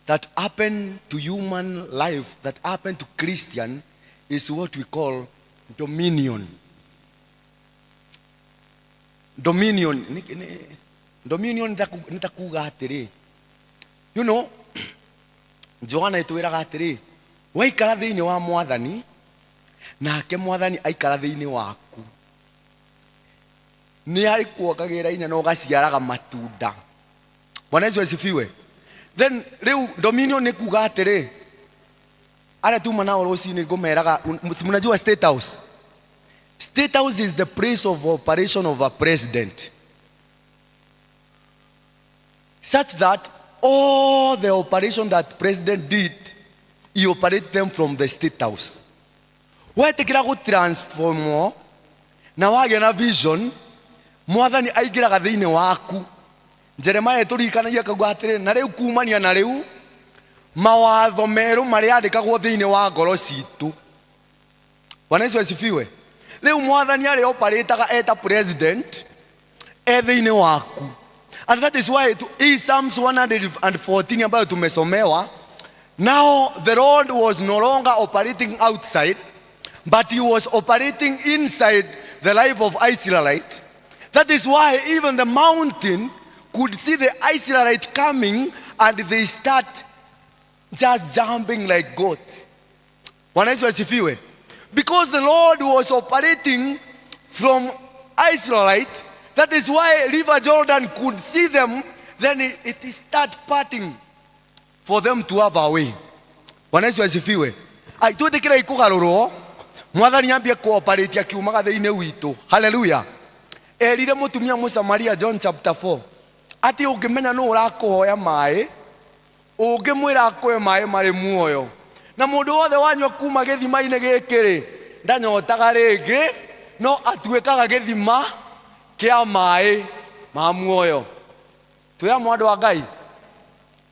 that happened to human life, that happened to Christian, is what we call dominion. Dominion. Dominion nitakuga atiri. You know, Johana itwiraga atiri, waikara thiini wa Mwathani, nake Mwathani aikara thiini waku. Ni hari kuokagira inya no gaciaraga matunda. Bwana Yesu asifiwe. Then riu dominion ni kuga atiri, ara tu mana orosi ni gomeraga, mnajua state house. State house is the place of operation of a president, such that all the operation that president did, he operate them from the state house. Wetekira go transform na wage na vision, Mwathani aigiraga thiini waku. Jeremiah turikanagia kaguo atiri, na riu kumania na riu mawatho meru maria andikagwo thiini wa ngoro citu. Bwana Yesu asifiwe. Riu Mwathani ari operataga eta president thiini waku. And that is why in Psalms 114 ambayo tumesomewa, now the Lord was no longer operating outside, but he was operating inside the life of Israelite. That is why even the mountain could see the Israelite coming and they start just jumping like goats. Bwana Yesu asifiwe. Because the Lord was operating from Israelite, that is why River Jordan could see them, then it start parting for them to have a way. Bwana Yesu asifiwe. Aitwendekera ikugarurwo, Mwathani ambia cooperate akiumaga thiini witu. Hallelujah. Erire mutumia Musamaria John chapter 4. Ati ungimenya no urakuhoya mai, ungimwira akwe mai mari muoyo. Na mundu wothe wanywa kuma githima-ini gikiri, ndanyotaga ringi, no atuikaga githima kia mai ma muoyo. Tuya mwandu wa Ngai.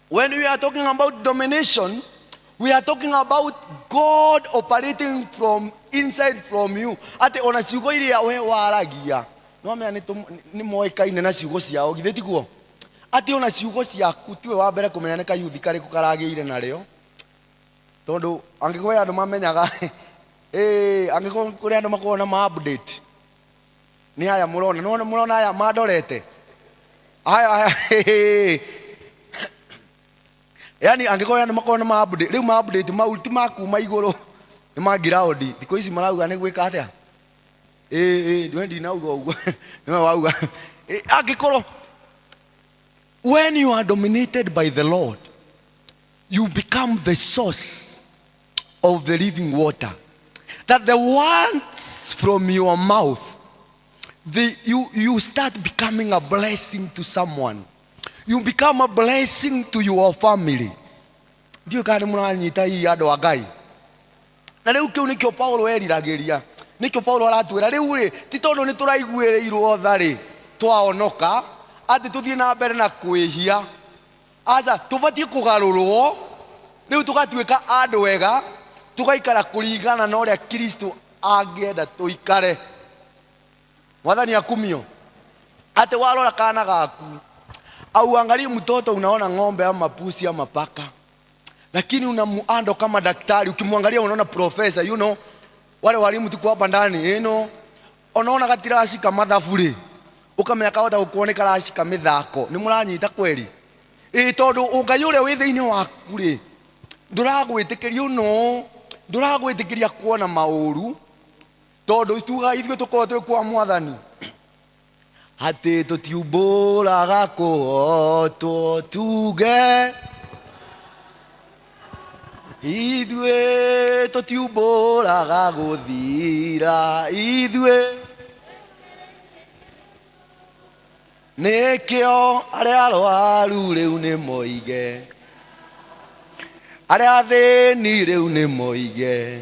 When we are talking about domination, we are talking about God operating from inside from you. Ate ona ciugo iria we waragia, no mea ni moikaine na ciugo ciao githeti guo. Ate ona ciugo ciaku tiwe wa mbere kumenya ni kayuthi kariku karagiire nario. Tondu angikuwa andu mamenyaga angikuwa kuri andu makorwo na update. Ni haya murona, no murona haya madorete. Haya yani angikuwa andu makorwo na update. Riu update ma ultima kuma iguru ni magiraudi. Thiko ici marauga ni gwika atia. Dwendi na ugo ugo. Ni wauga. Angikuwa when you are dominated by the Lord, you become the source of the living water. That the words from your mouth, you start becoming a blessing to someone. You become a blessing to your family. Ndio kana muranyita hii andu a Ngai. Na riu kiu nikio Paulo eriragiria. Nikio Paulo aratwira riu ri ti tondu ni turaiguirirwo thari twaonoka ati tuthie na mbere na kwihia. Aza tubatie kugarurwo riu tugatuika andu wega tugaikara kuringana na uria Kristo angienda tuikare. Mwathani akumio. ate warora kana gaku au angalie mtoto unaona ng'ombe ama pusi ama paka, lakini unamuando kama daktari. Ukimwangalia unaona professor, you know, wale walimu tuko hapa ndani, you know, unaona gatirashi kama mathabu ukamenya kahota gukuoneka rashi kama mithako. Ni muranyita kweli? Tondu ungai ule wi thiini waku nduragwitikiria no, nduragwitikiria kuona mauru, tondu tuga ithuĩ tukorwo twĩ kwa Mwathani ati tutiumbũraga kũhotwo tuge, ithuĩ tutiumbũraga gũthira, ithuĩ nĩkĩo arĩa arwaru rĩu nĩ moige, arĩa athĩni rĩu nĩ moige,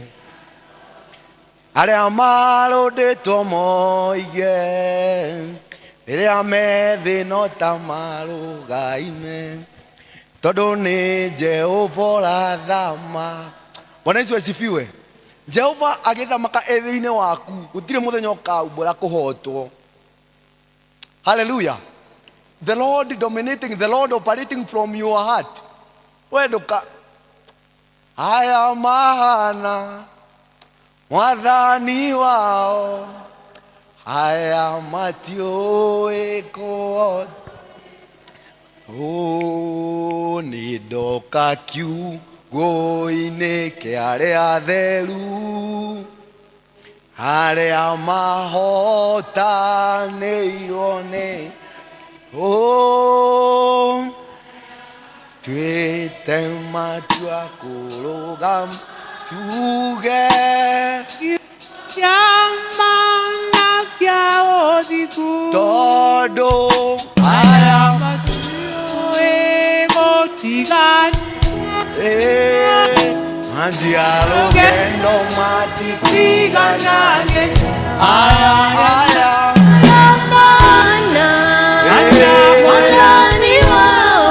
arĩa marũndĩtwo moige, rĩrĩa methĩno ta marũgaime, tondũ nĩ Jehova ũrathama. Bwana Yesu asifiwe. Jehova agĩthamaka thĩinĩ waku, gũtirĩ mũthenya ũkaumbũra kũhotwo. Hallelujah. The Lord dominating, the Lord operating from your heart. Weduka haya mahana Mwathani wao, haya matioe ko ni ndoka kiugo-inĩ kĩa arĩa atheru, harĩa mahotanĩirwo nĩ twĩte matua kũrũgama tuge Kiamana kia odhiku todo aya matuwe gotigan Andialo kendo matipiganage aya mana aya Mwathani wao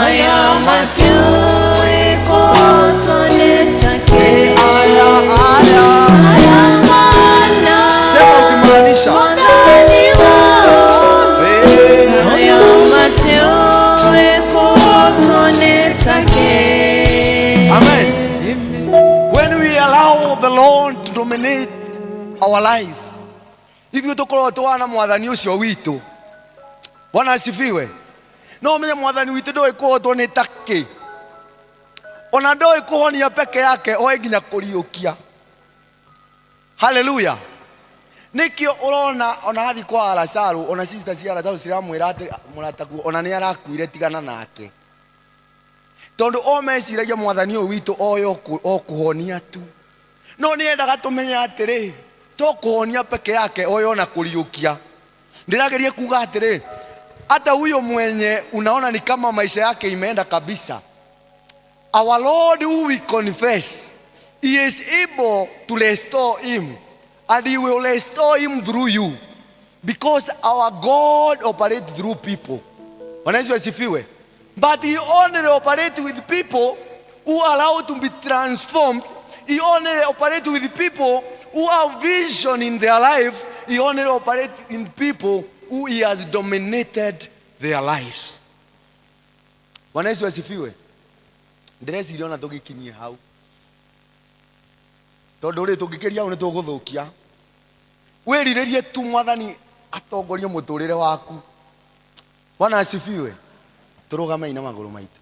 aya matuwe kotonetake aya mana sema ukimaanisha Mwathani wao aya matuwe kotonetake. Amen. When we allow the Lord to dominate our life, ithuĩ tũkorwo twana Mwathani ũcio witũ. Bwana asifiwe. No menye Mwathani witũ ndoĩ kũhotwo nĩ takĩ, ona ndoĩ kũhonia peke yake, oĩ nginya kũriũkia. Hallelujah. Nikio ũrona ona hathi kwa Lazaro, ona sister cia Lazaro ciramwĩra atĩ mũrataguo ona nĩ arakuire, tigana nake. Tondu o meciragia Mwathani ũyũ witũ o kũhonia tu. No nĩendaga tũmenye atĩrĩ, to kũhonia peke yake, oĩ ona kũriũkia. Ndĩrageria kuga atĩrĩ, hata huyo mwenye unaona ni kama maisha yake imeenda kabisa, our Lord who we confess, he is able to restore him, and he will restore him through you, because our God operates through people. Bwana Yesu asifiwe. But he only operates with people who are allowed to be transformed. He only operates with people who have vision in their life. He only operates in people who he has dominated their lives. Bwana Yesu asifiwe. Ndireciria ona tugikinyie hau, tondu ri tungikeria hau ni tuguthukia. Wiriririe tu Mwathani atongorie muturire waku. Bwana asifiwe. Turugame ina maguru maitu.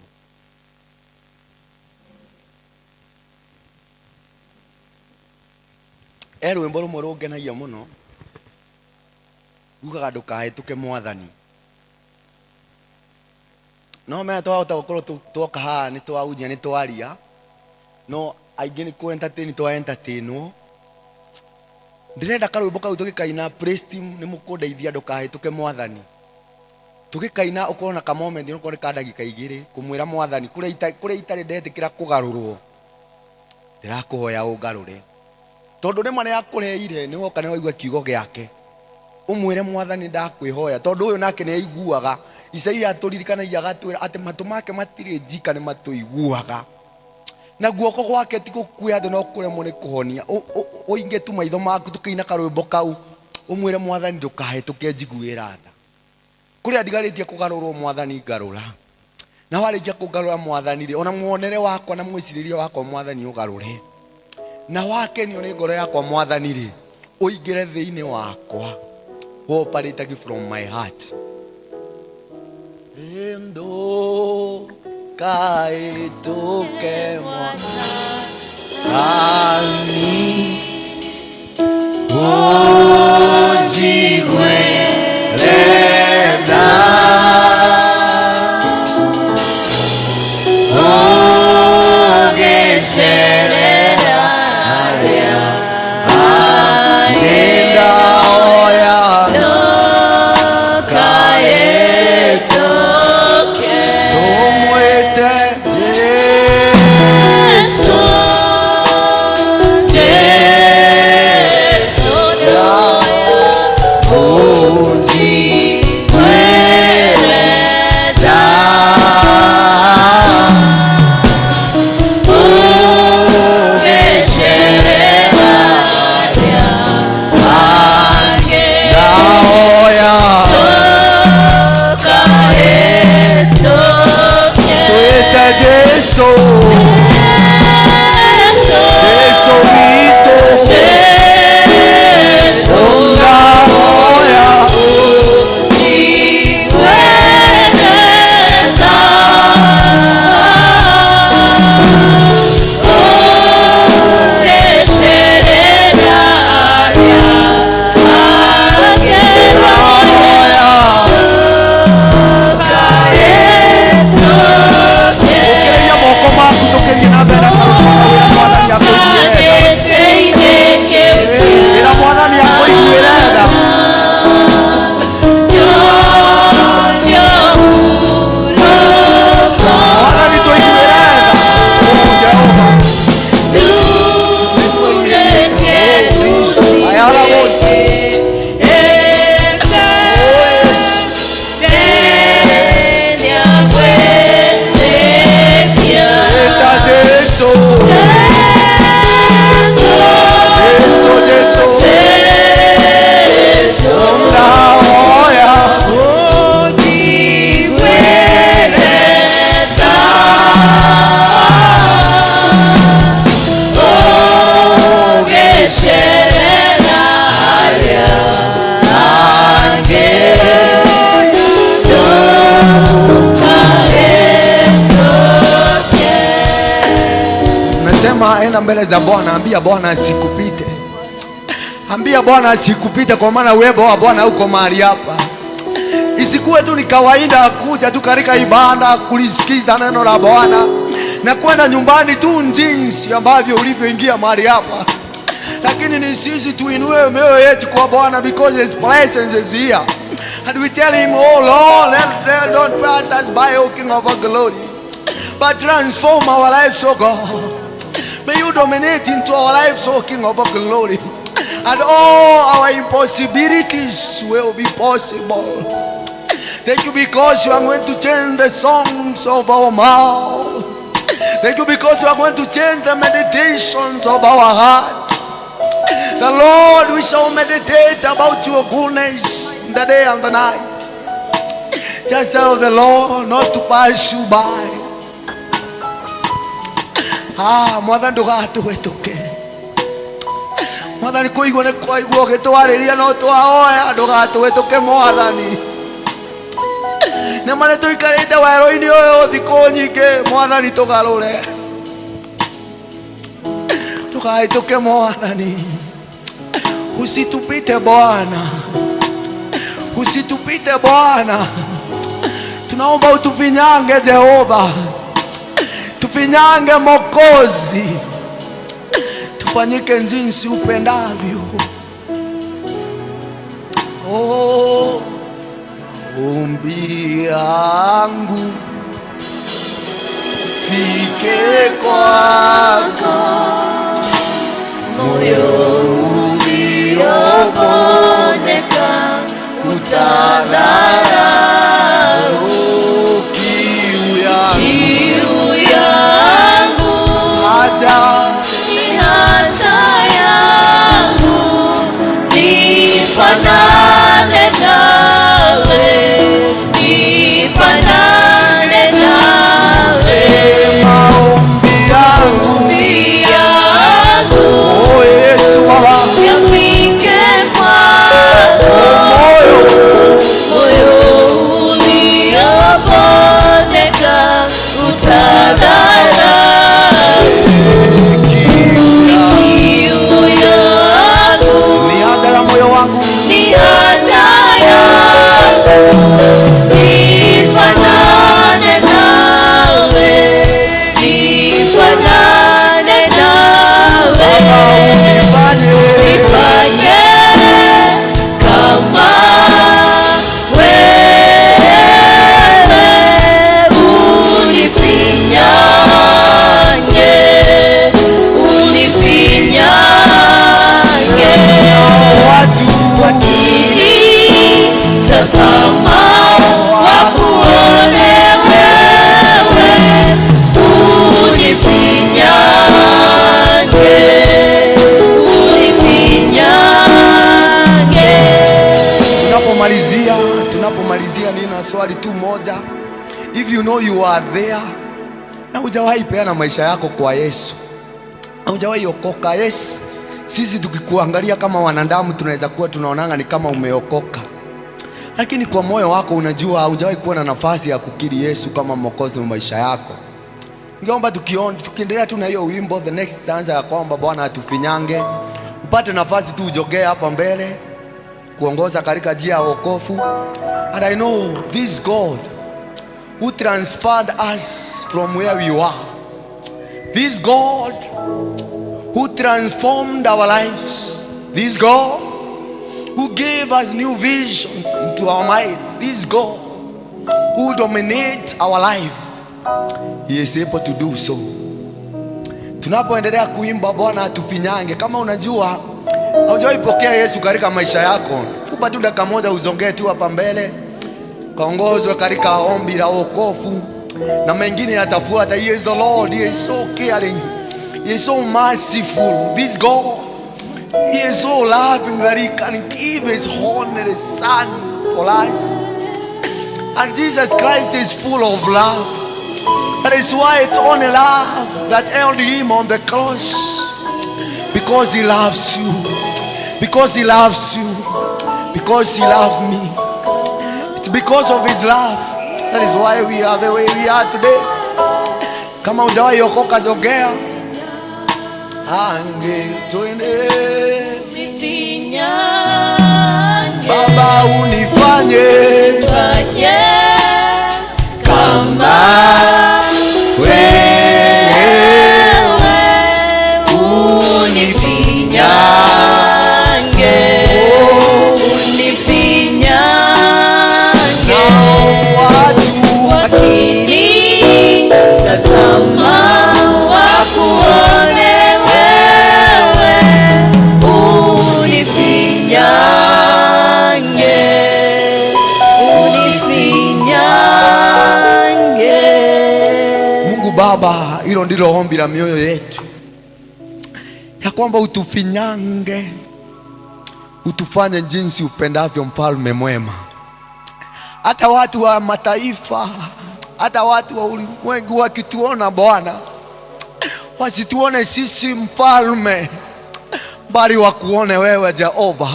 Rwimbo rumwe rungenagia muno rugaga ndukahĩtũke Mwathani. No menya twahota gũkorwo twoka haha nĩ twaunjia nĩ twaria, no aingĩ nĩ kũ entertain twa entertainwo. Ndĩrenda karwĩmbo kau tũgĩkaina praise team nĩ mũkũndeithia ndũkahĩtũke Mwathani. Tũgĩkaina ũkorwo na ka moment ũkorwo nĩ ka ndagĩka 2 kũmwĩra Mwathani kũrĩa itarĩ ndetĩkĩra kũgarũrwo, ndĩrakũhoya ũngarũre, tondu rĩmwe nĩ akũreire nĩ woka nĩ waigua kiugo gĩake. Umwĩre Mwathani ndakwĩhoya, tondu ũyũ nake nĩ aiguaga. Isaia atũririkanagia agatwĩra atĩ matũ make matirĩ njika, nĩ matũiguaga, na guoko gwake ti gũkuoya thĩ no kũremwo nĩ kũhonia. Ũinge tu maitho maku tũkĩina karwĩmbo kau umwire mwathani ndukahetũke njiguĩra tha. Kũrĩa ndigarĩtie kũgarũrwo mwathani ngarũra. Na warĩkia kũgarũra mwathani rĩ, ona muonere wakwa na mwĩcirĩrie wakwa mwathani ũgarũre. Na wakenio nĩ ngoro yakwa mwathani rĩ, ũingĩre thĩinĩ wakwa. Operating from my heart. Endo kaetoke mwathani ojigwe reda ogeserera aria anenda oya kaetoke omwete enda mbele za Bwana, ambia Bwana asikupite. Ambia Bwana asikupite, kwa maana uwepo wa Bwana uko mahali hapa. Isikuwe tu ni kawaida kuja tu katika ibada kulisikiza neno la Bwana na kwenda nyumbani tu jinsi ambavyo ulivyoingia mahali hapa, lakini ni sisi tuinue mioyo yetu kwa Bwana, because His presence is here, and we tell Him, oh Lord, don't pass us by, O King of our glory, but transform our lives, oh God. May you dominate into our lives, O King of our glory, and all our impossibilities will be possible. Thank you because you are going to change the songs of our mouth. Thank you because you are going to change the meditations of our heart. The Lord, we shall meditate about your goodness in the day and the night. Just tell the Lord not to pass you by. Mwathani ndugatuhĩtũke. Mwathani kũigua nĩ kwaigua ũgĩtwarĩria no twahoya ndũgatũhĩtũke Mwathani. Nĩ marĩ tũikarĩte werũ-inĩ ũyũ thikũ nyingĩ Mwathani tũgarũre. Ndũgahĩtũke Mwathani. Usitupite Bwana. Usitupite Bwana. Tunaomba utufinyange Jehova. Tufinyange Mwokozi, tufanyike jinsi upendavyo. Oh, ombi yangu fike kwako, moyo uliobondeka utadharau kiu yangu, haja yangu, nipate swali tu moja. If you know you are there na hujawahi peana maisha yako kwa Yesu, na hujawahi okoka, yes, sisi tukikuangalia kama wanadamu tunaweza kuwa tunaonanga ni kama umeokoka, lakini kwa moyo wako unajua hujawahi kuwa na nafasi ya kukiri Yesu kama mwokozi wa maisha yako. Ningeomba tukiendelea tu na hiyo wimbo, the next stanza ya kwamba Bwana atufinyange, upate nafasi tu ujogee hapa mbele kuongoza katika njia ya wokovu. And I know this God who transferred us from where we were, this God who transformed our lives, this God who gave us new vision into our mind, this God who dominates our life, He is able to do so. Tunapoendelea kuimba Bwana atufinyange, kama unajua haujawahi pokea Yesu katika maisha yako, kupa tu dakika moja uzongee tu hapa mbele, kaongozwe katika ombi la wokovu na mengine yatafuata. He is the Lord, He is so caring, He is so merciful. This God, He is so loving that He can give His only Son for us. And Jesus Christ is full of love. That is why it's only love that held Him on the cross. Because He loves you. Because He loves you. Because He loves me. It's because of His love. That is why we are the way we are today. Kama hujawahi okoka, zogea. Ange tuende. Baba unifanye kama wewe, unifinyange, watu wakini tazama wakuone wewe, unifinyange. Mungu Baba, hilo ndilo ombi la mioyo yetu, ya kwamba utufinyange, utufanye jinsi upendavyo, mfalme mwema. Hata watu wa mataifa, hata watu wa ulimwengu wakituona Bwana, wasituone sisi mfalme, bali wakuone wewe Jehova.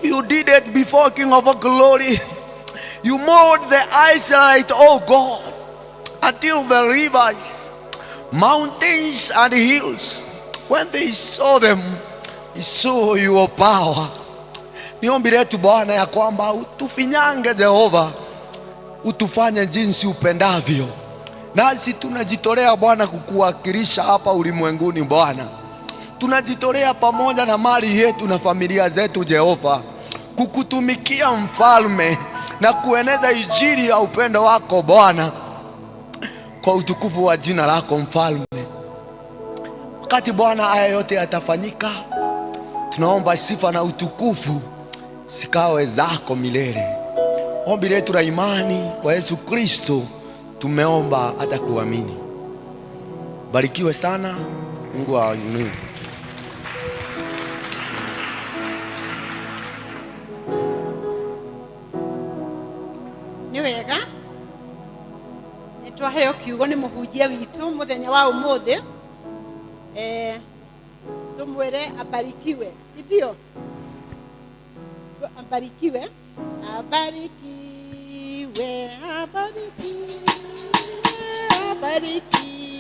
You did it before, King of glory. You moved the Israelites, oh God, until the rivers, mountains and hills, when they saw them, they saw your power. Ni ombi letu Bwana, ya kwamba utufinyange Jehova, utufanye jinsi upendavyo. Nasi tunajitolea Bwana kukuwakilisha hapa ulimwenguni Bwana. Tunajitolea pamoja na mali yetu na familia zetu Jehova, kukutumikia mfalme na kueneza injili ya upendo wako Bwana, kwa utukufu wa jina lako mfalme. Wakati Bwana haya yote yatafanyika, tunaomba sifa na utukufu sikawe zako milele. Ombi letu la imani kwa Yesu Kristo tumeomba hata kuamini. Barikiwe sana. Mungu awainue. Ni wega nitwaheo kiugo ni muhunjia witu muthenya wa umuthi, tumwire abarikiwe, ndio abarikiwe, abarikiwe, abarikiwe, abarikiwe,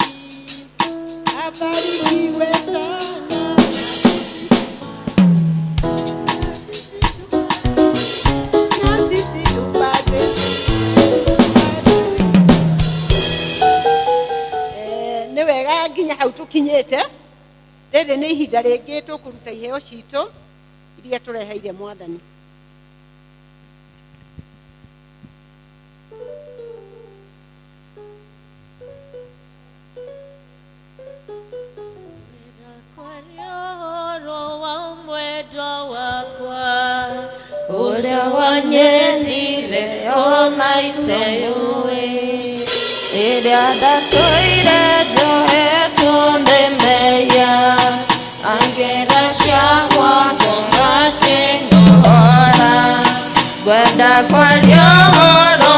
abarikiwe sana. Ni wega nginya hau tukinyete, rĩrĩ nĩ ihinda rĩngĩ tũkũruta iheo citũ iria tũreheire Mwathani. Ũrĩa wanyendire ona iteũĩ, ĩrĩa ndatũire njohetwo nĩ meya, angĩra ciakwa ndũngacing'ohora, ngwenda kwaria ũhoro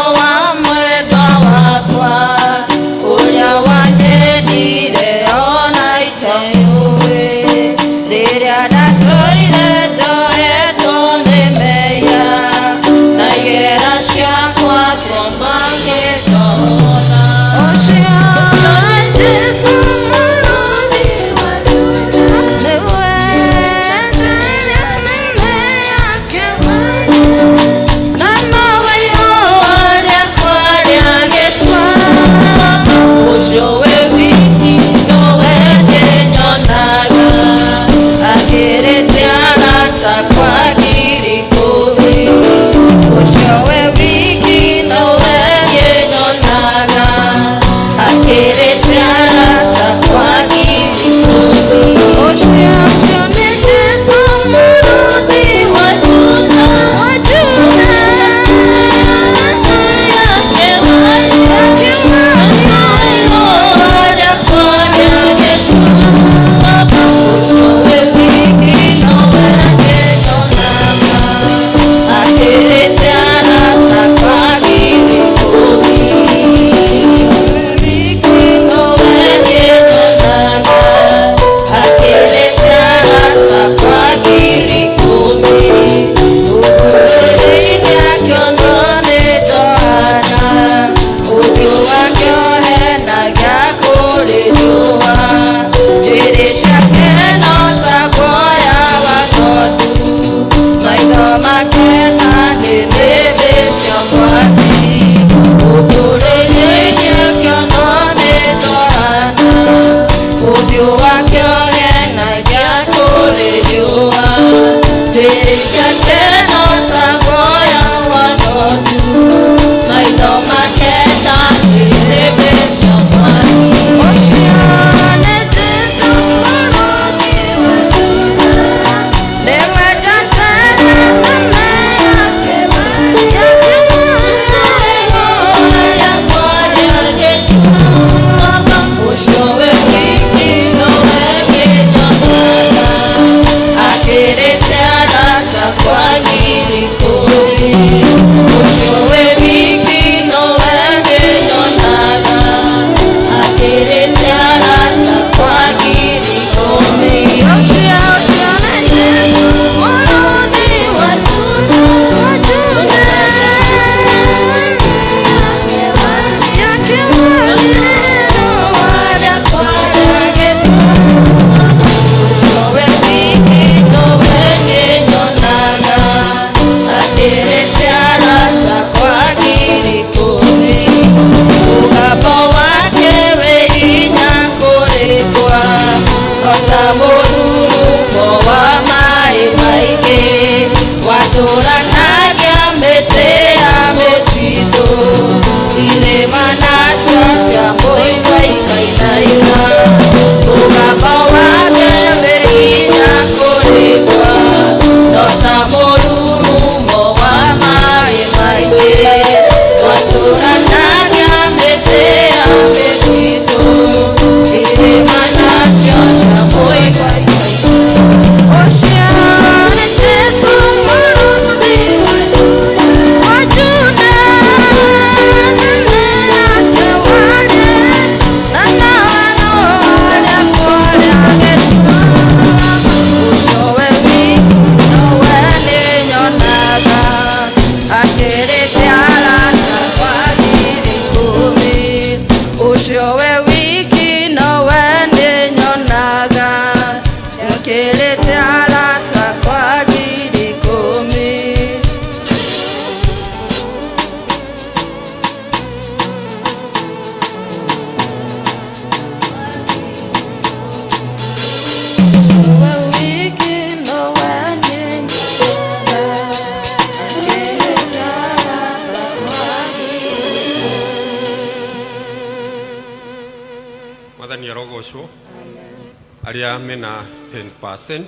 aria mena 10%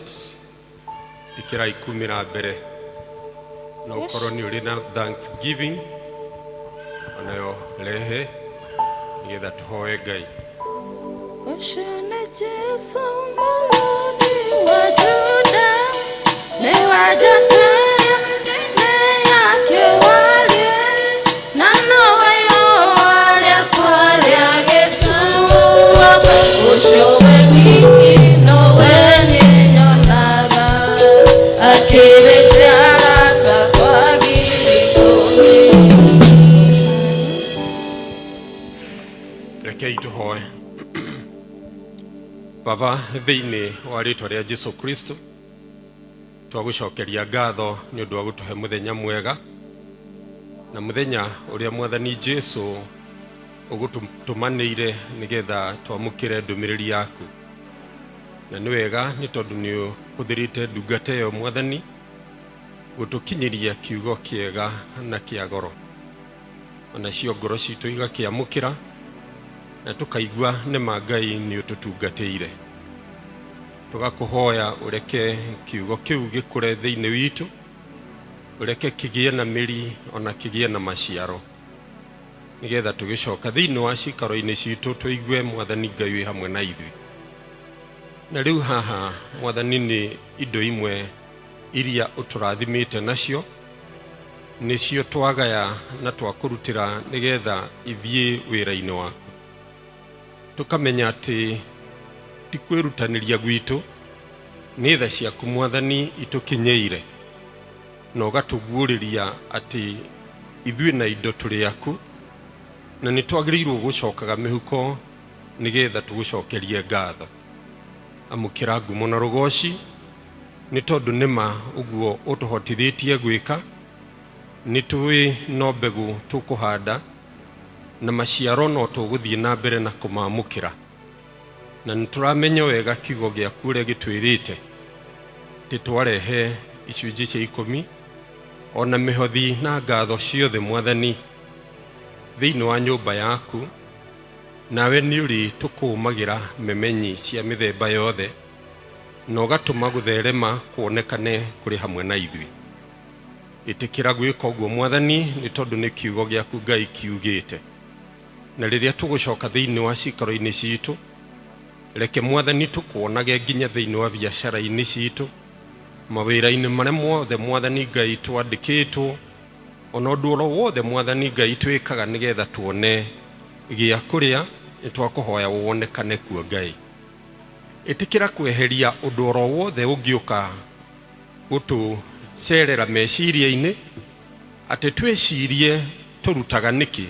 ikira ikumi na mbere na ukorwo ni uri na thanksgiving onayo rehe nigetha tuhoe Ngai. Oshone Jesu Mwokozi wa Juda, ni wajataya ne yake wale na noyo wale kwa nowe wiki nowe ninyonaga akĩrĩte arata kwa gĩkũmi. Rekei tũhoe. Baba, thĩinĩ wa rĩĩtwa rĩa Jesũ Kristo, twagũcokeria ngatho nĩ ũndũ wa gũtũhe mũthenya mwega, na mũthenya ũrĩa Mwathani Jesũ ũgũtũmanĩire nĩgetha twamũkĩre ndũmĩrĩri yaku. Na nĩ wega nĩ tondũ nĩ ũhũthĩrĩte ndungata ĩyo Mwathani gũtũkinyĩria kiugo kĩega na kĩa goro, onacio ngoro citũ igakĩamũkĩra na tũkaigua nĩma Ngai nĩ ũtũtungatĩire. Tũgakũhoya ũreke kiugo kĩu gĩkũre thĩinĩ witũ, ũreke kĩgĩe na mĩri ona kĩgĩe na maciaro, nĩgetha tũgĩcoka thĩinĩ wa cikaro-inĩ citũ tũigue Mwathani Ngai wĩ hamwe na ithuĩ. Na rĩu haha Mwathani, nĩ indo imwe iria ũtũrathimĩte nacio, nĩcio twagaya na twakũrutĩra nĩgetha ithiĩ wĩra-inĩ waku. Tũkamenya atĩ ti kwĩrutanĩria gwitũ, nĩ tha ciaku Mwathani itũkinyĩire, na ũgatũguũrĩria atĩ ithuĩ na indo tũrĩ aku, na nĩ twagĩrĩirwo gũcokaga mĩhuko nĩgetha tũgũcokerie ngatho. Amũkĩra ngumo na rũgoci, nĩ tondũ nĩma ũguo ũtũhotithĩtie gwĩka. Nĩ tũĩ no mbegũ tũkũhanda na maciaro no tũgũthiĩ na mbere na kũmamũkĩra, na nĩ tũramenya wega kiugo gĩaku ũrĩa gĩtwĩrĩte atĩ twarehe icunjĩ cia 10 ona mĩhothi na ngatho ciothe Mwathani thĩinĩ wa nyũmba yaku, nawe nĩ ũrĩ tũkũmagĩra memenyi cia mĩthemba yothe, na ũgatũma gũtherema kuonekane kũrĩ hamwe na ithuĩ. Ĩtĩkĩra gwĩka ũguo Mwathani, nĩ tondũ nĩ kiugo gĩaku Ngai kiugĩte. Na rĩrĩa tũgũcoka thĩinĩ wa cikaro-inĩ citũ, reke Mwathani tũkuonage nginya thĩinĩ wa biacara-inĩ citũ, mawĩra-inĩ marĩa mothe Mwathani Ngai twandĩkĩtwo, ona ũndũ oro wothe Mwathani Ngai twĩkaga nĩgetha tuone gĩa kũrĩa, nĩ twakũhoya wonekane kuo Ngai. Ĩtĩkĩra kweheria ũndũ oro wothe ũngĩũka gũtũcerera meciria-inĩ, atĩ twĩcirie tũrutaga nĩkĩ,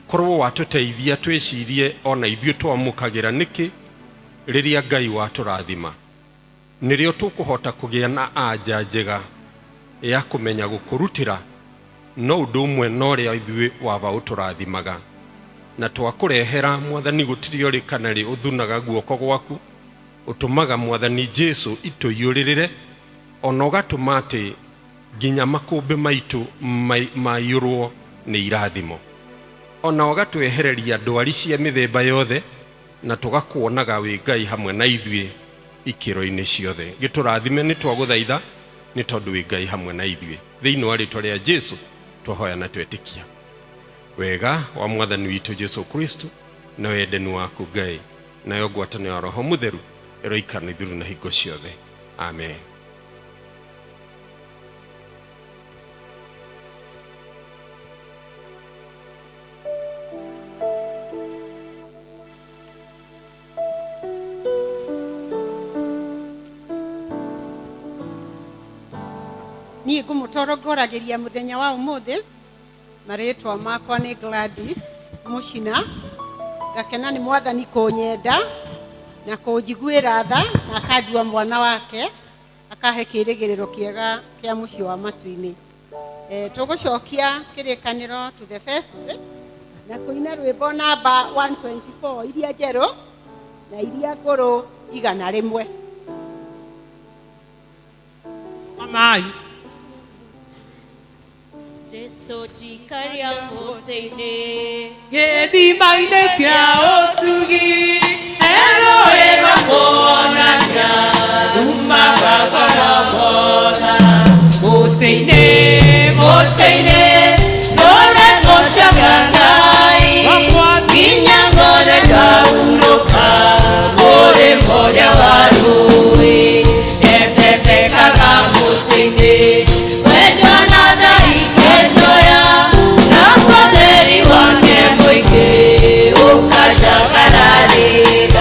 korwo watũteithia twĩcirie ona ithuĩ twamũkagĩra nĩkĩ rĩrĩa Ngai watũrathima. Nĩrĩo tũkũhota kũgĩa na anja njega ya kũmenya gũkũrutĩra no ũndũ ũmwe na ũrĩa ithuĩ waba ũtũrathimaga. Na twakũrehera Mwathani, gũtirĩ ũrĩ kana rĩ ũthunaga guoko gwaku, ũtũmaga Mwathani Jesũ itũiyũrĩrĩre, ona ũgatũma atĩ nginya makũmbĩ maitũ maiyũrwo nĩ irathimo, ona ũgatwehereria ndwari cia mĩthemba yothe, na tũgakuonaga wĩ Ngai hamwe na ithuĩ ikĩro-inĩ ciothe. Gĩtũrathime nĩ twagũthaitha, nĩ tondũ wĩ Ngai hamwe na ithuĩ. Thĩinĩ wa rĩĩtwa rĩa Jesũ twahoya na twetĩkia. Wega wa Mwathani witũ Jesũ Kristo, na wendani waku Ngai, nayo ngwatanĩro ya Roho Mũtheru ĩroikara na ithuĩ na hingo ciothe. Amen. Niĩ ngũmũtorongoragĩria mũthenya wa ũmũthĩ. Marĩtwa makwa nĩ Gladys Mũcina. Ngakena nĩ Mwathani kũnyenda na kũnjiguĩra tha, na akandua mwana wake, akahe kĩĩrĩgĩrĩro kĩega kĩa mũciĩ wa matu-inĩ. Tũgũcokia kĩrĩkanĩro to the first na kũina rwĩmbo namba 124 iria njerũ na iria ngũrũ 100. Amai. Jesũ jikaria mũtĩ-inĩ, gĩthima-inĩ kĩa ũtugi, erũĩ rwa kuonania rumaga gorogoza. mũtĩ-inĩ, Mũtĩ-inĩ ngore ngocaga Ngai, nginya ngore ngahurũka mũrĩmo ũrĩa wa rũĩ. Ndebebekaga mũtĩ-inĩ, wendo na tha ikĩnjoya, na ũtheri wake mũingĩ ũkanjagararĩra.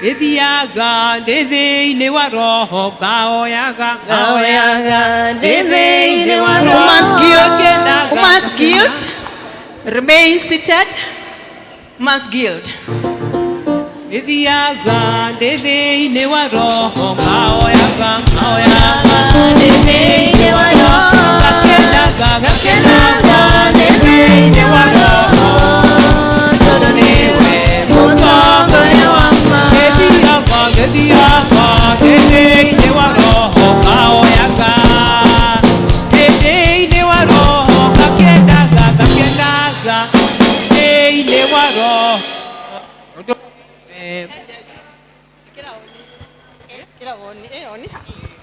Ithiaga thĩinĩ wa roho ngaoyaga thĩinĩ wa roho. Who must guilt remain seated. Must guilt. Ithiaga thĩinĩ wa roho ngaoyaga thĩinĩ wa roho. gakenaga thĩinĩ wa roho. Tondũ nĩwe mũtongoria wakwa. Gĩthiaga thĩinĩ wa roho ngaoyaga thĩinĩ wa roho gakenaga thĩinĩ wa roho.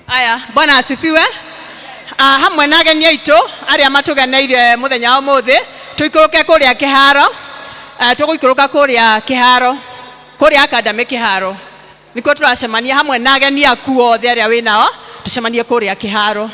Aya, Bwana asifiwe. Hamwe na ageni aitũ arĩa matugeneire mũthenya wa ũmũthĩ, tũikũrũke kũrĩa kĩharo, tũgũikũrũka kũrĩa kĩharo, kũrĩa academy kĩharo. Nĩkuo tũracemania hamwe na ageni aku othe arĩa wĩ nao, tũcemanie kũrĩa kĩharo.